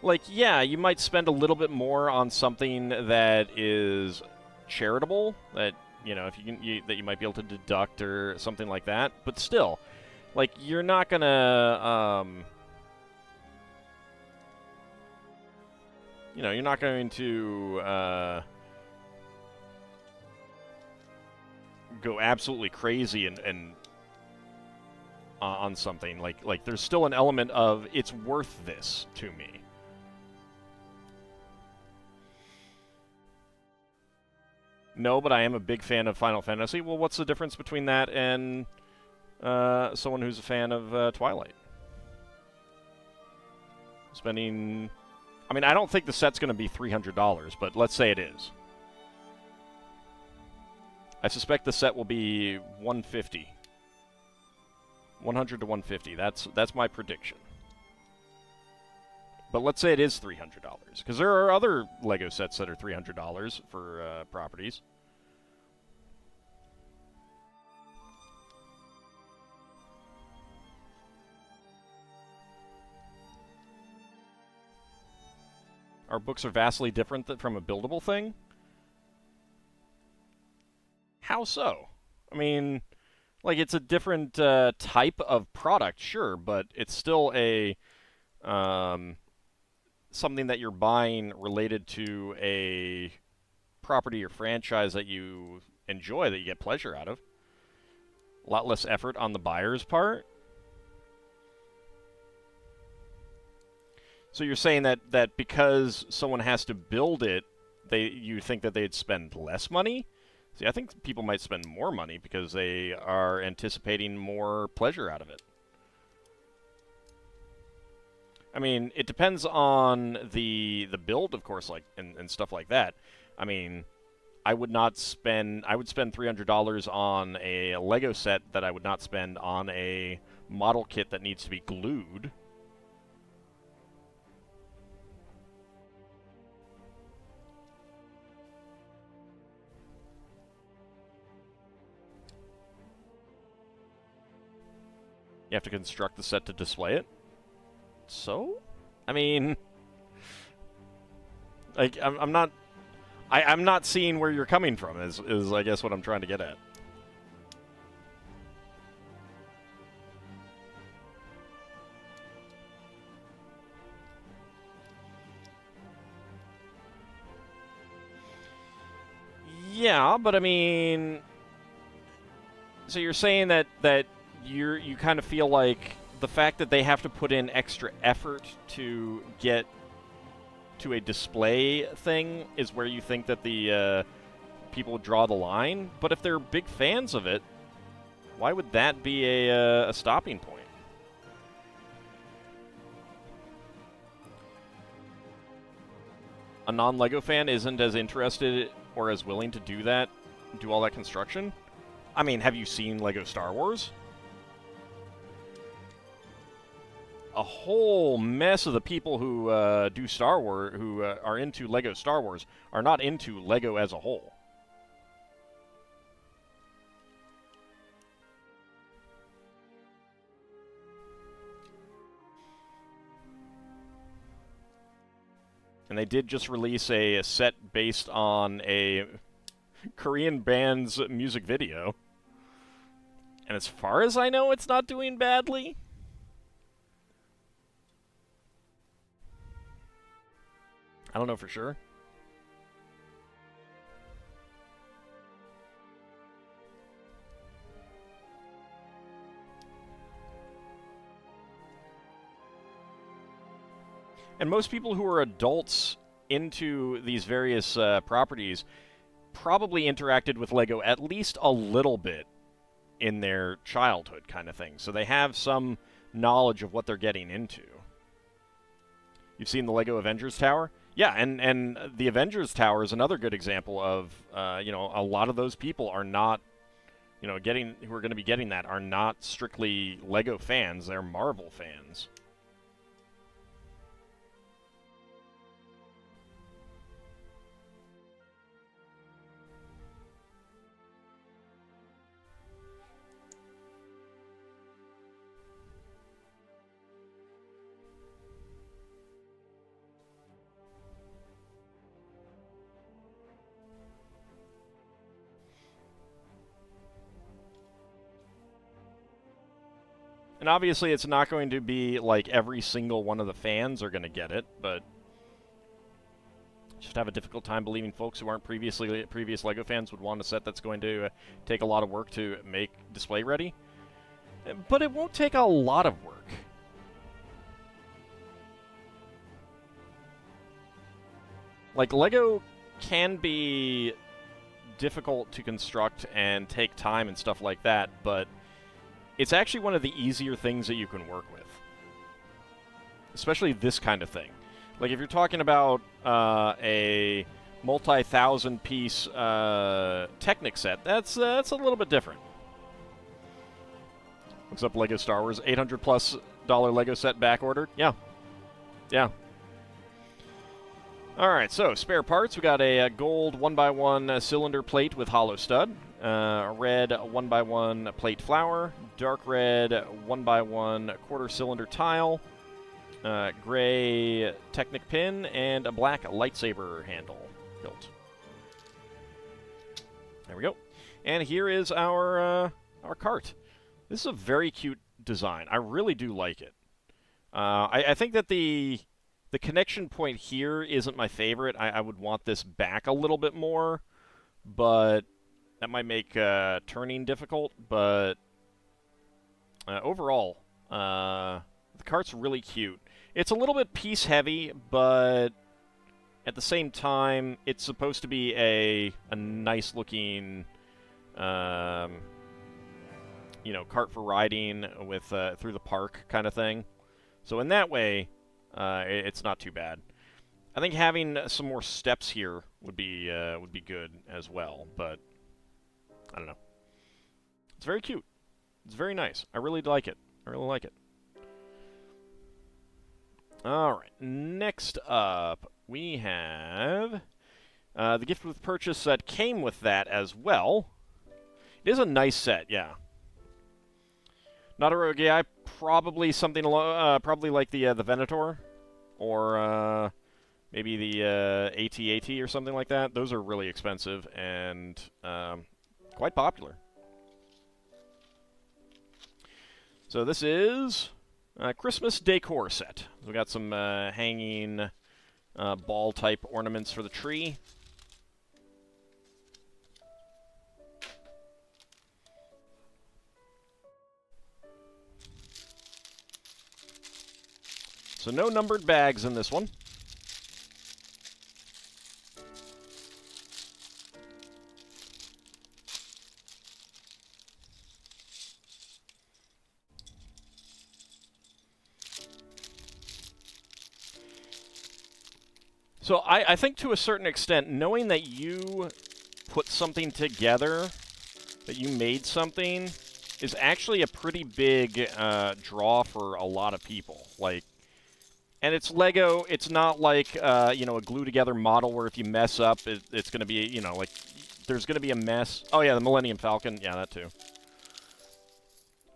[SPEAKER 1] like, yeah, you might spend a little bit more on something that is charitable that, if that you might be able to deduct or something like that. But still, like, you're not gonna, you're not going to go absolutely crazy and on something. Like there's still an element of it's worth this to me. No, but I am a big fan of Final Fantasy. Well, what's the difference between that and someone who's a fan of Twilight? Spending... I mean, I don't think the set's going to be $300, but let's say it is. I suspect the set will be $150. $100 to $150. That's my prediction. But let's say it is $300, because there are other LEGO sets that are $300 for properties. Our books are vastly different from a buildable thing? How so? I mean, like, it's a different type of product, sure, but it's still a... something that you're buying related to a property or franchise that you enjoy, that you get pleasure out of. A lot less effort on the buyer's part. So you're saying that because someone has to build it, you think that they'd spend less money? See, I think people might spend more money because they are anticipating more pleasure out of it. I mean, it depends on the build, of course, like and stuff like that. I mean, I would spend $300 on a Lego set that I would not spend on a model kit that needs to be glued. You have to construct the set to display it. So, I mean, like, I'm not seeing where you're coming from. Is I guess what I'm trying to get at. Yeah, but I mean, so you're saying that you kind of feel like the fact that they have to put in extra effort to get to a display thing is where you think that the people would draw the line. But if they're big fans of it, why would that be a stopping point? A non-LEGO fan isn't as interested or as willing to do all that construction? I mean, have you seen LEGO Star Wars? A whole mess of the people who do Star Wars, who are into LEGO Star Wars, are not into LEGO as a whole. And they did just release a set based on a Korean band's music video. And as far as I know, it's not doing badly. I don't know for sure. And most people who are adults into these various properties probably interacted with LEGO at least a little bit in their childhood kind of thing. So they have some knowledge of what they're getting into. You've seen the LEGO Avengers Tower? Yeah, and the Avengers Tower is another good example of, a lot of those people are not, who are going to be getting that are not strictly LEGO fans, they're Marvel fans. And obviously it's not going to be like every single one of the fans are going to get it, but just have a difficult time believing folks who aren't previous LEGO fans would want a set that's going to take a lot of work to make display ready. But it won't take a lot of work. Like, LEGO can be difficult to construct and take time and stuff like that, but it's actually one of the easier things that you can work with. Especially this kind of thing. Like, if you're talking about a multi-thousand piece Technic set, that's a little bit different. Looks up LEGO Star Wars, $800+ LEGO set back ordered. Yeah. Yeah. Alright, so spare parts. We got a gold 1x1 cylinder plate with hollow stud, a red 1x1 plate flower, dark red 1x1 quarter cylinder tile, gray Technic pin, and a black lightsaber handle built. There we go. And here is our cart. This is a very cute design. I really do like it. I think that the connection point here isn't my favorite. I would want this back a little bit more, but that might make turning difficult. But overall, the cart's really cute. It's a little bit piece heavy, but at the same time, it's supposed to be a nice looking, cart for riding with through the park kind of thing. So in that way, it's not too bad. I think having some more steps here would be good as well, but I don't know. It's very cute. It's very nice. I really like it. I really like it. All right. Next up, we have the gift with purchase that came with that as well. It is a nice set, yeah. Not a rogue AI, probably something probably like the Venator, or maybe the AT-AT or something like that. Those are really expensive and quite popular. So this is a Christmas Decor Set. We got some hanging ball-type ornaments for the tree. So no numbered bags in this one. So I think to a certain extent, knowing that you put something together, that you made something, is actually a pretty big draw for a lot of people. Like, and it's Lego. It's not like a glue-together model where if you mess up, it's going to be like there's going to be a mess. Oh yeah, the Millennium Falcon. Yeah, that too.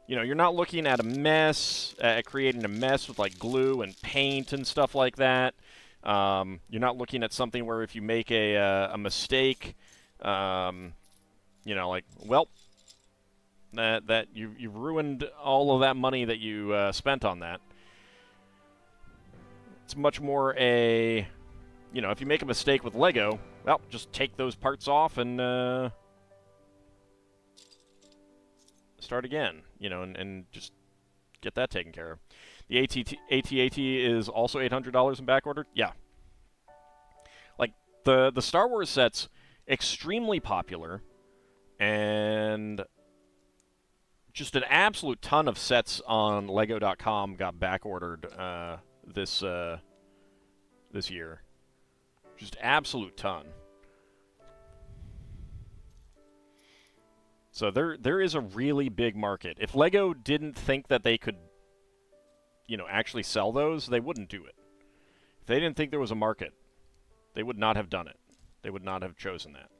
[SPEAKER 1] You're not looking at a mess, at creating a mess with like glue and paint and stuff like that. You're not looking at something where if you make a mistake, like, well, that you've ruined all of that money that you spent on that. It's much more a, if you make a mistake with Lego, well, just take those parts off and start again, and just get that taken care of. The AT-AT is also $800 in back order. Yeah. Like, the Star Wars set's extremely popular, and just an absolute ton of sets on Lego.com got back ordered this year. Just absolute ton. So there is a really big market. If Lego didn't think that they could actually sell those, they wouldn't do it. If they didn't think there was a market, they would not have done it. They would not have chosen that.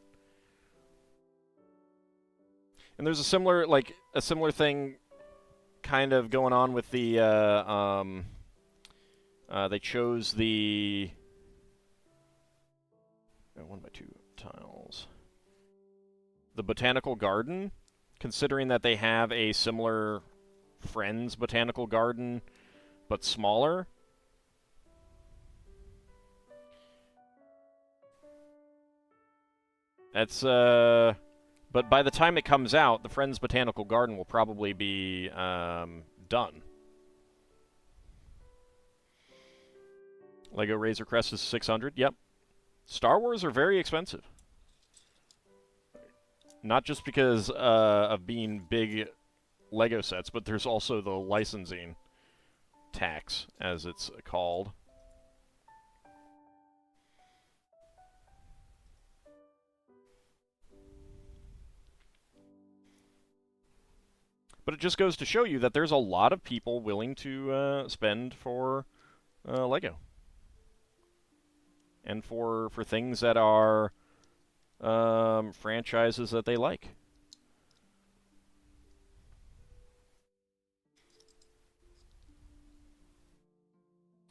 [SPEAKER 1] And there's a similar thing kind of going on with the, they chose the 1x2 tiles. The Botanical Garden, considering that they have a similar Friends Botanical Garden, but smaller. That's, but by the time it comes out, the Friends Botanical Garden will probably be, done. Lego Razor Crest is 600, yep. Star Wars are very expensive. Not just because of being big Lego sets, but there's also the licensing tax, as it's called. But it just goes to show you that there's a lot of people willing to spend for Lego. And for things that are franchises that they like.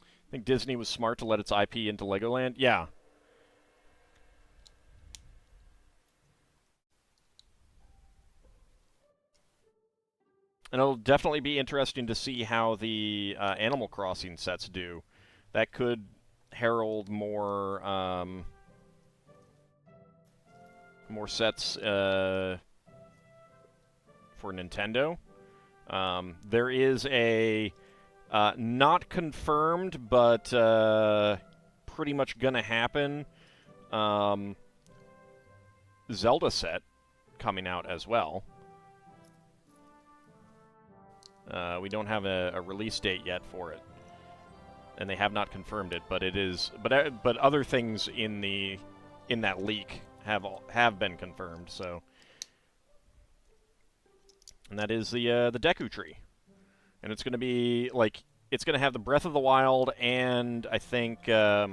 [SPEAKER 1] I think Disney was smart to let its IP into Legoland. Yeah. And it'll definitely be interesting to see how the Animal Crossing sets do. That could herald more more sets for Nintendo. There is a not confirmed, but pretty much gonna happen Zelda set coming out as well. We don't have a release date yet for it, and they have not confirmed it. But it is. But other things in that leak have been confirmed. So, and that is the Deku Tree, and it's going to be like it's going to have the Breath of the Wild, and I think what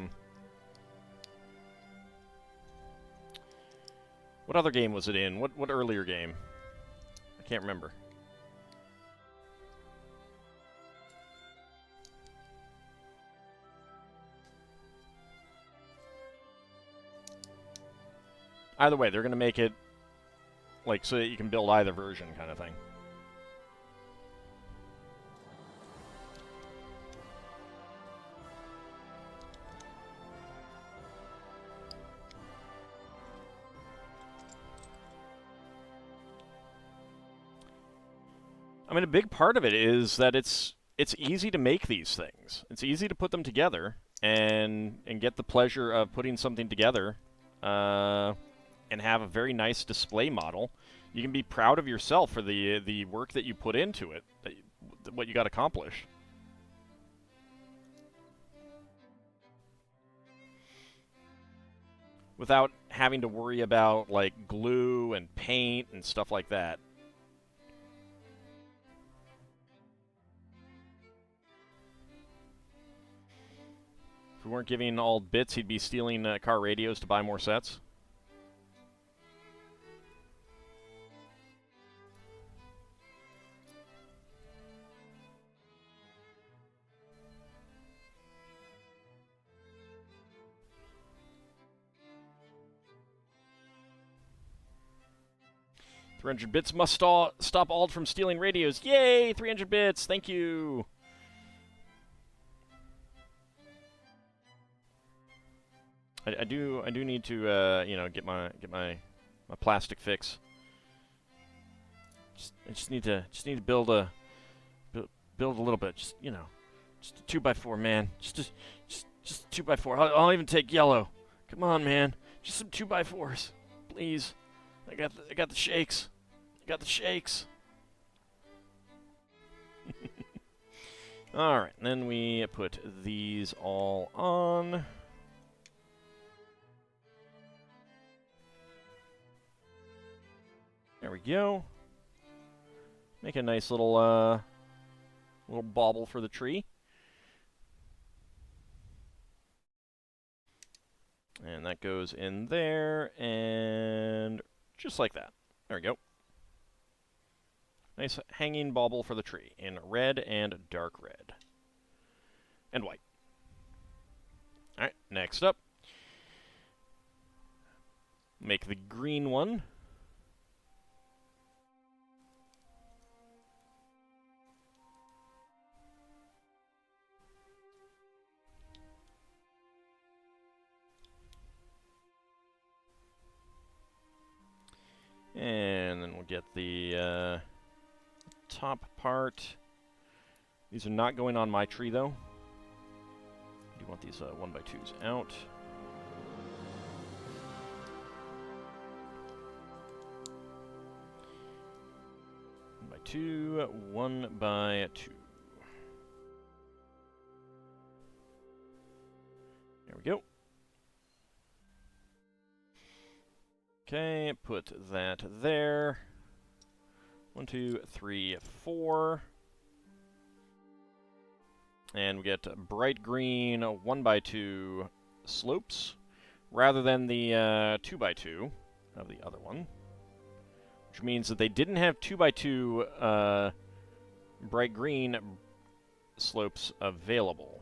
[SPEAKER 1] other game was it in? What earlier game? I can't remember. Either way, they're going to make it like so that you can build either version kind of thing. I mean, a big part of it is that it's easy to make these things. It's easy to put them together and get the pleasure of putting something together. And have a very nice display model. You can be proud of yourself for the work that you put into it, what you got accomplished. Without having to worry about like glue and paint and stuff like that. If we weren't giving Ald bits, he'd be stealing car radios to buy more sets. 300 bits must stop Ald from stealing radios. Yay! 300 bits. Thank you. I do need to get my plastic fix. I just need to build a little bit. Just just a 2x4, man. Just a 2x4. I'll even take yellow. Come on, man. Just some 2x4s, please. I got the shakes. I got the shakes. All right, then we put these all on. There we go. Make a nice little bauble for the tree. And that goes in there, and just like that. There we go. Nice hanging bauble for the tree in red and dark red. And white. Alright, next up. Make the green one. get the top part. These are not going on my tree, though. I do want these 1x2s out. Two, 1x2. There we go. Okay, put that there. 1, 2, 3, 4. And we get bright green 1x2 slopes rather than the 2x2 of the other one. Which means that they didn't have 2x2 bright green slopes available,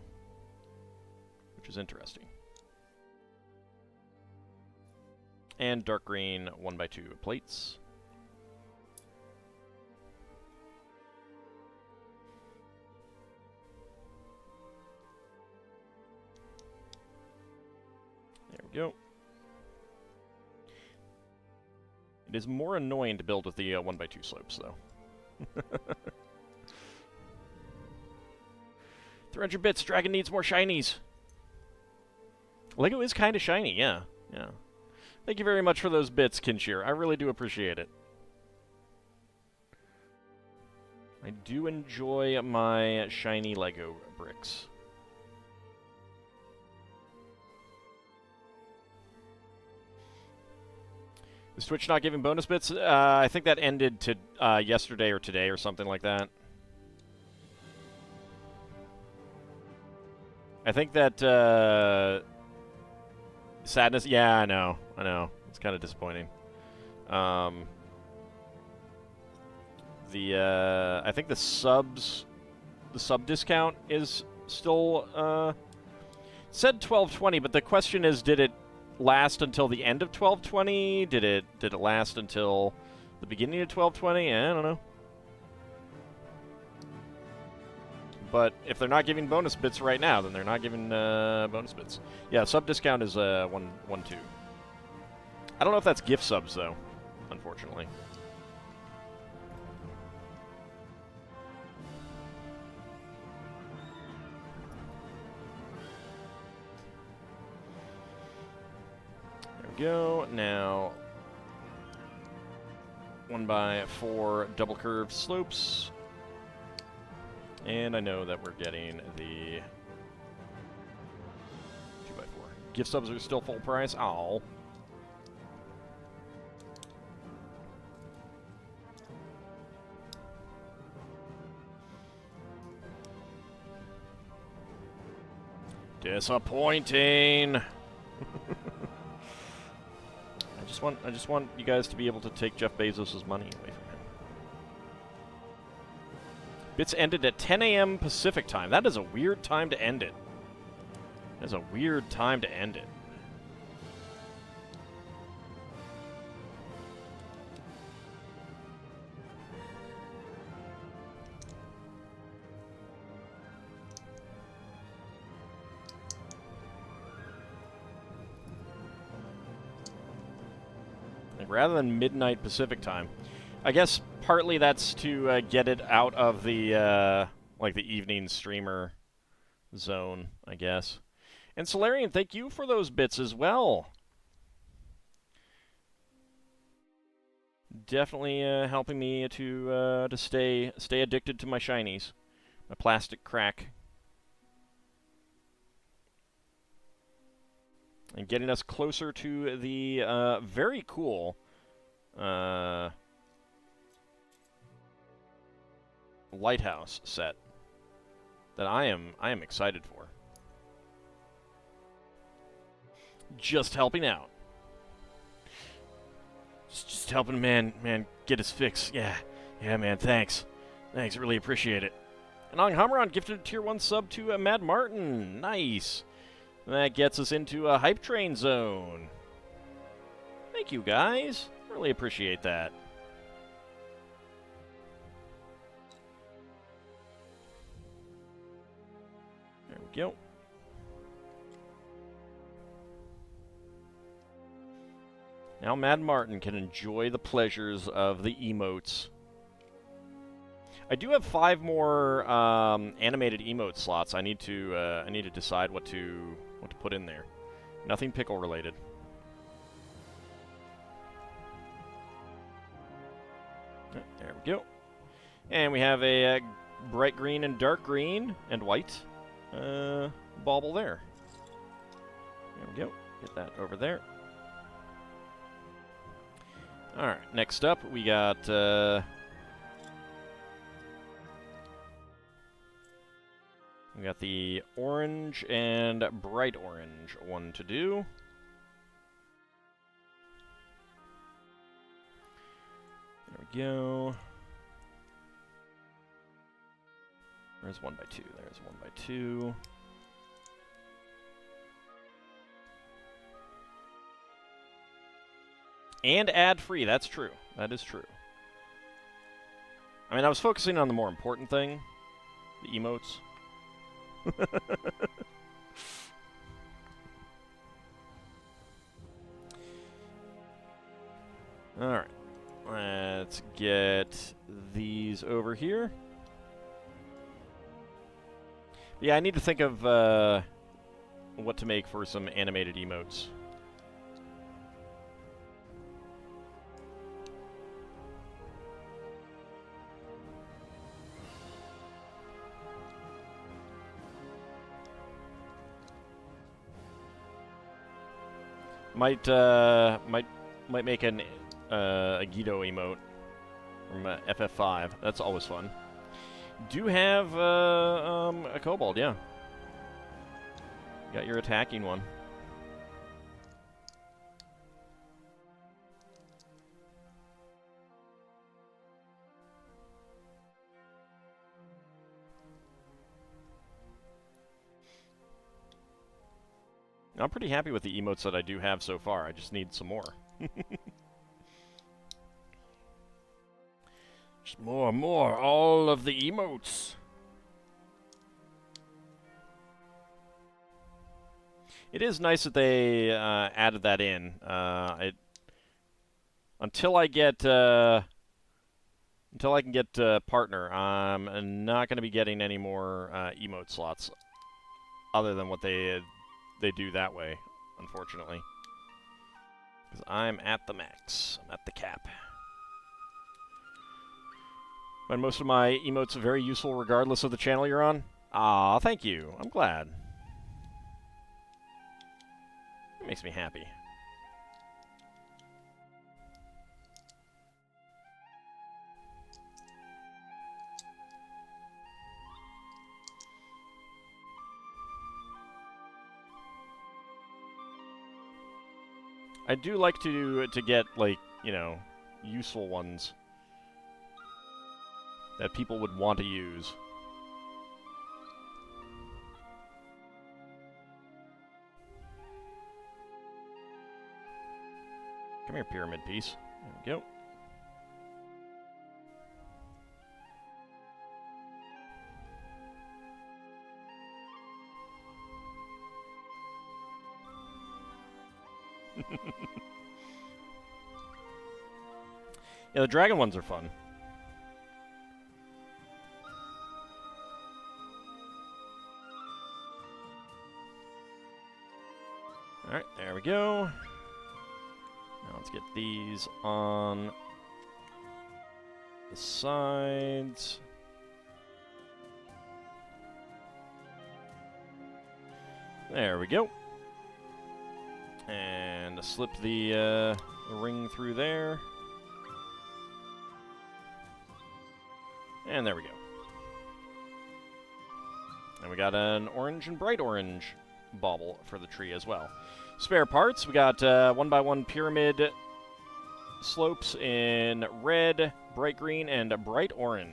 [SPEAKER 1] which is interesting. And dark green 1x2 plates. There we go. It is more annoying to build with the 1x2 slopes, though. 300 bits. Dragon needs more shinies. Lego is kind of shiny, yeah. Yeah. Thank you very much for those bits, Kinshir. I really do appreciate it. I do enjoy my shiny Lego bricks. Is Twitch not giving bonus bits? I think that ended to yesterday or today or something like that. I think that sadness. Yeah, I know. It's kind of disappointing. I think the sub discount is still said 1220, but the question is, did it last until the end of 1220? Did it last until the beginning of 1220? I don't know. But if they're not giving bonus bits right now, then they're not giving bonus bits. Yeah, sub discount is 112. I don't know if that's gift subs though, unfortunately. Go now. 1x4 double curved slopes, and I know that we're getting the 2x4. Gift subs are still full price. Ow. Disappointing. I just want you guys to be able to take Jeff Bezos' money away from him. Bits ended at 10 a.m. Pacific time. That is a weird time to end it. That is a weird time to end it. Rather than midnight Pacific time. I guess partly that's to get it out of the like the evening streamer zone, I guess. And Solarian, thank you for those bits as well. Definitely helping me to stay addicted to my shinies, my plastic crack, and getting us closer to the very cool lighthouse set that I am excited for. Just helping out. Just helping man get his fix. Yeah, man, thanks. Really appreciate it. And Hamron gifted a tier 1 sub to Mad Martin. Nice. That gets us into a hype train zone. Thank you, guys. Really appreciate that. There we go. Now Mad Martin can enjoy the pleasures of the emotes. I do have 5 more animated emote slots. I need to decide what to put in there. Nothing pickle related. There we go. And we have a bright green and dark green and white bauble there. There we go. Get that over there. Alright, next up we got the orange and bright orange one to do. There we go. There's 1 by 2. There's 1 by 2. And ad-free. That's true. That is true. I mean, I was focusing on the more important thing. The emotes. Alright. Let's get these over here. Yeah, I need to think of what to make for some animated emotes. Might make a Guido emote from FF5. That's always fun. Do have a kobold, yeah. Got your attacking one. I'm pretty happy with the emotes that I do have so far. I just need some more. Just more, all of the emotes. It is nice that they added that in. Until I can get partner, I'm not going to be getting any more emote slots, other than what they do that way, unfortunately. Because I'm at the max. I'm at the cap. And most of my emotes are very useful regardless of the channel you're on. Aw, thank you. I'm glad. It makes me happy. I do like to get, like, you know, useful ones that people would want to use. Come here, pyramid piece. There we go. Yeah, the dragon ones are fun. Alright, there we go. Now let's get these on the sides. There we go. And slip the ring through there. And there we go. And we got an orange and bright orange bauble for the tree as well. Spare parts, we got 1x1 pyramid slopes in red, bright green, and bright orange.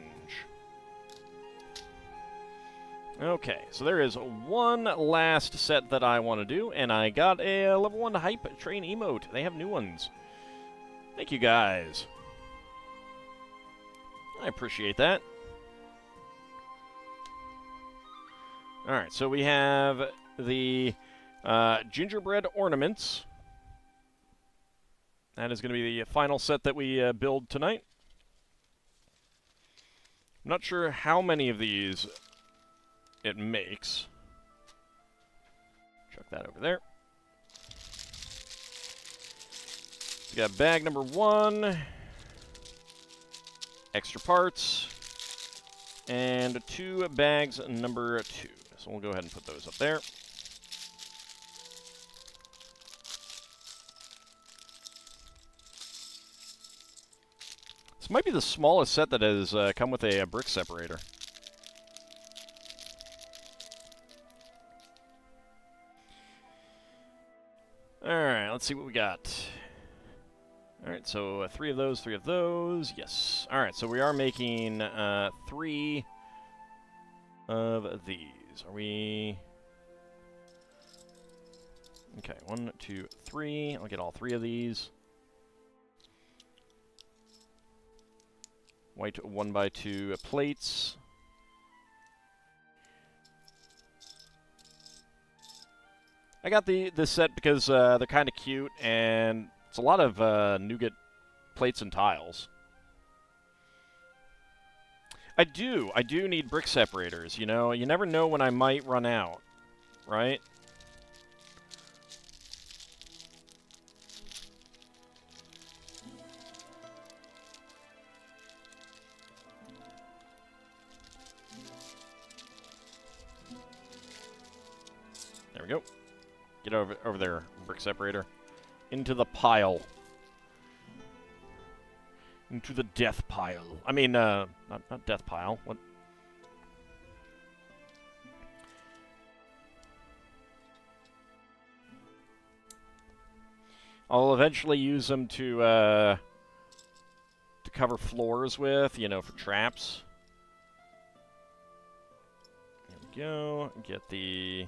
[SPEAKER 1] Okay, so there is one last set that I want to do, and I got a level 1 hype train emote. They have new ones. Thank you guys. I appreciate that. Alright, so we have the Gingerbread Ornaments. That is going to be the final set that we build tonight. I'm not sure how many of these it makes. Chuck that over there. We got bag number 1, extra parts, and 2 bags number 2. So we'll go ahead and put those up there. This might be the smallest set that has come with a brick separator. Alright, let's see what we got. Alright, so 3 of those, 3 of those. Yes. Alright, so we are making 3 of these. Are we... Okay, 1, 2, 3. I'll get all 3 of these. White 1x2 plates. I got this set because they're kind of cute, and it's a lot of nougat plates and tiles. I do need brick separators, you know? You never know when I might run out, right? There we go. Get over there, brick separator. Into the pile. Into the death pile. I mean, not death pile. What? I'll eventually use them to cover floors with, you know, for traps. There we go. Get the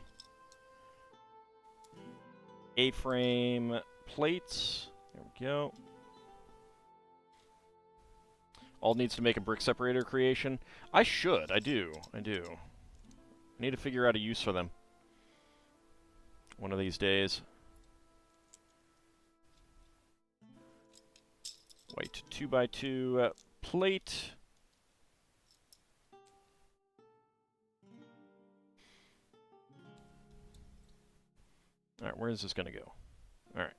[SPEAKER 1] A-frame plates. There we go. All needs to make a brick separator creation. I should. I do. I need to figure out a use for them one of these days. White 2x2 plate. Alright, where is this going to go? Alright.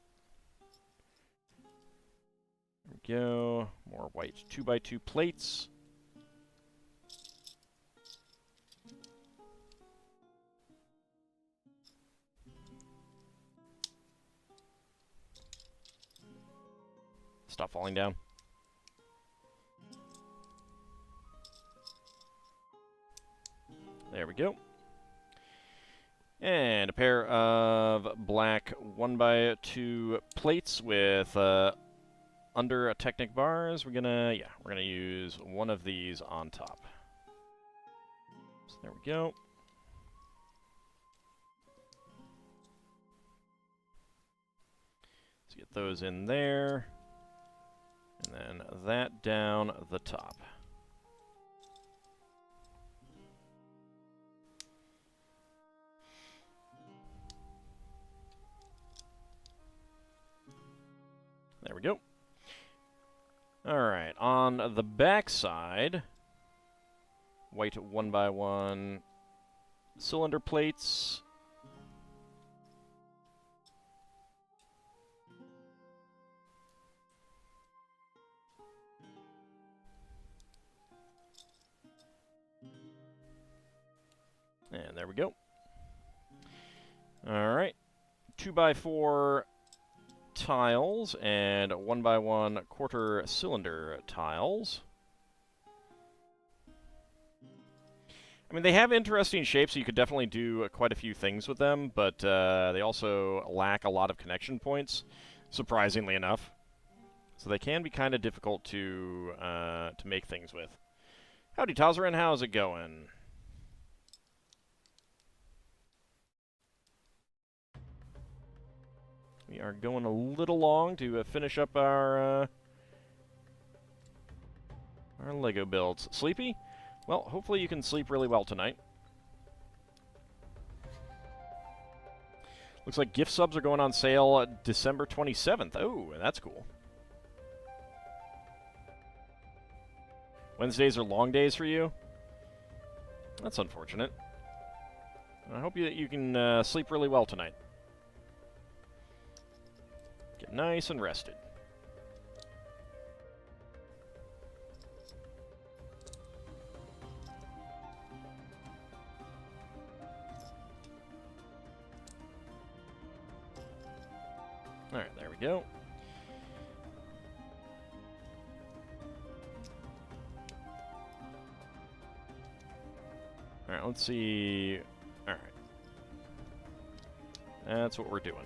[SPEAKER 1] There we go. More white 2x2 plates. Stop falling down. There we go. And a pair of black 1x2 plates with under Technic bars. We're gonna use one of these on top. So there we go. Let's get those in there. And then that down the top. There we go. Alright, on the back side, white 1x1 cylinder plates. And there we go. Alright, 2x4 tiles and 1x1 quarter cylinder tiles. I mean, they have interesting shapes, so you could definitely do quite a few things with them, but they also lack a lot of connection points, surprisingly enough. So they can be kind of difficult to make things with. Howdy, Tazzarin, how's it going? We are going a little long to finish up our Lego builds. Sleepy? Well, hopefully you can sleep really well tonight. Looks like gift subs are going on sale December 27th. Oh, that's cool. Wednesdays are long days for you? That's unfortunate. I hope you can sleep really well tonight. Get nice and rested. Alright, there we go. Alright, let's see. Alright. That's what we're doing.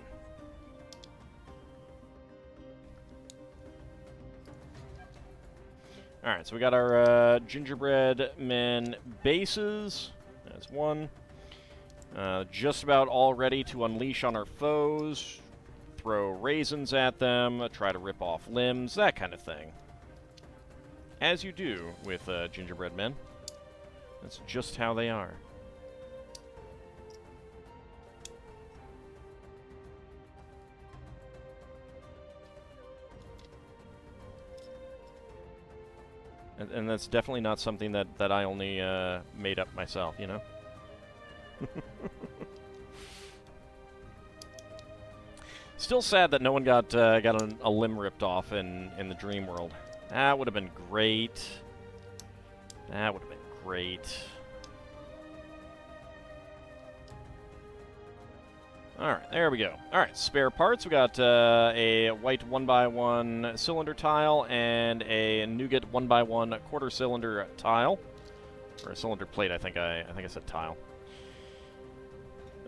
[SPEAKER 1] Alright, so we got our gingerbread men bases. That's one. Just about all ready to unleash on our foes. Throw raisins at them, try to rip off limbs, that kind of thing. As you do with gingerbread men. That's just how they are. And that's definitely not something that I only made up myself, you know? Still sad that no one got a limb ripped off in the dream world. That would have been great. That would have been great. Alright, there we go. Alright, spare parts. We got a white 1x1 cylinder tile and a nougat 1x1 quarter cylinder tile. Or a cylinder plate, I think I said tile.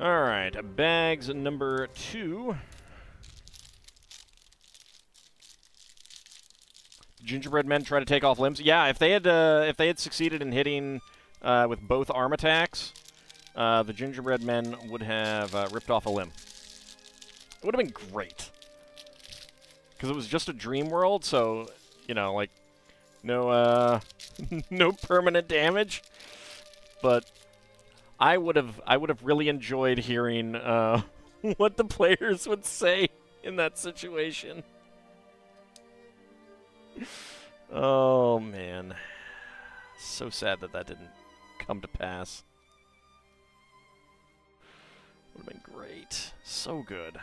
[SPEAKER 1] Alright, bags number 2. Gingerbread men try to take off limbs. Yeah, if they had succeeded in hitting with both arm attacks, the gingerbread men would have ripped off a limb. It would have been great. Because it was just a dream world, so, you know, like, no, no permanent damage. But I would have really enjoyed hearing what the players would say in that situation. Oh, man. So sad that didn't come to pass. Would have been great. So good. I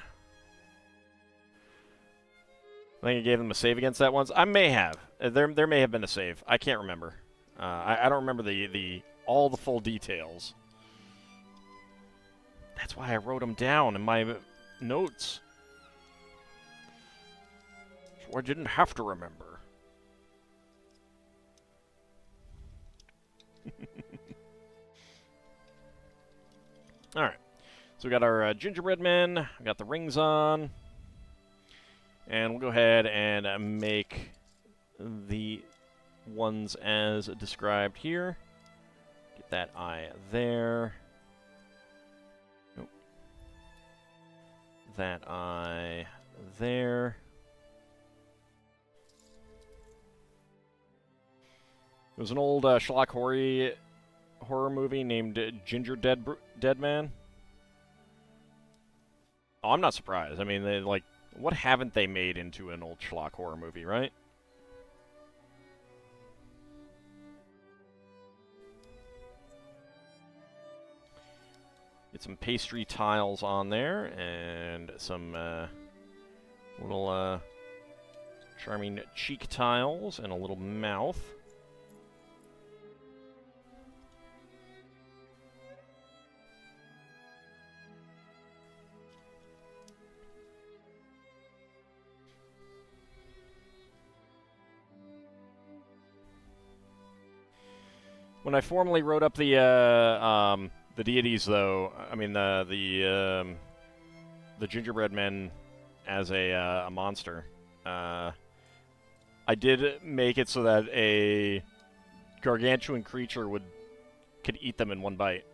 [SPEAKER 1] think I gave them a save against that once. I may have. There may have been a save. I can't remember. I don't remember all the full details. That's why I wrote them down in my notes. So I didn't have to remember. Alright. So we got our gingerbread men. We got the rings on. And we'll go ahead and make the ones as described here. Get that eye there. Nope. That eye there. It was an old Sherlock horror movie named Dead Man. Oh, I'm not surprised. I mean, what haven't they made into an old Sherlock horror movie, right? Get some pastry tiles on there, and some little charming cheek tiles, and a little mouth. When I formally wrote up the deities, though, I mean the gingerbread men as a monster, I did make it so that a gargantuan creature could eat them in one bite.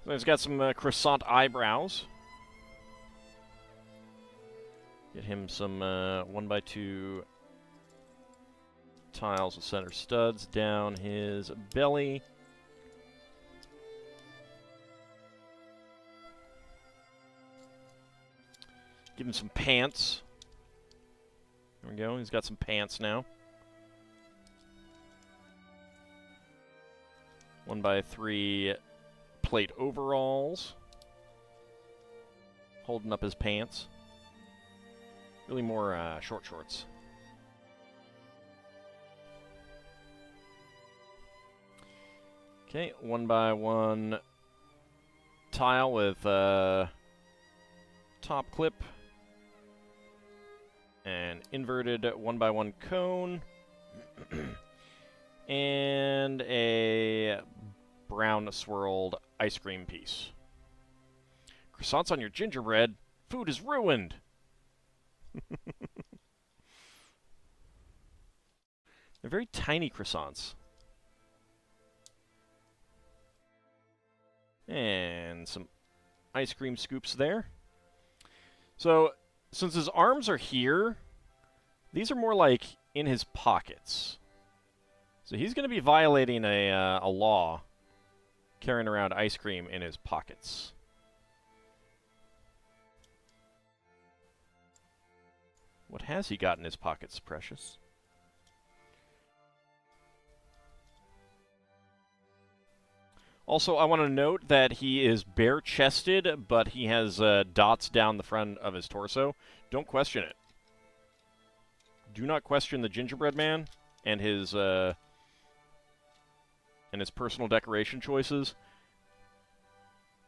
[SPEAKER 1] So he's got some croissant eyebrows. Get him some 1x2 tiles with center studs down his belly. Give him some pants. There we go. He's got some pants now. 1x3 plate overalls. Holding up his pants. Really more short shorts. Okay, 1x1 tile with top clip. An inverted 1x1 cone. And a brown swirled ice cream piece. Croissants on your gingerbread. Food is ruined. They're very tiny croissants. And some ice cream scoops there. So, since his arms are here, these are more like in his pockets. So he's going to be violating a law, carrying around ice cream in his pockets. What has he got in his pockets, Precious? Also, I want to note that he is bare-chested, but he has dots down the front of his torso. Don't question it. Do not question the gingerbread man and his personal decoration choices.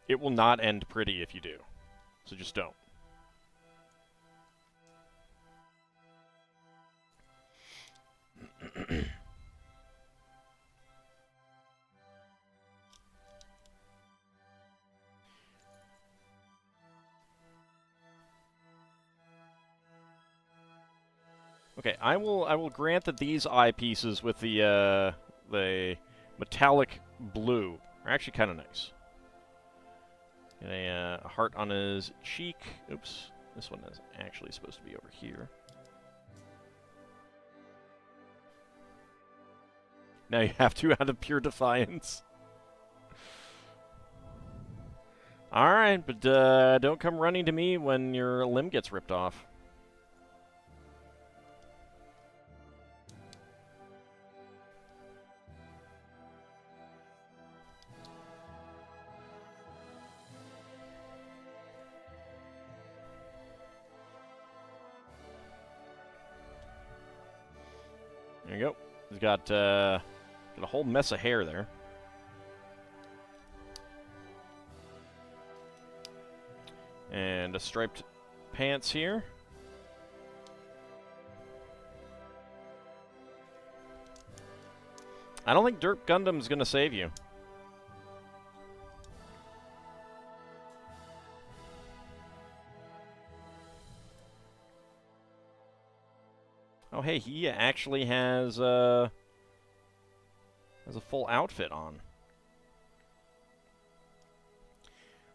[SPEAKER 1] It will not end pretty if you do. So just don't. Okay, I will grant that these eyepieces with the metallic blue are actually kind of nice. And a heart on his cheek. Oops, this one is actually supposed to be over here. Now you have to out of pure defiance. Alright, but don't come running to me when your limb gets ripped off. There you go. He's got a whole mess of hair there. And a striped pants here. I don't think Dirt Gundam's gonna save you. Oh, hey, he actually has a full outfit on.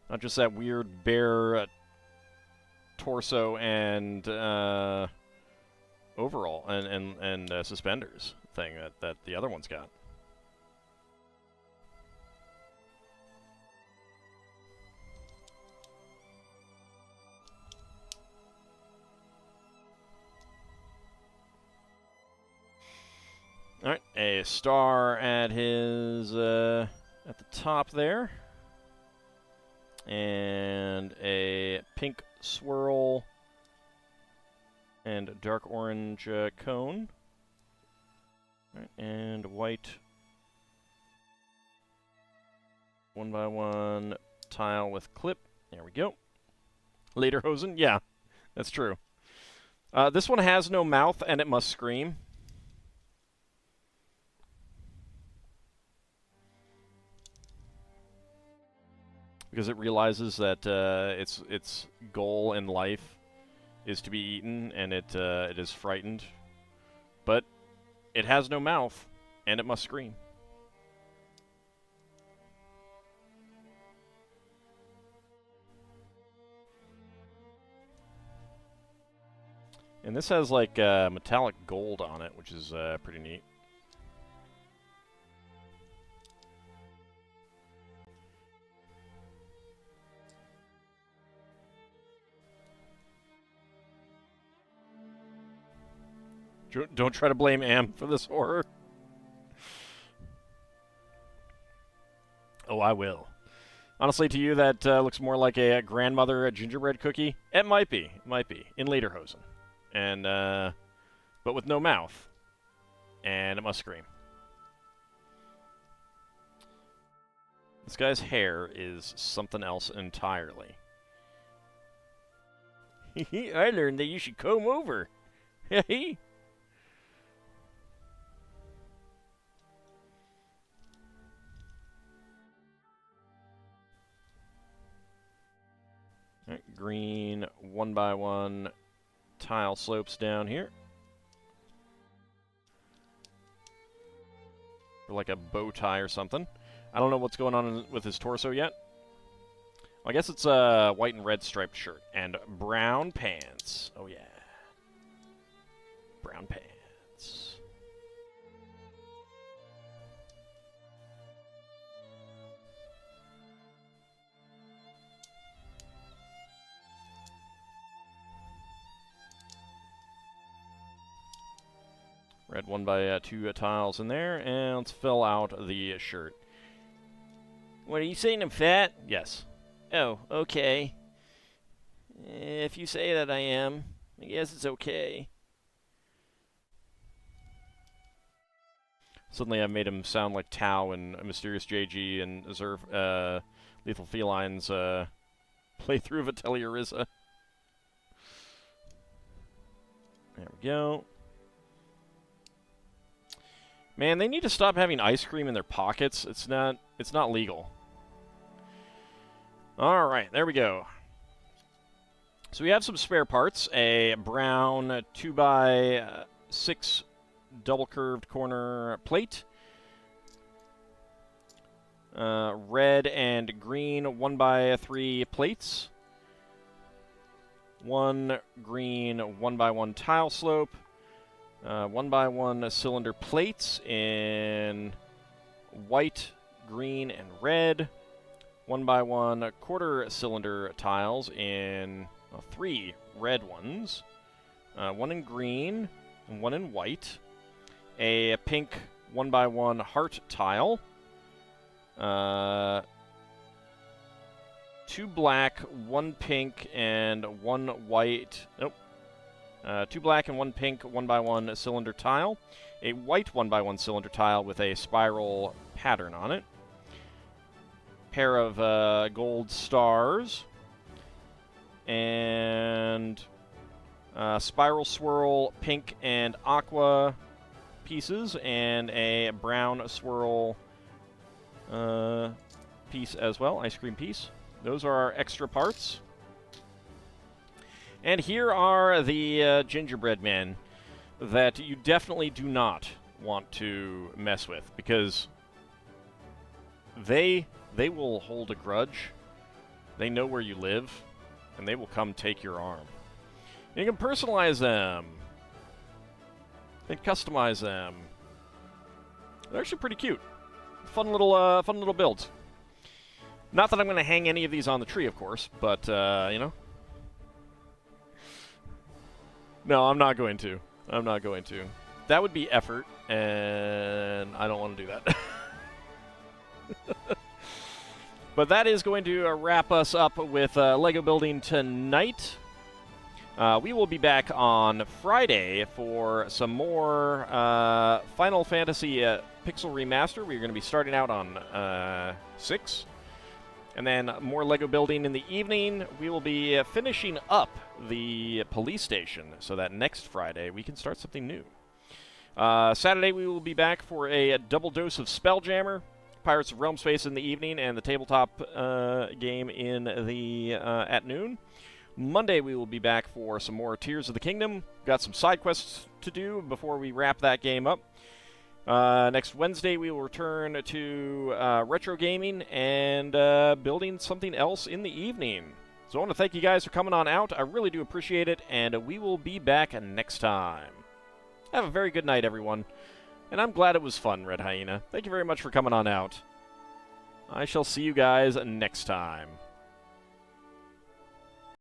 [SPEAKER 1] Not just that weird bare torso and overall and suspenders thing that the other one's got. All right, a star at his at the top there, and a pink swirl and a dark orange cone, all right, and white 1x1 tile with clip. There we go. Lederhosen, yeah, that's true. This one has no mouth and it must scream. Because it realizes that its goal in life is to be eaten, and it is frightened. But it has no mouth, and it must scream. And this has like metallic gold on it, which is pretty neat. Don't try to blame Am for this horror. Oh, I will. Honestly, to you, that looks more like a grandmother gingerbread cookie. It might be. It might be. In Lederhosen. And, but with no mouth. And it must scream. This guy's hair is something else entirely. I learned that you should comb over. Right, green 1x1 tile slopes down here. For like a bow tie or something. I don't know what's going on with his torso yet. Well, I guess it's a white and red striped shirt. And brown pants. Oh, yeah. Brown pants. Red 1x2 tiles in there. And let's fill out the shirt. What, are you saying I'm fat? Yes. Oh, okay. If you say that I am, I guess it's okay. Suddenly I've made him sound like Tao and Mysterious JG and Zerf, Lethal Felines playthrough of Atelier Rizza. There we go. Man, they need to stop having ice cream in their pockets. It's not legal. All right, there we go. So we have some spare parts. A brown 2x6 double curved corner plate. Red and green 1x3 plates. One green 1x1 tile slope. 1x1 cylinder plates in white, green, and red. 1x1 quarter cylinder tiles in 3 red ones. One in green and one in white. A pink 1x1 heart tile. 2 black, 1 pink, and 1 white. Nope. 2 black and 1 pink 1x1 cylinder tile. A white 1x1 cylinder tile with a spiral pattern on it. Pair of gold stars. And spiral swirl pink and aqua pieces. And a brown swirl piece as well, ice cream piece. Those are our extra parts. And here are the gingerbread men that you definitely do not want to mess with, because they will hold a grudge. They know where you live, and they will come take your arm. You can personalize them and customize them. They're actually pretty cute. Fun little builds. Not that I'm going to hang any of these on the tree, of course, but you know. No, I'm not going to. I'm not going to. That would be effort, and I don't want to do that. But that is going to wrap us up with Lego building tonight. We will be back on Friday for some more Final Fantasy Pixel Remaster. We're going to be starting out on 6. And then more Lego building in the evening. We will be finishing up the police station so that next Friday we can start something new. Saturday we will be back for a double dose of Spelljammer, Pirates of Realm Space in the evening, and the tabletop game in the at noon. Monday we will be back for some more Tears of the Kingdom. Got some side quests to do before we wrap that game up. Next Wednesday, we will return to retro gaming and building something else in the evening. So I want to thank you guys for coming on out. I really do appreciate it, and we will be back next time. Have a very good night, everyone. And I'm glad it was fun, Red Hyena. Thank you very much for coming on out. I shall see you guys next time.